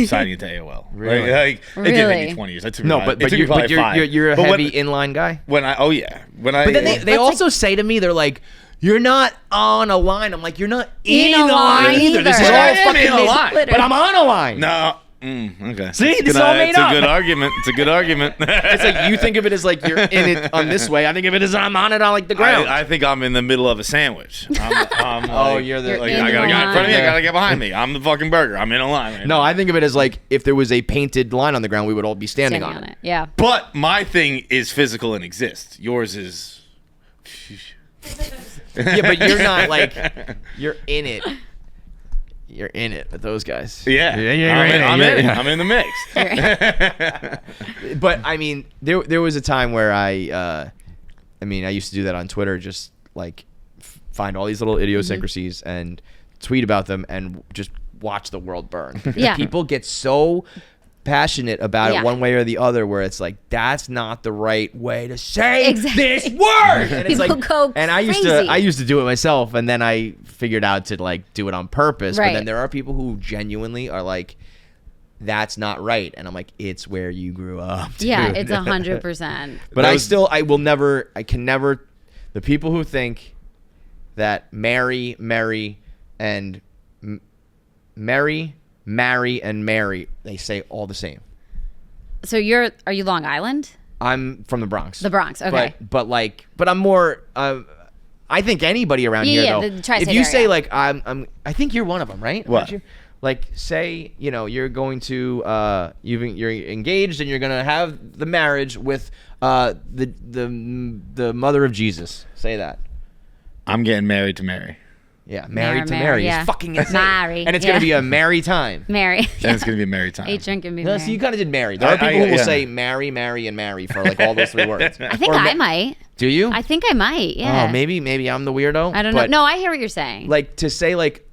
signing into AOL. Really? It did take me 20 years. But you're a heavy inline guy? But then they also say to me, they're like, you're not on a line. I'm like, you're not in a line either. This is all fucking a line. But I'm on a line. No. Okay. See, this is all made up. It's a good argument. It's a good argument. It's like you think of it as like you're in it on this way. I think of it as I'm on it on like the ground. I think I'm in the middle of a sandwich. You're the. Like, I gotta get in front of me. I gotta get behind me. I'm the fucking burger. I'm in a line. Right no, now. I think of it as like if there was a painted line on the ground, we would all be standing on it. Yeah. But my thing is physical and exists. Yours is. Yeah, but you're not like you're in it. You're in it with those guys. Yeah, I'm in the mix. But there was a time where I used to do that on Twitter, just like find all these little idiosyncrasies and tweet about them and just watch the world burn. Yeah. People get so passionate about it one way or the other, where it's like, that's not the right way to say this word. And it's People like, go and crazy. I used to do it myself, and then I figured out to like do it on purpose. Right. But then there are people who genuinely are like, that's not right, and I'm like, it's where you grew up, dude. Yeah, it's 100%. But I can never. The people who think that marry, and marry and marry, they say all the same. So are you Long Island? I'm from the Bronx. The Bronx, okay. But I'm more. I think anybody around here though. The tri-state if you area. say like I think you're one of them, right? What? Aren't you? Like say you're going to you're engaged and you're gonna have the marriage with the mother of Jesus. Say that. I'm getting married to Mary. Yeah, married to Mary, Mary. yeah. It's fucking insane. Mary, and it's yeah. going to be a merry time. Mary. And it's gonna be a married time. 8 drinking be No, Mary. so you kind of did marry. There are people who will yeah. say marry, marry, and marry for like all those 3 words. I think Or I might. Do you? I think I might. Yeah. Oh, maybe I'm the weirdo. I don't know. but, No, I hear what you're saying. Like to say like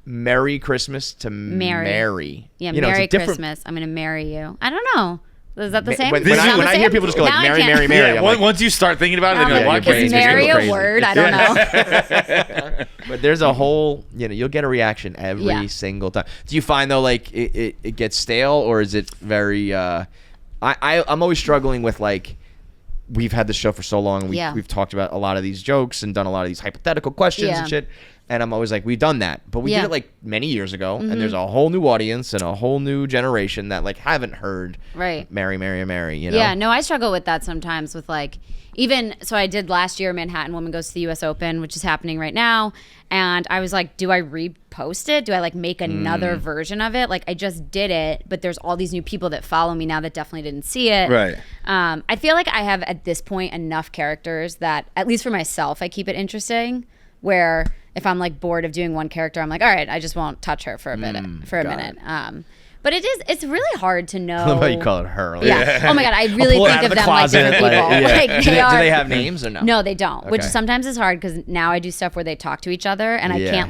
Merry Christmas to Mary. Yeah, You know, it's Merry a different- Christmas. I'm gonna marry you. I don't know. Is that the same? When, Does it I, sound when the I hear same? people just go like Now I Mary, can't- Mary, Mary, Yeah, I'm like, once you start thinking about it, I'm then you're like, like, is why can't Mary you a crazy? word? I don't know. but there's a whole, you'll get a reaction every Yeah. single time. Do you find though like it gets stale, or is it very? I'm always struggling with like. We've had this show for so long, and we've talked about a lot of these jokes and done a lot of these hypothetical questions Yeah. and shit. And I'm always like, we've done that, but we Yeah. did it like many years ago, and there's a whole new audience and a whole new generation that like haven't heard Right. Mary, Mary, Mary. You know? Yeah, no, I struggle with that sometimes with like even so I did last year Manhattan Woman Goes to the US Open, which is happening right now, and I was like, do I repost it? Do I like make another version of it? Like I just did it, but there's all these new people that follow me now that definitely didn't see it. Right. I feel like I have at this point enough characters that at least for myself I keep it interesting, where if I'm like bored of doing one character, I'm like, all right, I just won't touch her for a minute. But it's really hard to know. I love how you call it her. Like, Yeah. Oh my god, I really pull it think out of of the them closet, like different people. like, yeah. Like, Do they they have names or no? No, they don't. Which Okay. sometimes is hard because now I do stuff where they talk to each other, and Yeah.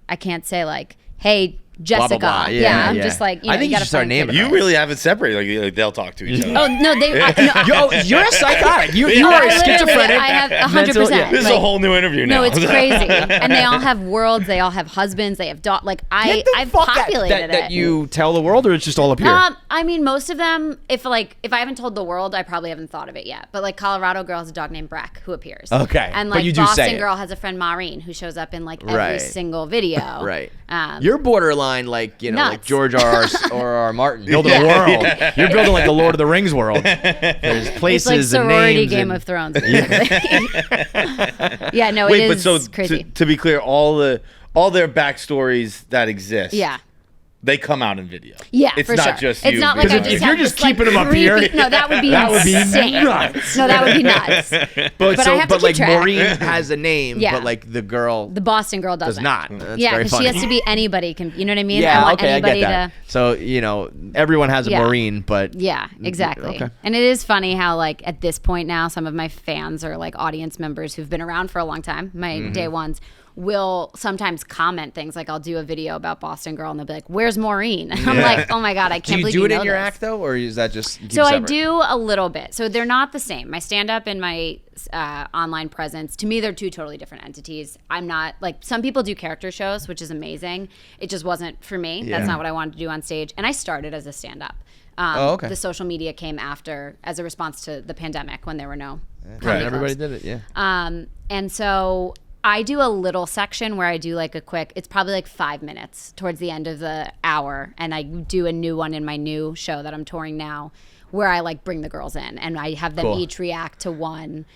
I can't say like, hey, Jessica. blah. Yeah, I'm just like, I think you gotta should start find naming good You really have it separated. Like they'll talk to each other. Oh no, they. Yo, you're a psychotic. You I are a literally- schizophrenic. I have 100%. mental- yeah. This is a whole new interview now. No, it's crazy, and they all have worlds. They all have husbands. They have Like I've populated that it. you tell the world, or it's just all up here? I mean, most of them. If I haven't told the world, I probably haven't thought of it yet. But like Colorado girl has a dog named Breck who appears. Okay, and but like you do say Boston it. girl has a friend Maureen who shows up in like every Right. single video. Right. Um, You're borderline like like nuts. George R. Martin building a world. You're building like the Lord of the Rings world. There's places it's like and sorority names. Game and, of Thrones. Yeah, no, Wait, it but is so crazy. to be clear, all their backstories that exist. Yeah. They come out in video. Yeah, it's for not sure. just It's you. not like I because just if have you're just this, like, keeping them up here, creepy- No, that would be that would be insane. nuts. No, that would be nuts. But I have to keep like track. Maureen has a name, Yeah. but like the girl The Boston girl does doesn't. not. That's Yeah, very because she funny. has to be anybody. You know what I mean? Yeah, I want okay, I anybody get that. to. So everyone has a Yeah. Maureen, but Yeah, exactly. Okay. And it is funny how like at this point now, some of my fans are like audience members w'ho've been around for a long time. My Mm-hmm. day ones will sometimes comment things like I'll do a video about Boston Girl and they'll be like, "Where's Maureen?" And I'm like, "Oh my god, I do can't you believe do it know in your this. act though, or is that just you keep So I separate? do a little bit. So they're not the same. My stand-up and my online presence, to me, they're two totally different entities. I'm not like some people do character shows, which is amazing. It just wasn't for me. Yeah. That's not what I wanted to do on stage. And I started as a stand-up. Oh, okay. The social media came after as a response to the pandemic when there were no Right, comedy everybody clubs. did it. Yeah. And so I do a little section where I do like a quick, it's probably like 5 minutes towards the end of the hour. And I do a new one in my new show that I'm touring now where I like bring the girls in and I have them Cool. each react to one,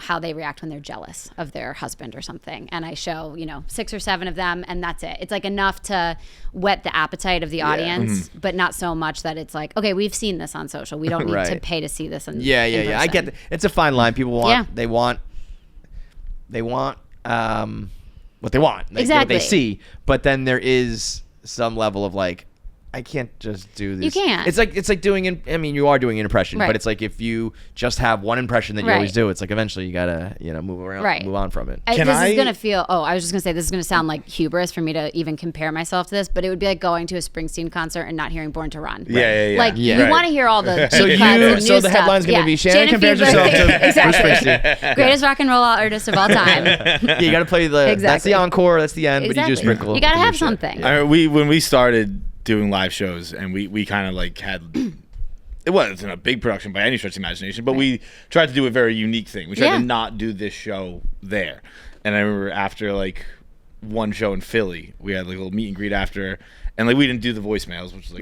how they react when they're jealous of their husband or something. And I show, 6 or 7 of them and that's it. It's like enough to whet the appetite of the audience, but not so much that it's like, okay, we've seen this on social. We don't need to Right. pay to see this. In Yeah. I get person. It's a fine line. People want. Yeah. They want what they want. What Exactly. they see. But then there is some level of like, I can't just do this. You can't. It's like doing. You are doing an impression, Right. but it's like if you just have one impression that you Right. always do, it's like eventually you gotta move around, Right. move on from it. This is gonna feel. Oh, I was just gonna say this is gonna sound like hubris for me to even compare myself to this, but it would be like going to a Springsteen concert and not hearing "Born to Run." Yeah. Like Yeah. you Right. want to hear all the So deep cuts and new so the stuff. headline's gonna Yeah. be Shannon compares herself Fiedler. to Exactly. Bruce Springsteen. Greatest rock and roll artist of all time. Yeah, you gotta play the. That's Exactly. the encore. That's the end. But you do Exactly. sprinkle. You gotta the new have shit. something. When we started doing live shows and we kind of like had it wasn't a big production by any stretch of the imagination, but we tried to do a very unique thing. We tried Yeah. to not do this show there. And I remember after like one show in Philly, we had like a little meet and greet after, And like we didn't do the voicemails, which is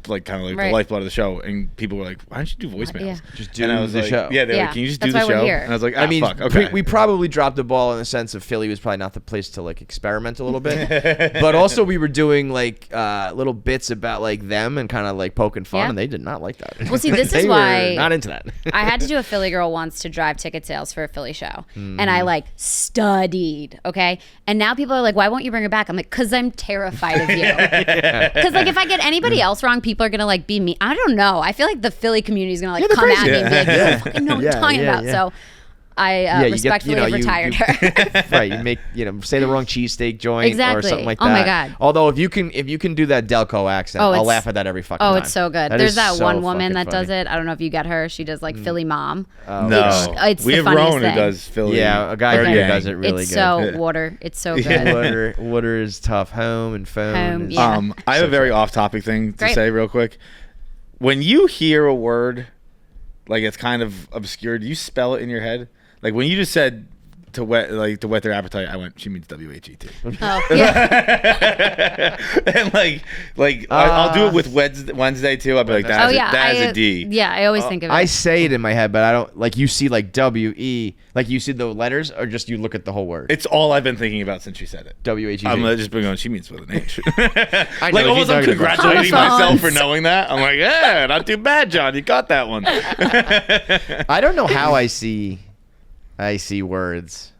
like kind of like the lifeblood of the show. And people were like, "Why don't you do voicemails? Just do and I was the like, show." Yeah, they're like, "Can you just do That's the why show?" we're here. And I was like, I mean, fuck, okay. we probably dropped the ball in the sense of Philly was probably not the place to like experiment a little bit, but also we were doing like little bits about like them and kind of like poking fun, and they did not like that. Well, see, this They is were why not into that. I had to do a Philly girl once to drive ticket sales for a Philly show, and I like studied, okay? And now people are like, "Why won't you bring her back?" I'm like, "Cause I'm terrified of you." Because like if I get anybody else wrong, people are gonna like be me. I don't know. I feel like the Philly community is gonna like come at me and be like, "You don't fucking know what you're talking about." So I respectfully have retired her. Right, you make say the wrong cheesesteak joint or something like that. Oh my God. Although if you can do that Delco accent, I'll laugh at that every fucking time. Oh, it's so good. There's that one woman that does it. I don't know if you get her. She does like Philly mom. No, it's we the have funniest Roan thing. who does Philly. Yeah, a guy here does it really it's good. So water. It's so good. Water is tough. Home and phone. Home, is- yeah. I have a very off-topic thing to say real quick. When you hear a word, like it's kind of obscure, do you spell it in your head? Like when you just said to whet their appetite, I went, she means WHET. Oh, yeah. and I'll do it with Wednesday too. I'll be like, that's a D. Yeah, I always think of it. I say it in my head, but I don't like you see like WE, like you see the letters, or just you look at the whole word. It's all I've been thinking about since she said it. WHET. I'm just been going, she means with an H. I know, like almost I'm congratulating myself for knowing that. I'm like, yeah, not too bad, John. You got that one. I don't know how I see words.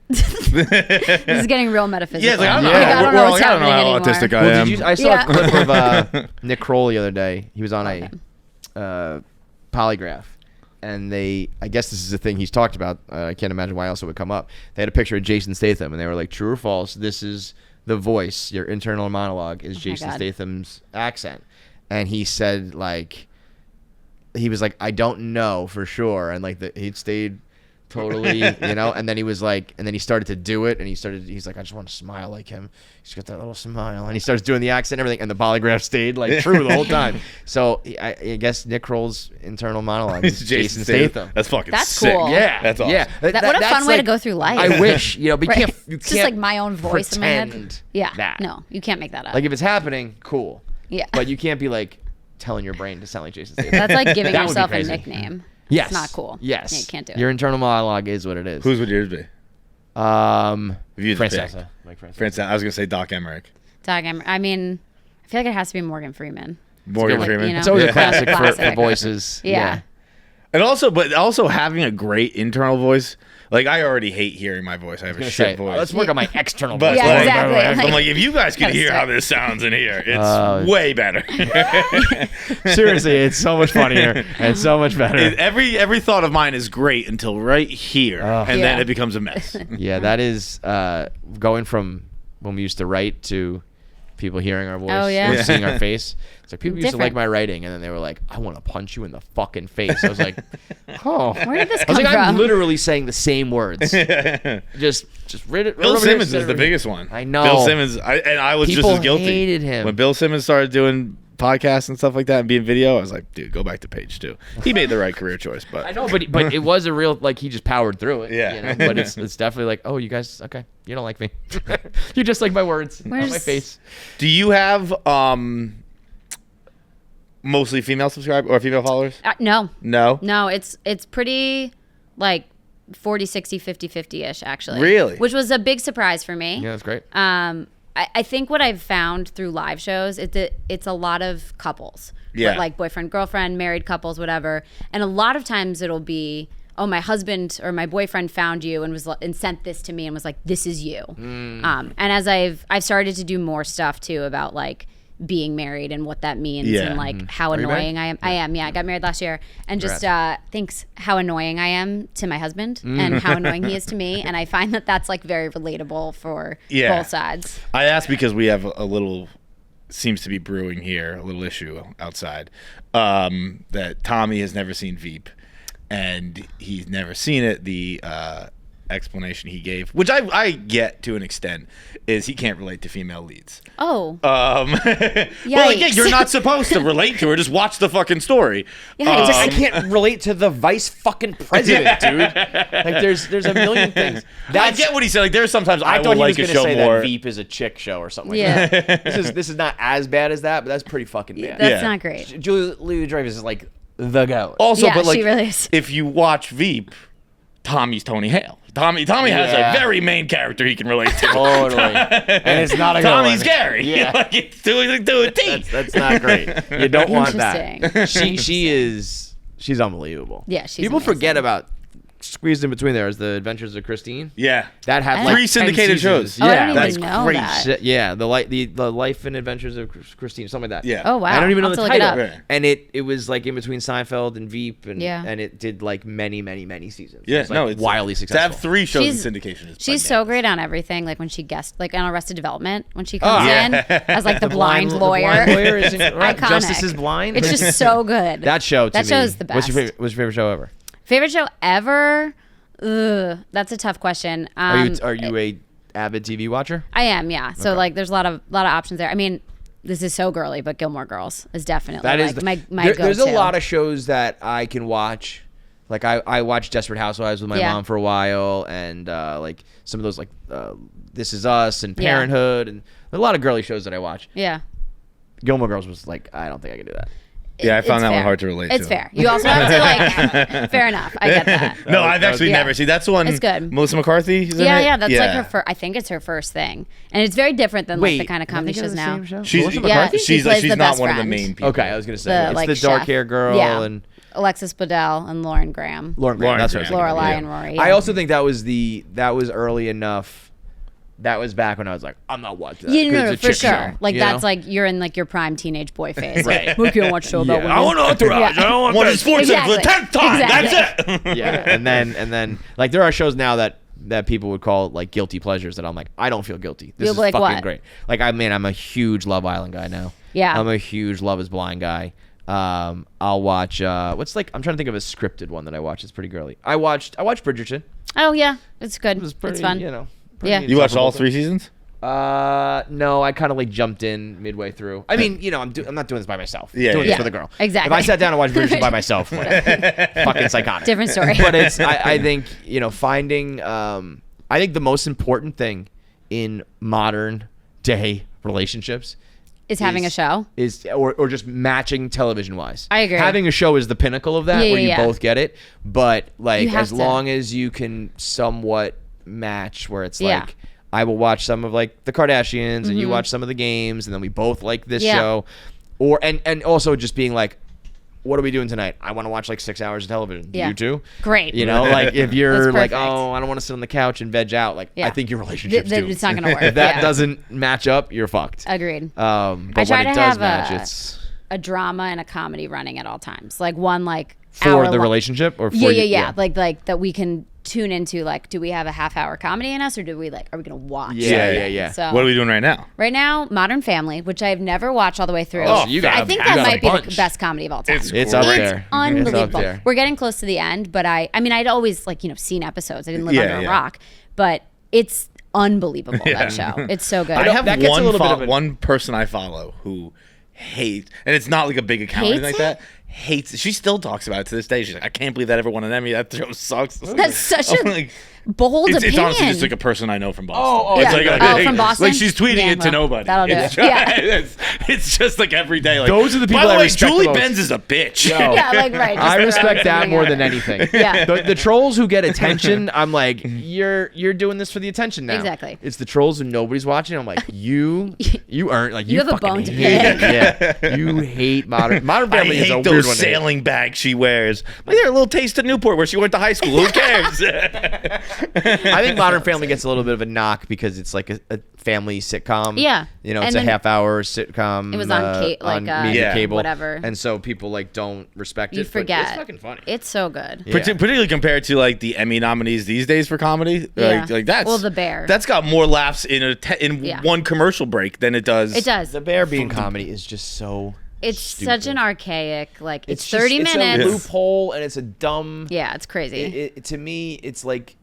This is getting real metaphysical. Yeah, it's like, I don't know know. what's happening how anymore. autistic I am. I saw a clip of Nick Kroll the other day. He was on a polygraph, and I guess this is the thing he's talked about. I can't imagine why else it would come up. They had a picture of Jason Statham, and they were like, true or false, this is the voice, your internal monologue is Jason Statham's accent. And he said, like, he was like, I don't know for sure. And like he'd stayed totally, and then he was like, and then he started to do it, and he's like, I just want to smile like him. He's got that little smile, and he starts doing the accent and everything, and the polygraph stayed like true the whole time. So I guess Nick Kroll's internal monologue is Jason Statham. That's fucking That's sick. cool. Yeah, that's awesome. What a fun way to go through life. I wish, but you can't. It's just like my own voice in my head. pretend Yeah, that. no, you can't make that up. Like if it's happening, cool. Yeah. But you can't be like telling your brain to sound like Jason Statham. That's like giving That would be yourself a crazy. nickname. Yes. It's not cool. Yes. Yeah, you can't do it. Your internal monologue is what it is. Whose would yours be? If you had to pick. Francesa. Like Francesa. Francesa. I was gonna say Doc Emmerich. I mean, I feel like it has to be Morgan Freeman. Morgan Freeman. You It's always know? a classic for Classic. voices. Yeah. And also having a great internal voice. Like I already hate hearing my voice. I have a shit voice. Let's work on my external But voice. Yeah, exactly. I'm like, if you guys could Gotta hear start. how this sounds in here, it's way better. Seriously, it's so much funnier and so much better. Every thought of mine is great until right here, and then Yeah. it becomes a mess. Yeah, that is going from when we used to write to people hearing our voice Oh, yeah. or seeing our face. It's like people used to like Different. my writing, and then they were like, I want to punch you in the fucking face. I was like, oh. Where did this I come was like, from? I'm literally saying the same words. just read it. Bill Simmons is the biggest one. I know. Bill Simmons, I was People just as guilty. hated him. When Bill Simmons started doing podcasts and stuff like that and being video, I was like, dude, go back to page 2. He made the right career choice, but I know, but it was a real, like, he just powered through it. Yeah. But it's definitely like, oh, you guys, okay, you don't like me. You just like my words, not my face. Do you have mostly female subscribers or female followers? No. No. It's pretty like 40, 60, 50, 50-ish actually. Really? Which was a big surprise for me. Yeah, that's great. I think what I've found through live shows is that it's a lot of couples. Yeah. Like boyfriend, girlfriend, married couples, whatever. And a lot of times it'll be, oh, my husband or my boyfriend found you and sent this to me and was like, this is you. And as I've started to do more stuff too about like being married and what that means Yeah. and like how Are you annoying married? I am. I got married last year and just thinks how annoying I am to my husband Mm. and how annoying he is to me. And I find that that's like very relatable for Yeah. both sides. I asked because we have a little, seems to be brewing here, a little issue outside, that Tommy has never seen Veep, and he's never seen it. The explanation he gave, which I get to an extent, is he can't relate to female leads. Oh. Well, like, yeah, you're not supposed to relate to her. Just watch the fucking story. Yeah, It's like, I can't relate to the vice fucking president, dude. Like there's a million things. I get what he said. Like there's sometimes I thought will he like was a gonna show say more. that Veep is a chick show or something like Yeah. that. This is not as bad as that, but that's pretty fucking bad. That's not great. Julia Louis-Dreyfus is like the goat. Also, Yeah, but like she really is. if you watch Veep, Tommy's Tony Hale. Tommy has Yeah. a very main character he can relate to. Totally. And it's not a good Tommy's one. Gary. Yeah. Like it's to a T. That's not great. You don't want that. Interesting. She's unbelievable. Yeah, she's People amazing. forget about squeezed in between there is the Adventures of Christine. Yeah. That had I like 3 syndicated 10 seasons. shows. Oh, I Yeah, don't that's even know great that. shit. Yeah, the life and adventures of Christine, something like that. Yeah. Oh wow. I don't even know I'll the have to look title. it up. Right. And it was like in between Seinfeld and Veep, and Yeah. and it did like many seasons. Yeah, it was, like, it's wildly To successful. have 3 shows She's- in syndication is She's so great on everything. Like when she guest, like on Arrested Development, when she comes Oh, in as like the blind lawyer. The blind lawyer is right. Iconic. Justice is blind. It's just so good. that show. To That me, show's the What's best. your favorite show ever? Favorite show ever? Ugh, that's a tough question. Are you a avid TV watcher? I am, yeah. So like, there's a lot of options there. I mean, this is so girly, but Gilmore Girls is definitely That is like my go-to. There's a lot of shows that I can watch. Like I watched Desperate Housewives with my Yeah. mom for a while, and like some of those like This Is Us and Yeah. Parenthood, and a lot of girly shows that I watch. Yeah. Gilmore Girls was like, I don't think I can do that. Yeah, I found It's that one fair. hard to relate to. It's fair. You also have to like. Fair enough. I get that. No, I've actually Yeah. never seen. That's the one. It's good. Melissa McCarthy. Is in Yeah, it? yeah. That's like her first. I think it's her first thing, and it's very different than like the kind of comedy shows now. She's Melissa Yeah, McCarthy? she she's plays she's the not best one of the friend. main people. Okay, I was gonna say The, it's like, the dark chef. hair girl Yeah. and Alexis Bledel and Lauren Graham. Lauren Graham. That's Graham. right. Lorelai and Rory. I yeah. also think that was early enough. That was back when I was like, I'm not watching that. Yeah, 'cause no, it's a for chick sure. show, Like you that's know? like you're in like your prime teenage boy phase. Right. We can't watch a show about women. I want Entourage. Yeah. I don't want One this. of sports for the Exactly. 10th time. Exactly. That's it. Yeah, and then like there are shows now that people would call like guilty pleasures that I'm like, I don't feel guilty. This You'll is be like, fucking what? great. Like I'm a huge Love Island guy now. Yeah. I'm a huge Love Is Blind guy. I'll watch I'm trying to think of a scripted one that I watch. It's pretty girly. I watched Bridgerton. Oh yeah, it's good. It was pretty, It's fun. you know. Yeah. You watched all 3 seasons? No, I kind of like jumped in midway through. I mean, you know, I'm not doing this by myself. I'm Yeah, doing yeah. this for the girl. Exactly. If I sat down and watched Bridgerton by myself, like, fucking psychotic. Different story. But it's I think, you know, finding I think the most important thing in modern day relationships Is having a show. is or just matching television wise. I agree. Having a show is the pinnacle of that, Yeah, where you yeah, yeah. both get it. But like You have as to. long as you can somewhat match, where it's Yeah. like I will watch some of like the Kardashians and you watch some of the games, and then we both like this Mm-hmm. Yeah. show, or and also just being like, what are we doing tonight? I want to watch like 6 hours of television. Yeah. You too? Great. You know, like if you're like, perfect. oh, I don't want to sit on the couch and veg out. Like Yeah. I think your relationship's doomed. It's not gonna work. If that Yeah. doesn't match up, you're fucked. Agreed. But I when try it to does have match, a- it's a drama and a comedy running at all times. Like one like for hour the lo- relationship or for Yeah, you? yeah. Like that we can tune into. Like, do we have a half-hour comedy in us, or do we like are we gonna watch? Yeah, it? yeah. So What are we doing right now? right now, Modern Family, which I've never watched all the way through. Oh, so you got I a- think you that got a might be the bunch. best comedy of all time. It's up there. Unbelievable. It's up there. We're getting close to the end, but I mean, I'd always like seen episodes. I didn't live Yeah, under a yeah. rock, but it's unbelievable that show. It's so good. I have that gets a little bit of an- one person I follow who hates, and it's not like a big account or anything Hates like it? that. Hates. She still talks about it to this day. She's like, I can't believe that ever won an Emmy. That show sucks. That's such I'm a like, bold it's opinion. honestly just like a person I know from Boston. Oh, it's yeah. like, Oh, from Boston? Like she's tweeting Yeah, it to well, nobody. that'll do It's it. Yeah. it's just like every day. Like, Those are the people By the I way, respect Julie the most. Benz is a bitch. Yo. Yeah, like right. I just respect that something more out. than anything. Yeah. The trolls who get attention, I'm like, you're doing this for the attention now. Exactly. It's the trolls who nobody's watching. I'm like, you earn like You have a fucking bone to hate pick. it. Yeah, you hate Modern I Family is a hate weird those one. to hate. sailing bags she wears. Like, they're a little taste of Newport where she went to high school. Who cares? I think Modern Family gets a little bit of a knock because it's like a family sitcom. Yeah. You know, And it's a then half-hour sitcom. It was on media Yeah. cable, whatever. and so people like don't respect it. You but forget. It's fucking funny. It's so good. Yeah. Particularly compared to like the Emmy nominees these days for comedy. Yeah. Like that's Well, The Bear. That's got more laughs in Yeah. one commercial break than it does. It does. The Bear being comedy is just so. It's such an archaic, like it's just- 30 it's minutes. a loophole, and it's a dumb. Yeah, it's crazy. To me, it's like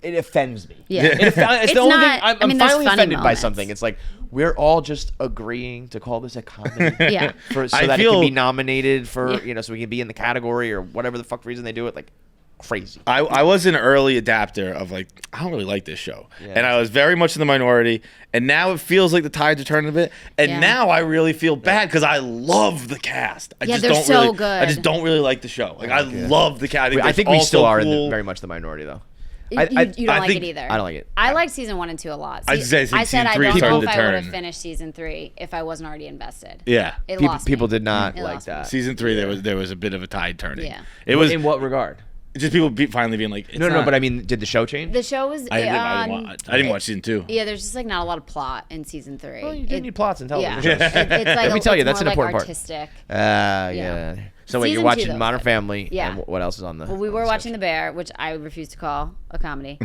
it offends me. Yeah. It's It's the only not- thing. I mean, I'm there's finally funny offended by moments. something. It's like we're all just agreeing to call this a comedy. Yeah. So I that it feel- can be nominated for Yeah. so we can be in the category or whatever the fuck reason they do it. Like crazy. I was an early adapter of like, I don't really like this show. Yeah. And I was very much in the minority. And now it feels like the tides are turning a bit. And Yeah. now I really feel bad because I love the cast. I Yeah, just they're don't so really, good. I just don't really like the show. Like I love the cast. I think they're we all still so are cool. very much the minority though. You I don't like think- it either. I don't like it. I liked season 1 and 2 a lot. I was saying I said season I 3 don't know started if to I would have turn. finished season 3 if I wasn't already invested. Yeah. It People, lost me. people did not It like lost me. that. Season 3 there was a bit of a tide turning. Yeah. It was in what regard? just people finally being like, it's No, not- but I mean, did the show change? The show was I didn't watch season 2. Yeah, there's just like not a lot of plot in season 3. Well, you do need plots in television Yeah, shows. it's like Let me tell you, it's that's more an important like part. artistic. Yeah. So wait, you're Season 2 watching though, Modern good. Family. Yeah. And what else is on the? Well, we on were the watching schedule? The Bear, which I refuse to call a comedy.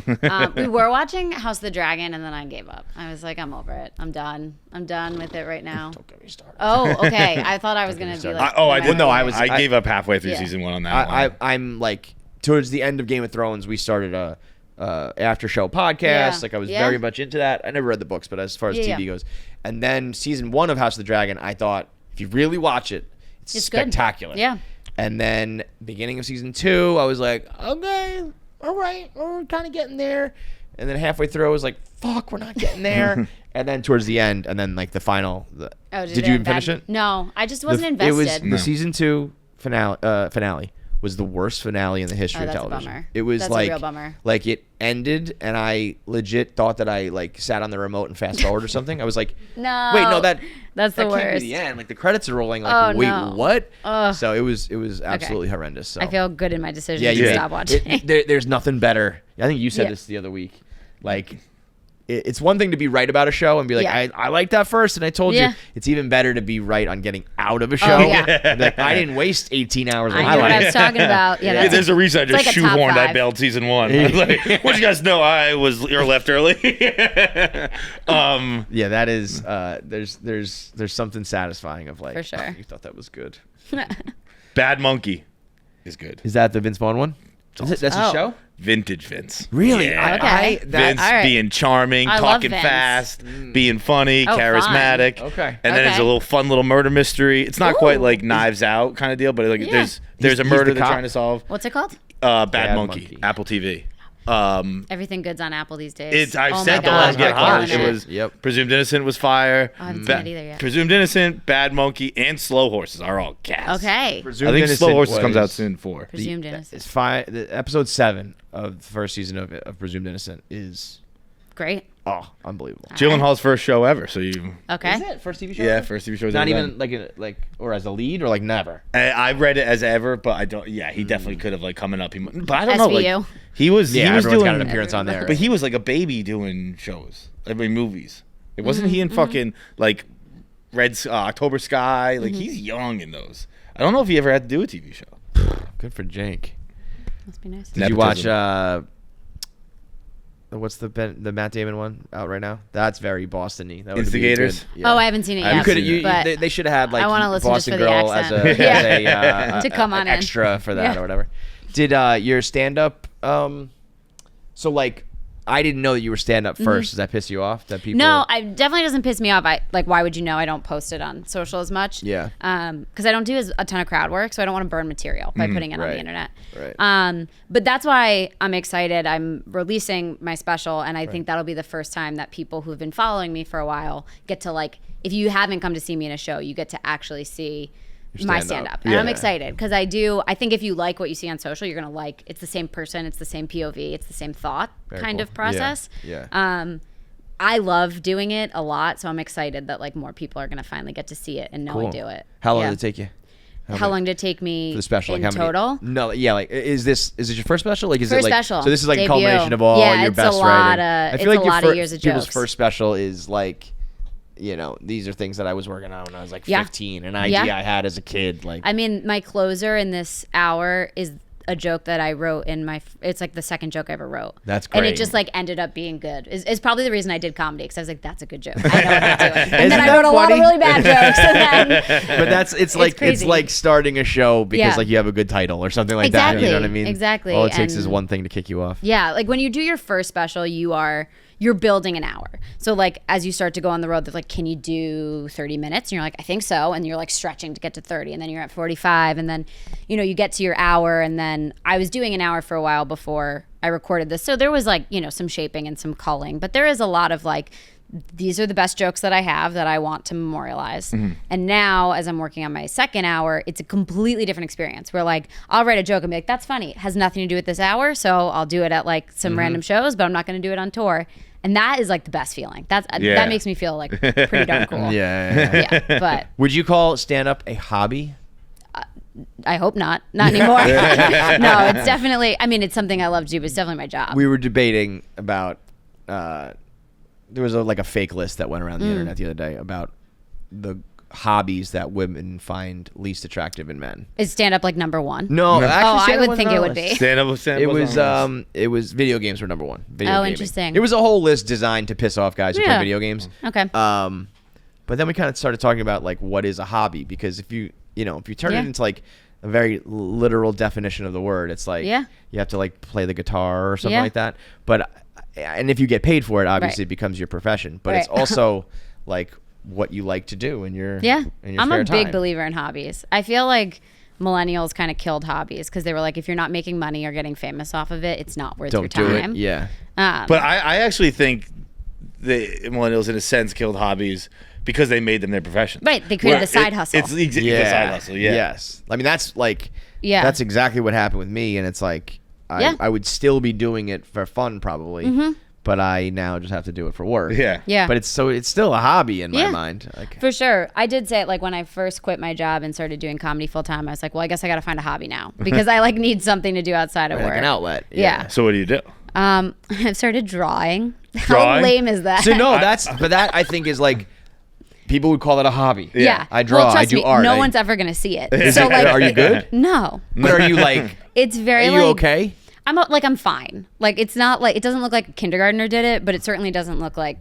We were watching House of the Dragon, and then I gave up. I was like, I'm over it. I'm done. I'm done with it right now. Don't get me started. Oh, okay. I thought I was gonna be like. I did. No, I gave up halfway through Yeah. season 1 on that one. I'm like towards the end of Game of Thrones. We started a after show podcast. Yeah. Like I was Yeah. very much into that. I never read the books, but as far as Yeah, TV yeah. goes, and then season 1 of House of the Dragon, I thought if you really watch it, it's It's good. spectacular. Yeah. And then beginning of season 2, I was like, okay, all right, we're kind of getting there. And then halfway through, I was like, fuck, we're not getting there. And then towards the end, and then like the final. Oh, did you even finish it? No, I just The- wasn't invested. It was the season 2 finale was the worst finale in the history Oh, of that's a television. bummer. It was That's a like real bummer. like it ended, and I legit thought that I like sat on the remote and fast forward or something. I was like, No. wait, no, That's that the can't be worst. the end. Like the credits are rolling. Like, Oh, wait, no. what? Ugh. So it was absolutely horrendous. So I feel good in my decision yeah, to you stop watching. there's nothing better. I think you said Yeah. this the other week. Like, it's one thing to be right about a show and be like, Yeah. I like that first, and I told Yeah. you. It's even better to be right on getting out of a show. yeah. And be like, I didn't waste 18 hours of I my knew what I life. was talking about. Yeah, that's There's a reason I it's just like a top shoehorned I 5. bailed season 1. I was like, what you guys know? You're left early. Yeah, that is. There's something satisfying of like, For sure. you thought that was good. Bad Monkey is good. Is that the Vince Vaughn one? That's his Oh. show. Vintage Vince. Really? Yeah. Okay. Vince all right. being charming, I love talking Vince. fast, being funny, Oh, charismatic. fun. Okay. And then there's Okay. a little fun little murder mystery. It's not quite Ooh. like Knives Out kind of deal, but like Yeah. there's He's a murder the they're cop. trying to solve. What's it called? Bad Monkey, Apple TV. Everything good's on Apple these days. It's I've Oh my said the God, last we're get hard. killing It was Yep. Presumed Innocent was fire. I haven't seen it either yet. Presumed Innocent, Bad Monkey, and Slow Horses are all gas. Okay. I think Slow Horses comes out soon 4. Presumed innocent. It's fine. Episode 7 of the first season of Presumed Innocent is Great. unbelievable. Gyllenhaal's first show ever, so you Okay. Is it first TV show? yeah, ever? first TV show. Not even like or as a lead or like never. I read it as ever, but I don't. Yeah, he definitely could have like coming up. But I don't know. SVU. Like, he was. Yeah, he was everyone's doing got an appearance on there. But he was like a baby doing shows. I mean, movies. It wasn't he in fucking like October Sky. Like he's young in those. I don't know if he ever had to do a TV show. Good for Jake. Must be nice. Did you watch what's the Matt Damon one out right now? That's very Boston-y. That would be Instigators? good. Yeah. Oh, I haven't seen it I yet. haven't seen it. but They should have had like I wanna listen just Boston for the Girl as accent. a, Yeah. as a To come an on in. extra for that Yeah. or whatever. Did your stand-up? So like, I didn't know that you were stand-up first. Does that piss you off? That people? No, it definitely doesn't piss me off. Why would you know? I don't post it on social as much. Yeah. Because I don't do a ton of crowd work, so I don't want to burn material by putting it on right. the internet. Right. But that's why I'm excited. I'm releasing my special, and I think that'll be the first time that people who've been following me for a while get to like. If you haven't come to see me in a show, you get to actually see my stand-up. And I'm excited because I think if you like what you see on social, you're gonna like. It's the same person. It's the same POV. It's the same thought kind cool. of process. Yeah. I love doing it a lot, so I'm excited that like more people are gonna finally get to see it and know I do it. How long Yeah. did it take you? How long did it take me For the special, in like how many? total? No, yeah, like is this your first special? Like is First it like special. so? This is like Debut. a culmination of all Yeah, your it's a best lot writing. of- I it's feel like a your lot of years of people's jokes. first special is like, you know, these are things that I was working on when I was like Yeah. 15, an idea Yeah. I had as a kid. Like, I mean, my closer in this hour is a joke that I wrote in it's like the second joke I ever wrote. That's And it great. just like ended up being good. It's probably the reason I did comedy, because I was like, that's a good joke. I know what I'm doing. And then I wrote a lot of really bad jokes. And then But it's crazy. like starting a show because Yeah. like you have a good title or something like that. You know what I mean? Exactly. All it takes is And- one thing to kick you off. Yeah, like when you do your first special, you're building an hour. So like as you start to go on the road, they're like, can you do 30 minutes? And you're like, I think so. And you're like stretching to get to 30, and then you're at 45, and then you get to your hour. And then I was doing an hour for a while before I recorded this, so there was like some shaping and some culling, but there is a lot of like, these are the best jokes that I have that I want to memorialize. And now as I'm working on my second hour, it's a completely different experience where like I'll write a joke and be like, that's funny, it has nothing to do with this hour, so I'll do it at like some random shows, but I'm not going to do it on tour. And that is like the best feeling. That makes me feel like pretty darn cool. Yeah. But Would you call stand-up a hobby? I hope not anymore. No, it's definitely, I mean, it's something I love to do, but it's definitely my job. We were debating about there was a fake list that went around the internet the other day about the hobbies that women find least attractive in men. Is stand up like number one? No, actually, I stand-up would wasn't think on it our would list. be. Stand-up It was video games were number one. Video gaming. Interesting. It was a whole list designed to piss off guys who play Yeah. video games. Okay. But then we kind of started talking about like what is a hobby, because if you turn Yeah. it into like a very literal definition of the word, it's like Yeah. you have to like play the guitar or something Yeah. like that. But and if you get paid for it, obviously Right. it becomes your profession. But it's Right. also like what you like to do in your Yeah, in your I'm spare a big time. believer in hobbies. I feel like millennials kind of killed hobbies because they were like, if you're not making money or getting famous off of it, it's not worth your Don't do time. it. Yeah. But I actually think the millennials, in a sense, killed hobbies because they made them their profession. Right, they created the side hustle. It's the side hustle. Yeah. Yes. I mean, that's like, Yeah. that's exactly what happened with me. And it's like, Yeah. I would still be doing it for fun probably, but I now just have to do it for work. Yeah. Yeah. But it's still a hobby in my Yeah. mind. Like, For sure. I did say it like when I first quit my job and started doing comedy full time, I was like, well, I guess I got to find a hobby now because I like need something to do outside of like work. an outlet. Yeah. So what do you do? I've started drawing. How Drawing? lame is that? So no, but that I think is like, people would call that a hobby. Yeah. I draw. Well, trust I do me, art. No one's ever going to see it. Is So it- like, are you good? No. But are you like? It's very Are you like, okay? I'm fine. Like it's not like, it doesn't look like a kindergartner did it, but it certainly doesn't look like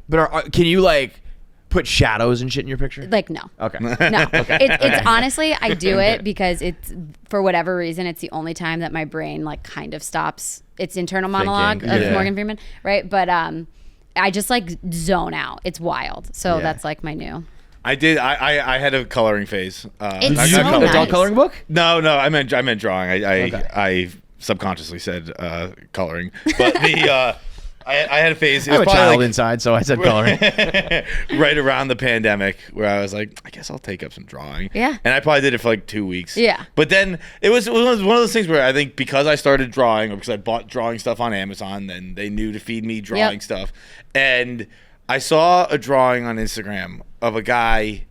Can you like put shadows and shit in your picture? no. Okay. No, it's honestly, I do it because it's, for whatever reason, it's the only time that my brain like kind of stops its internal monologue of Yeah. Morgan Freeman, right? But I just like zone out. It's wild. So Yeah. that's like my new. I did. I had a coloring phase. It's not so coloring. nice. Adult coloring book? No, I meant drawing. I Okay. subconsciously said coloring, but the I had a phase. It I have was a probably child like inside, so I said coloring. right around the pandemic where I was like, I guess I'll take up some drawing. Yeah. And I probably did it for like 2 weeks. Yeah. But then it was one of those things where I think because I started drawing, or because I bought drawing stuff on Amazon, then they knew to feed me drawing stuff. And I saw a drawing on Instagram of a guy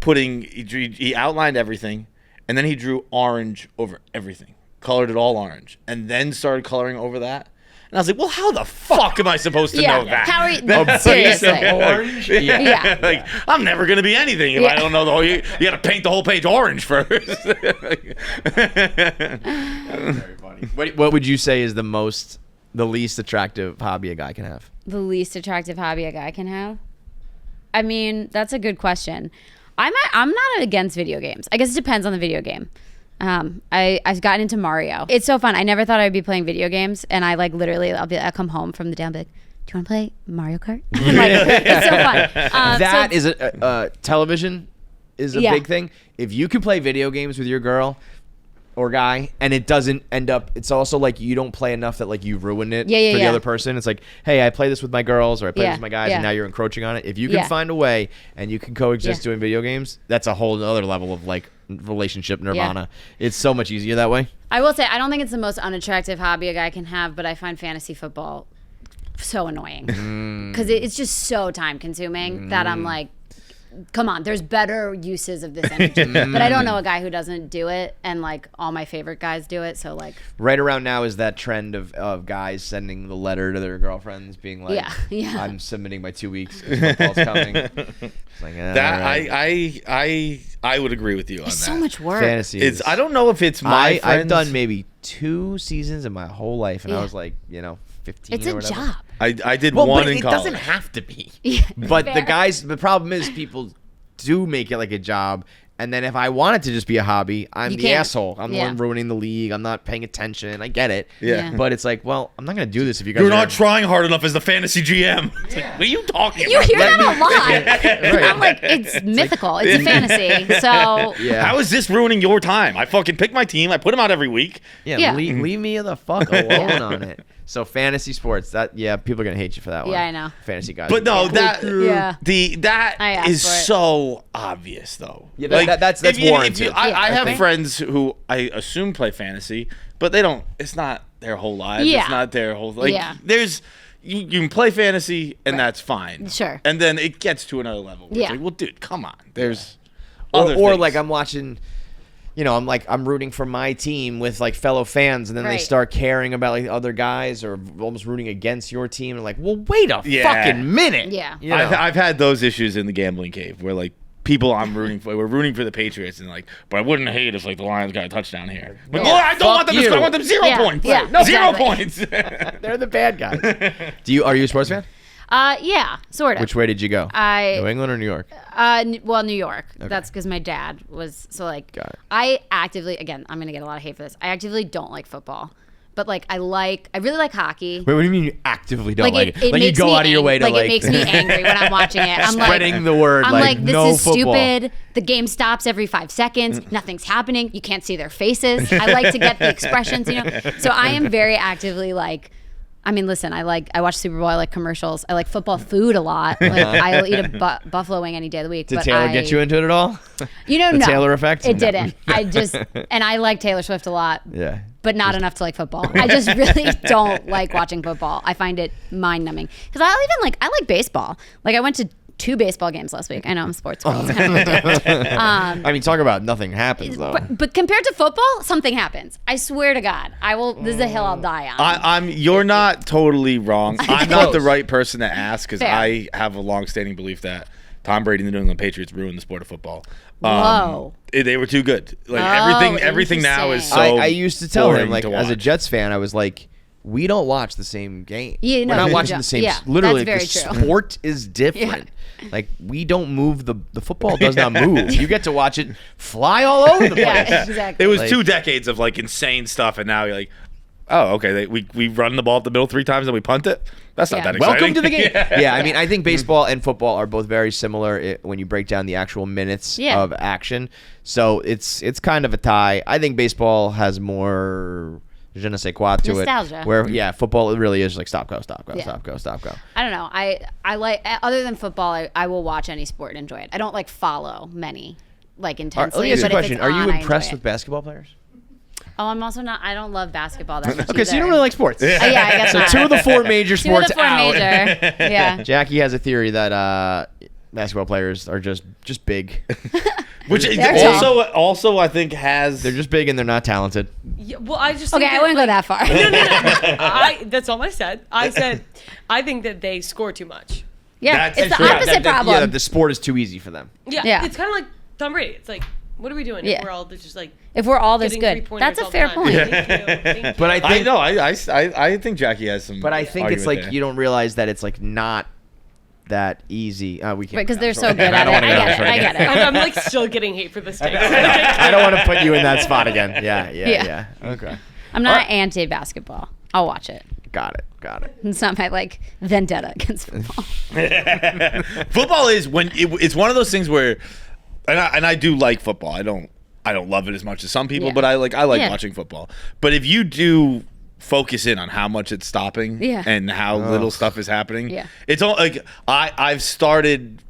he outlined everything, and then he drew orange over everything, colored it all orange, and then started coloring over that. And I was like, well, how the fuck am I supposed to know that? How are you? That's Seriously. orange? Yeah. Like, I'm never going to be anything if I don't know the whole. You got to paint the whole page orange first. Very funny. What would you say is the least attractive hobby a guy can have? The least attractive hobby a guy can have? I mean, that's a good question. I'm not against video games. I guess it depends on the video game. I've gotten into Mario. It's so fun. I never thought I'd be playing video games, and I like literally I'll come home from the day, I'll be like, do you want to play Mario Kart? I'm like, it's so fun. That is television is a Yeah. big thing. If you can play video games with your girl or guy, and it doesn't end up, it's also like you don't play enough that like you ruin it for the other person. It's like, hey, I play this with my girls or I play this with my guys, and now you're encroaching on it. If you can find a way and you can coexist doing video games, that's a whole other level of like relationship nirvana. It's so much easier that way. I will say, I don't think it's the most unattractive hobby a guy can have, but I find fantasy football so annoying because it's just so time consuming that I'm like, come on, there's better uses of this energy. But I don't know a guy who doesn't do it, and like all my favorite guys do it. So like right around now is that trend of guys sending the letter to their girlfriends, being like, yeah. I'm submitting my 2 weeks because football's coming. It's like, That right. I would agree with you on it's that. so much work. Fantasy. It's I don't know if it's my I've friends. done maybe 2 seasons in my whole life, and I was like, 15 It's or a whatever. job. I did Well, one but in it college. doesn't have to be. Yeah, But fair. the problem is people do make it like a job. And then if I want it to just be a hobby, I'm You the can't. asshole. I'm the one ruining the league. I'm not paying attention. I get it. Yeah. But it's like, well, I'm not going to do this if you guys You're are not trying hard enough as the fantasy GM. It's like, what are you talking You about? hear that a lot. Right. I'm like, it's mythical. It's a fantasy. So Yeah. How is this ruining your time? I fucking pick my team. I put them out every week. Yeah. Leave me the fuck alone on it. So fantasy sports, people are going to hate you for that one. Yeah, I know. Fantasy guys. But no, that I asked is for it. so obvious though. Yeah, that's if you- warranted. if you- I I have think. friends who I assume play fantasy, but they don't. It's not their whole lives. Yeah. It's not their whole like. Yeah. There's you can play fantasy and that's fine. Sure. And then it gets to another level. Where Yeah. It's like, well, dude, come on. There's Or other things. like I'm watching, I'm rooting for my team with like fellow fans, and then they Right. start caring about like other guys or almost rooting against your team, and like, well, wait a Yeah. fucking minute. Yeah. You know? I've had those issues in the gambling cave where like people I'm rooting for, we're rooting for the Patriots, and like, but I wouldn't hate if like the Lions got a touchdown here. But Yeah. I don't want them to Fuck score. I you. want them 0 Yeah. points. Yeah. No, Exactly. 0 points. They're the bad guys. Are you a sports fan? Yeah, sort of. Which way did you go? New England or New York? Well, New York. That's because my dad was so like. Got it. I actively, again, I'm gonna get a lot of hate for this. I actively don't like football, but like I really like hockey. Wait, what do you mean you actively don't like it? It Like you makes go me out of your way to it makes me angry when I'm watching it. I'm spreading like, the word. I'm like, like, this no is football. stupid. The game stops every 5 seconds. Nothing's happening. You can't see their faces. I like to get the expressions, So I am very actively like. I mean, listen. I watch Super Bowl. I like commercials. I like football food a lot. Like, I'll eat a buffalo wing any day of the week. Did but Taylor get you into it at all? No. Taylor effect? It No. didn't. And I like Taylor Swift a lot. Yeah. But not enough to like football. I just really don't like watching football. I find it mind numbing. Because I like baseball. Like I went to 2 baseball games last week. I know I'm a sports girl. It's kind of ridiculous. I mean, talk about nothing happens though. But compared to football, something happens. I swear to God. This is a hill I'll die on. You're not totally wrong. I'm not the right person to ask because Fair. I have a long-standing belief that Tom Brady and the New England Patriots ruined the sport of football. Whoa. They were too good. Like Oh, everything now is so. I used to tell him, boring like, to as a watch. Jets fan, I was like, we don't watch the same game. Yeah, no, We're not we watching don't. the same. Yeah, Literally, that's the very true. sport is different. Like, we don't move. The football does not move. You get to watch it fly all over the place. Yeah, exactly. It was Like- 2 decades of like insane stuff, and now you're like, oh, okay. We run the ball up the middle 3 times and we punt it. That's not Yeah. that exciting. Welcome to the game. Yeah. Yeah, I mean, I think baseball and football are both very similar when you break down the actual minutes Yeah. of action. So it's kind of a tie. I think baseball has more je ne sais quoi to Nostalgia. it. Where football it really is like stop go. Yeah. Stop go. I don't know. I like, other than football, I will watch any sport and enjoy it. I don't like follow many like Let intensely. me ask you a but if question. it's Are you on, I impressed enjoy with it. basketball players? Oh, I'm also not. I don't love basketball that much. Okay, so you either. don't really like sports. Yeah, I guess So not. 2 of the 4 major 2 of sports the 4 out. major. Yeah. Jackie has a theory that basketball players are just big. Which They're also I think has They're just big and they're not talented. Yeah, well, I just Okay, think I wouldn't go that far. No. That's all I said. I said I think that they score too much. Yeah, That's it's the true. opposite problem. Yeah, the sport is too easy for them. Yeah, Yeah. it's kind of like Tom Brady. It's like, what are we doing? Yeah. If we're all just like If we're all this getting good, three-pointers that's a all the fair time. point. Thank you. Thank you. But I I think know I think Jackie has some. But I think it's argument like there. you don't realize that it's like not that easy. We can't. Because they're so sorry. good at it. don't wanna I go get there it. I again. get it. I'm like still getting hate for this take. I don't want to put you in that spot again. Yeah. Yeah. Okay. I'm not anti-basketball. I'll watch it. Got it. It's not my like vendetta against football. Football is when it's one of those things where, and I do like football. I don't love it as much as some people, Yeah. but I like Yeah. watching football. But if you do focus in on how much it's stopping Yeah. and how little stuff is happening, Yeah. it's all like I've started.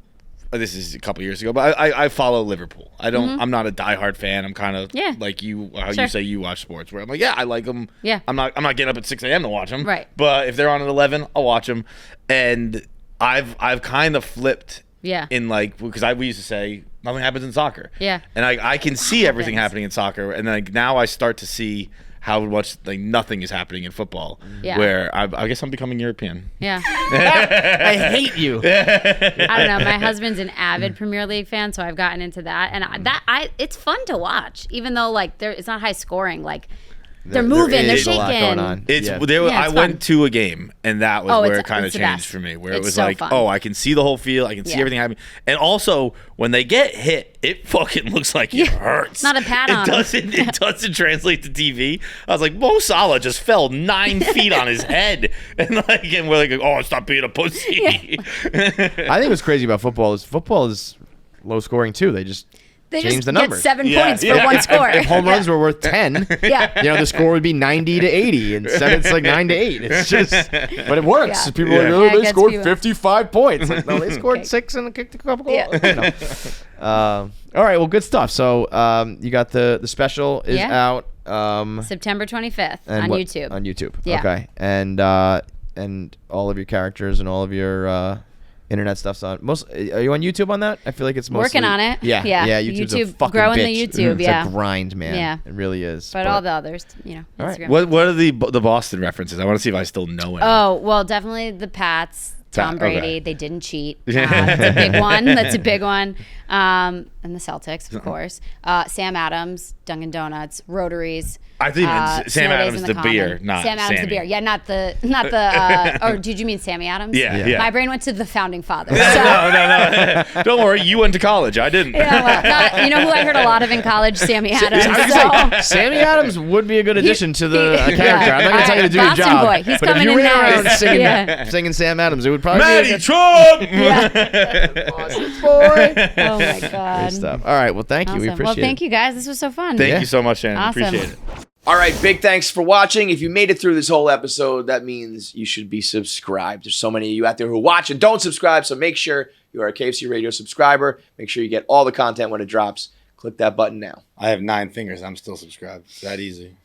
This is a couple years ago, but I follow Liverpool. I don't. I'm not a diehard fan. I'm kind of Yeah. like you. How Sure. you say you watch sports? Where I'm like, yeah, I like them. Yeah. I'm not getting up at 6 a.m. to watch them. Right. But if they're on at 11, I'll watch them. And I've kind of flipped Yeah. In like, because we used to say nothing happens in soccer. Yeah. And I can see everything happening in soccer, and then like now I start to see how much like nothing is happening in football. Yeah. Where I guess I'm becoming European. Yeah. I hate you. I don't know. My husband's an avid Premier League fan, so I've gotten into that, and it's fun to watch, even though like it's not high scoring. Like they're moving, they're shaking. I went to a game, and that was where it kind of it's the changed best. for me. Where It's it was so like, fun. oh, I can see the whole field, I can see everything happening, and also when they get hit, it fucking looks like it hurts. It's not a pat on him. It doesn't translate to TV. I was like, Mo Salah just fell 9 feet on his head, and we're like, oh, stop being a pussy. I think what's crazy about football is low scoring too. They just change the numbers. Get 7 points for one score. If home runs were worth 10, the score would be 90 to 80. Instead, it's like 9 to 8. It's just, but it works. Yeah. People are like, oh, they scored people. 55 points. Like, no, they scored 6 and kicked a couple goals. All right, well, good stuff. So you got the special is out September 25th on YouTube. On YouTube. Yeah. Okay, and all of your characters and all of your internet stuff's on. Are you on YouTube on that? I feel like it's mostly Working on it. Yeah. YouTube's a YouTube, fucking growing bitch. the YouTube. It's Yeah, a grind, man. Yeah, it really is. But all the others, All right. Instagram. What are the Boston references? I want to see if I still know it. Oh well, definitely the Pats. Tom Brady. Okay. They didn't cheat. That's a big one. That's a big one. And the Celtics, of course. Sam Adams, Dunkin' Donuts, Rotaries. I think Sam Snow Days Adams in the Common. beer, not Sam Adams Sammy. the beer. Yeah, not the. Or did you mean Sammy Adams? Yeah. My brain went to the founding fathers. No. Don't worry, you went to college. I didn't. Yeah, well, you know who I heard a lot of in college? Sammy Adams. Sammy Adams would be a good addition to the character. I'm not going to tell you to do your Boston job. boy. He's but if coming you in ran nice. around singing Sam Adams, it would probably Matty be Trump! Boston boy. Oh my God. Great stuff. All right. Well, thank you. We Awesome. appreciate Well, it. thank you guys. This was so fun. Thank you so much, Shannon. Awesome. Appreciate it. All right, big thanks for watching. If you made it through this whole episode, that means you should be subscribed. There's so many of you out there who watch and don't subscribe, so make sure you are a KFC Radio subscriber. Make sure you get all the content when it drops. Click that button now. I have 9 fingers. I'm still subscribed. It's that easy.